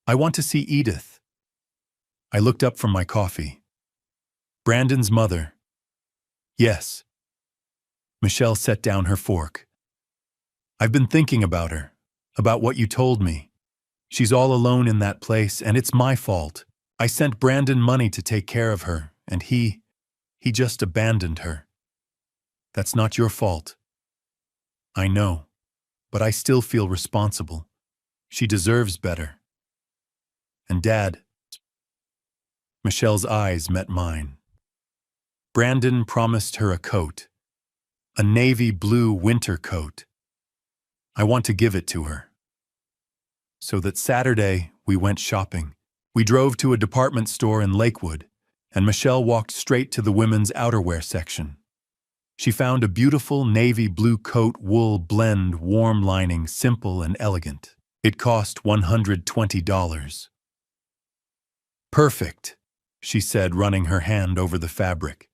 A: I want to see Edith. I looked up from my coffee. Brandon's mother. Yes. Michelle set down her fork. I've been thinking about her, about what you told me. She's all alone in that place, and it's my fault. I sent Brandon money to take care of her, and he just abandoned her. That's not your fault. I know, but I still feel responsible. She deserves better. And Dad. Michelle's eyes met mine. Brandon promised her a coat, a navy blue winter coat. I want to give it to her. So that Saturday, we went shopping. We drove to a department store in Lakewood, and Michelle walked straight to the women's outerwear section. She found a beautiful navy blue coat, wool blend, warm lining, simple and elegant. It cost $120. Perfect, she said, running her hand over the fabric.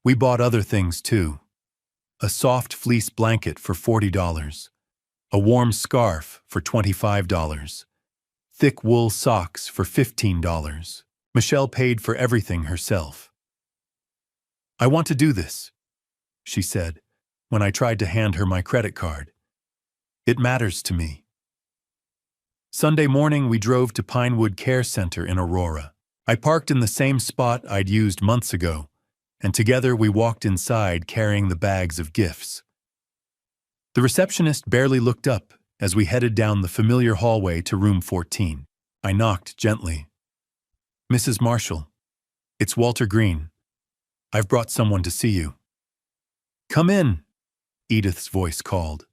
A: We bought other things too. A soft fleece blanket for $40. A warm scarf for $25. Thick wool socks for $15. Michelle paid for everything herself. I want to do this, she said, when I tried to hand her my credit card. It matters to me. Sunday morning, we drove to Pinewood Care Center in Aurora. I parked in the same spot I'd used months ago, and together we walked inside carrying the bags of gifts. The receptionist barely looked up as we headed down the familiar hallway to room 14. I knocked gently. Mrs. Marshall, it's Walter Green. I've brought someone to see you. Come in, Edith's voice called.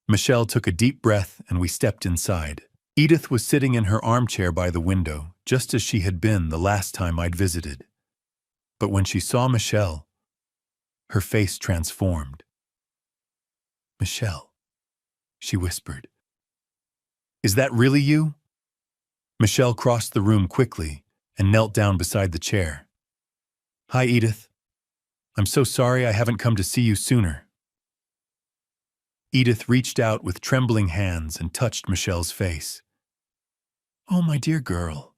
A: Michelle took a deep breath and we stepped inside. Edith was sitting in her armchair by the window, just as she had been the last time I'd visited. But when she saw Michelle, her face transformed. Michelle, she whispered. Is that really you? Michelle crossed the room quickly and knelt down beside the chair. Hi, Edith. I'm so sorry I haven't come to see you sooner. Edith reached out with trembling hands and touched Michelle's face. Oh, my dear girl,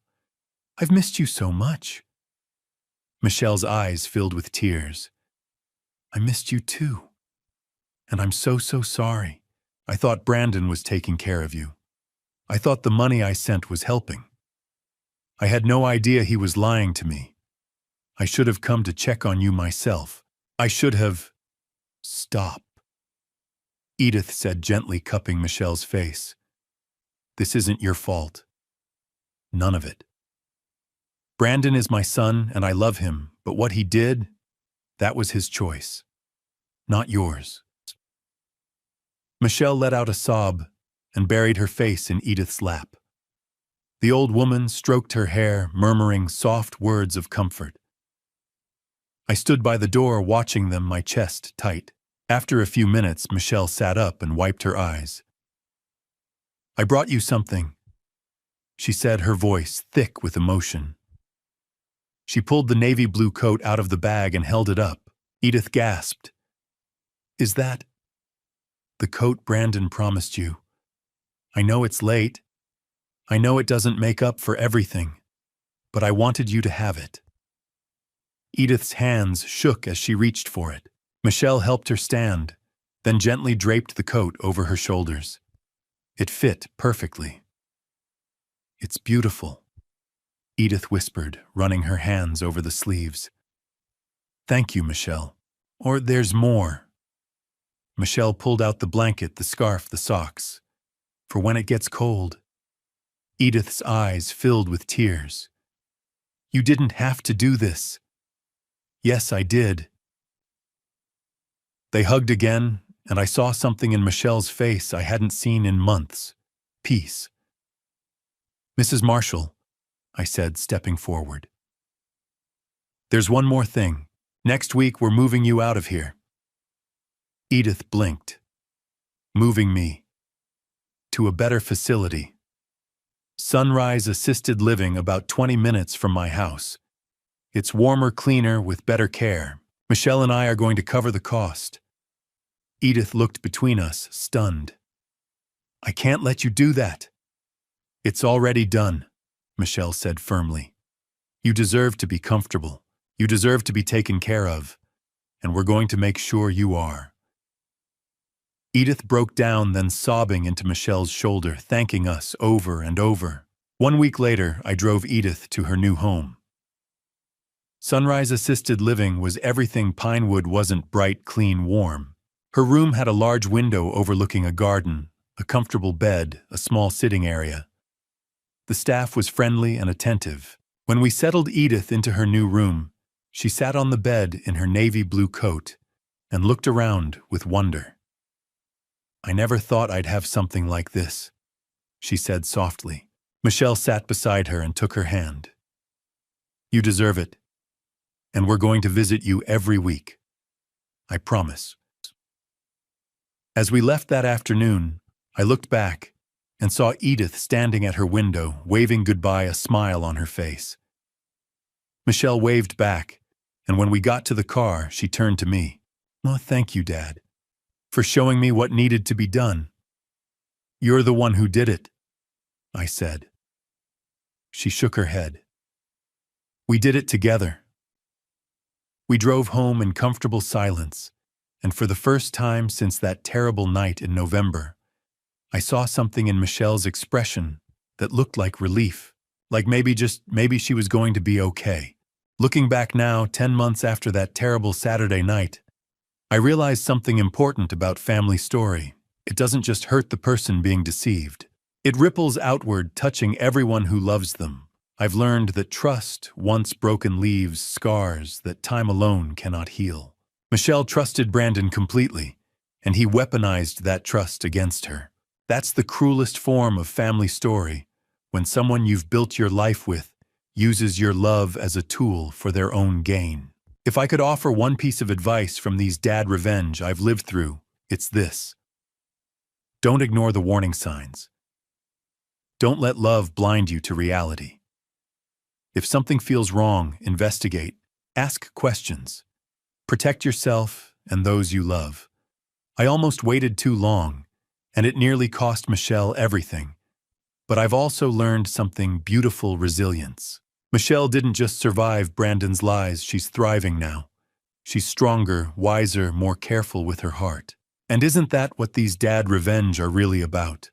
A: I've missed you so much. Michelle's eyes filled with tears. I missed you too. And I'm so sorry. I thought Brandon was taking care of you. I thought the money I sent was helping. I had no idea he was lying to me. I should have come to check on you myself. I should have... Stop, Edith said, gently cupping Michelle's face. This isn't your fault. None of it. Brandon is my son and I love him, but what he did, that was his choice, not yours. Michelle let out a sob and buried her face in Edith's lap. The old woman stroked her hair, murmuring soft words of comfort. I stood by the door watching them, my chest tight. After a few minutes, Michelle sat up and wiped her eyes. I brought you something, she said, her voice thick with emotion. She pulled the navy blue coat out of the bag and held it up. Edith gasped. Is that the coat Brandon promised you? I know it's late. I know it doesn't make up for everything, but I wanted you to have it. Edith's hands shook as she reached for it. Michelle helped her stand, then gently draped the coat over her shoulders. It fit perfectly. It's beautiful, Edith whispered, running her hands over the sleeves. Thank you, Michelle. Or there's more. Michelle pulled out the blanket, the scarf, the socks. For when it gets cold. Edith's eyes filled with tears. You didn't have to do this. Yes, I did. They hugged again, and I saw something in Michelle's face I hadn't seen in months. Peace. Mrs. Marshall, I said, stepping forward. There's one more thing. Next week, we're moving you out of here. Edith blinked. Moving me. To a better facility. Sunrise Assisted Living, about 20 minutes from my house. It's warmer, cleaner, with better care. Michelle and I are going to cover the cost. Edith looked between us, stunned. I can't let you do that. It's already done, Michelle said firmly. You deserve to be comfortable. You deserve to be taken care of. And we're going to make sure you are. Edith broke down, then sobbing into Michelle's shoulder, thanking us over and over. 1 week later, I drove Edith to her new home. Sunrise Assisted Living was everything Pinewood wasn't: bright, clean, warm. Her room had a large window overlooking a garden, a comfortable bed, a small sitting area. The staff was friendly and attentive. When we settled Edith into her new room, she sat on the bed in her navy blue coat and looked around with wonder. I never thought I'd have something like this, she said softly. Michelle sat beside her and took her hand. You deserve it, and we're going to visit you every week. I promise. As we left that afternoon, I looked back and saw Edith standing at her window, waving goodbye, a smile on her face. Michelle waved back, and when we got to the car, she turned to me. Oh, thank you, Dad, for showing me what needed to be done. You're the one who did it, I said. She shook her head. We did it together. We drove home in comfortable silence, and for the first time since that terrible night in November, I saw something in Michelle's expression that looked like relief, like maybe she was going to be okay. Looking back now, 10 months after that terrible Saturday night, I realized something important about family story. It doesn't just hurt the person being deceived. It ripples outward, touching everyone who loves them. I've learned that trust, once broken, leaves scars that time alone cannot heal. Michelle trusted Brandon completely, and he weaponized that trust against her. That's the cruelest form of family story, when someone you've built your life with uses your love as a tool for their own gain. If I could offer one piece of advice from these dad revenge I've lived through, it's this. Don't ignore the warning signs. Don't let love blind you to reality. If something feels wrong, investigate. Ask questions. Protect yourself and those you love. I almost waited too long, and it nearly cost Michelle everything. But I've also learned something beautiful: resilience. Michelle didn't just survive Brandon's lies, she's thriving now. She's stronger, wiser, more careful with her heart. And isn't that what these dad revenge are really about?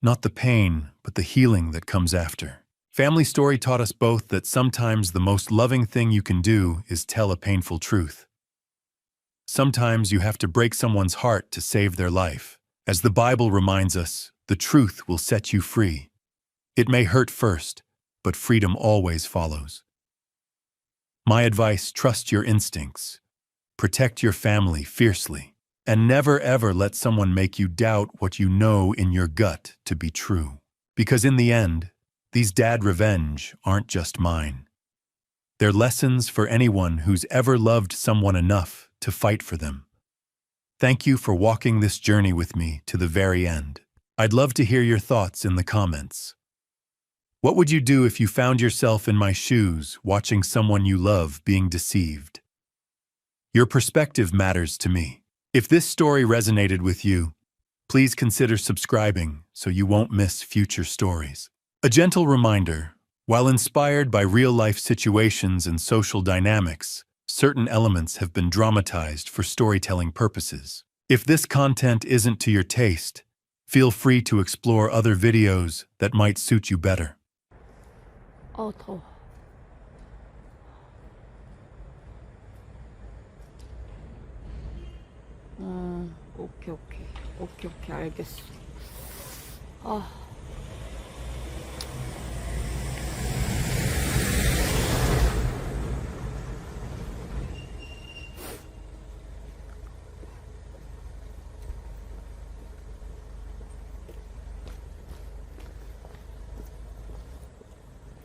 A: Not the pain, but the healing that comes after. Family Story taught us both that sometimes the most loving thing you can do is tell a painful truth. Sometimes you have to break someone's heart to save their life. As the Bible reminds us, the truth will set you free. It may hurt first, but freedom always follows. My advice: trust your instincts. Protect your family fiercely. And never ever let someone make you doubt what you know in your gut to be true. Because in the end, these dad revenge aren't just mine. They're lessons for anyone who's ever loved someone enough to fight for them. Thank you for walking this journey with me to the very end. I'd love to hear your thoughts in the comments. What would you do if you found yourself in my shoes, watching someone you love being deceived? Your perspective matters to me. If this story resonated with you, please consider subscribing so you won't miss future stories. A gentle reminder: while inspired by real-life situations and social dynamics, certain elements have been dramatized for storytelling purposes. If this content isn't to your taste, Feel free to explore other videos that might suit you better.
B: 더워. 오케이, 알겠어.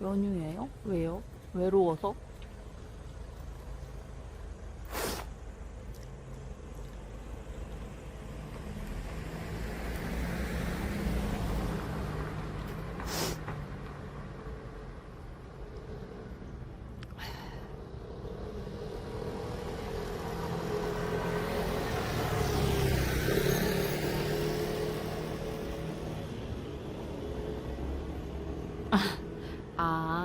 B: 연휴예요? 왜요? 외로워서? 아,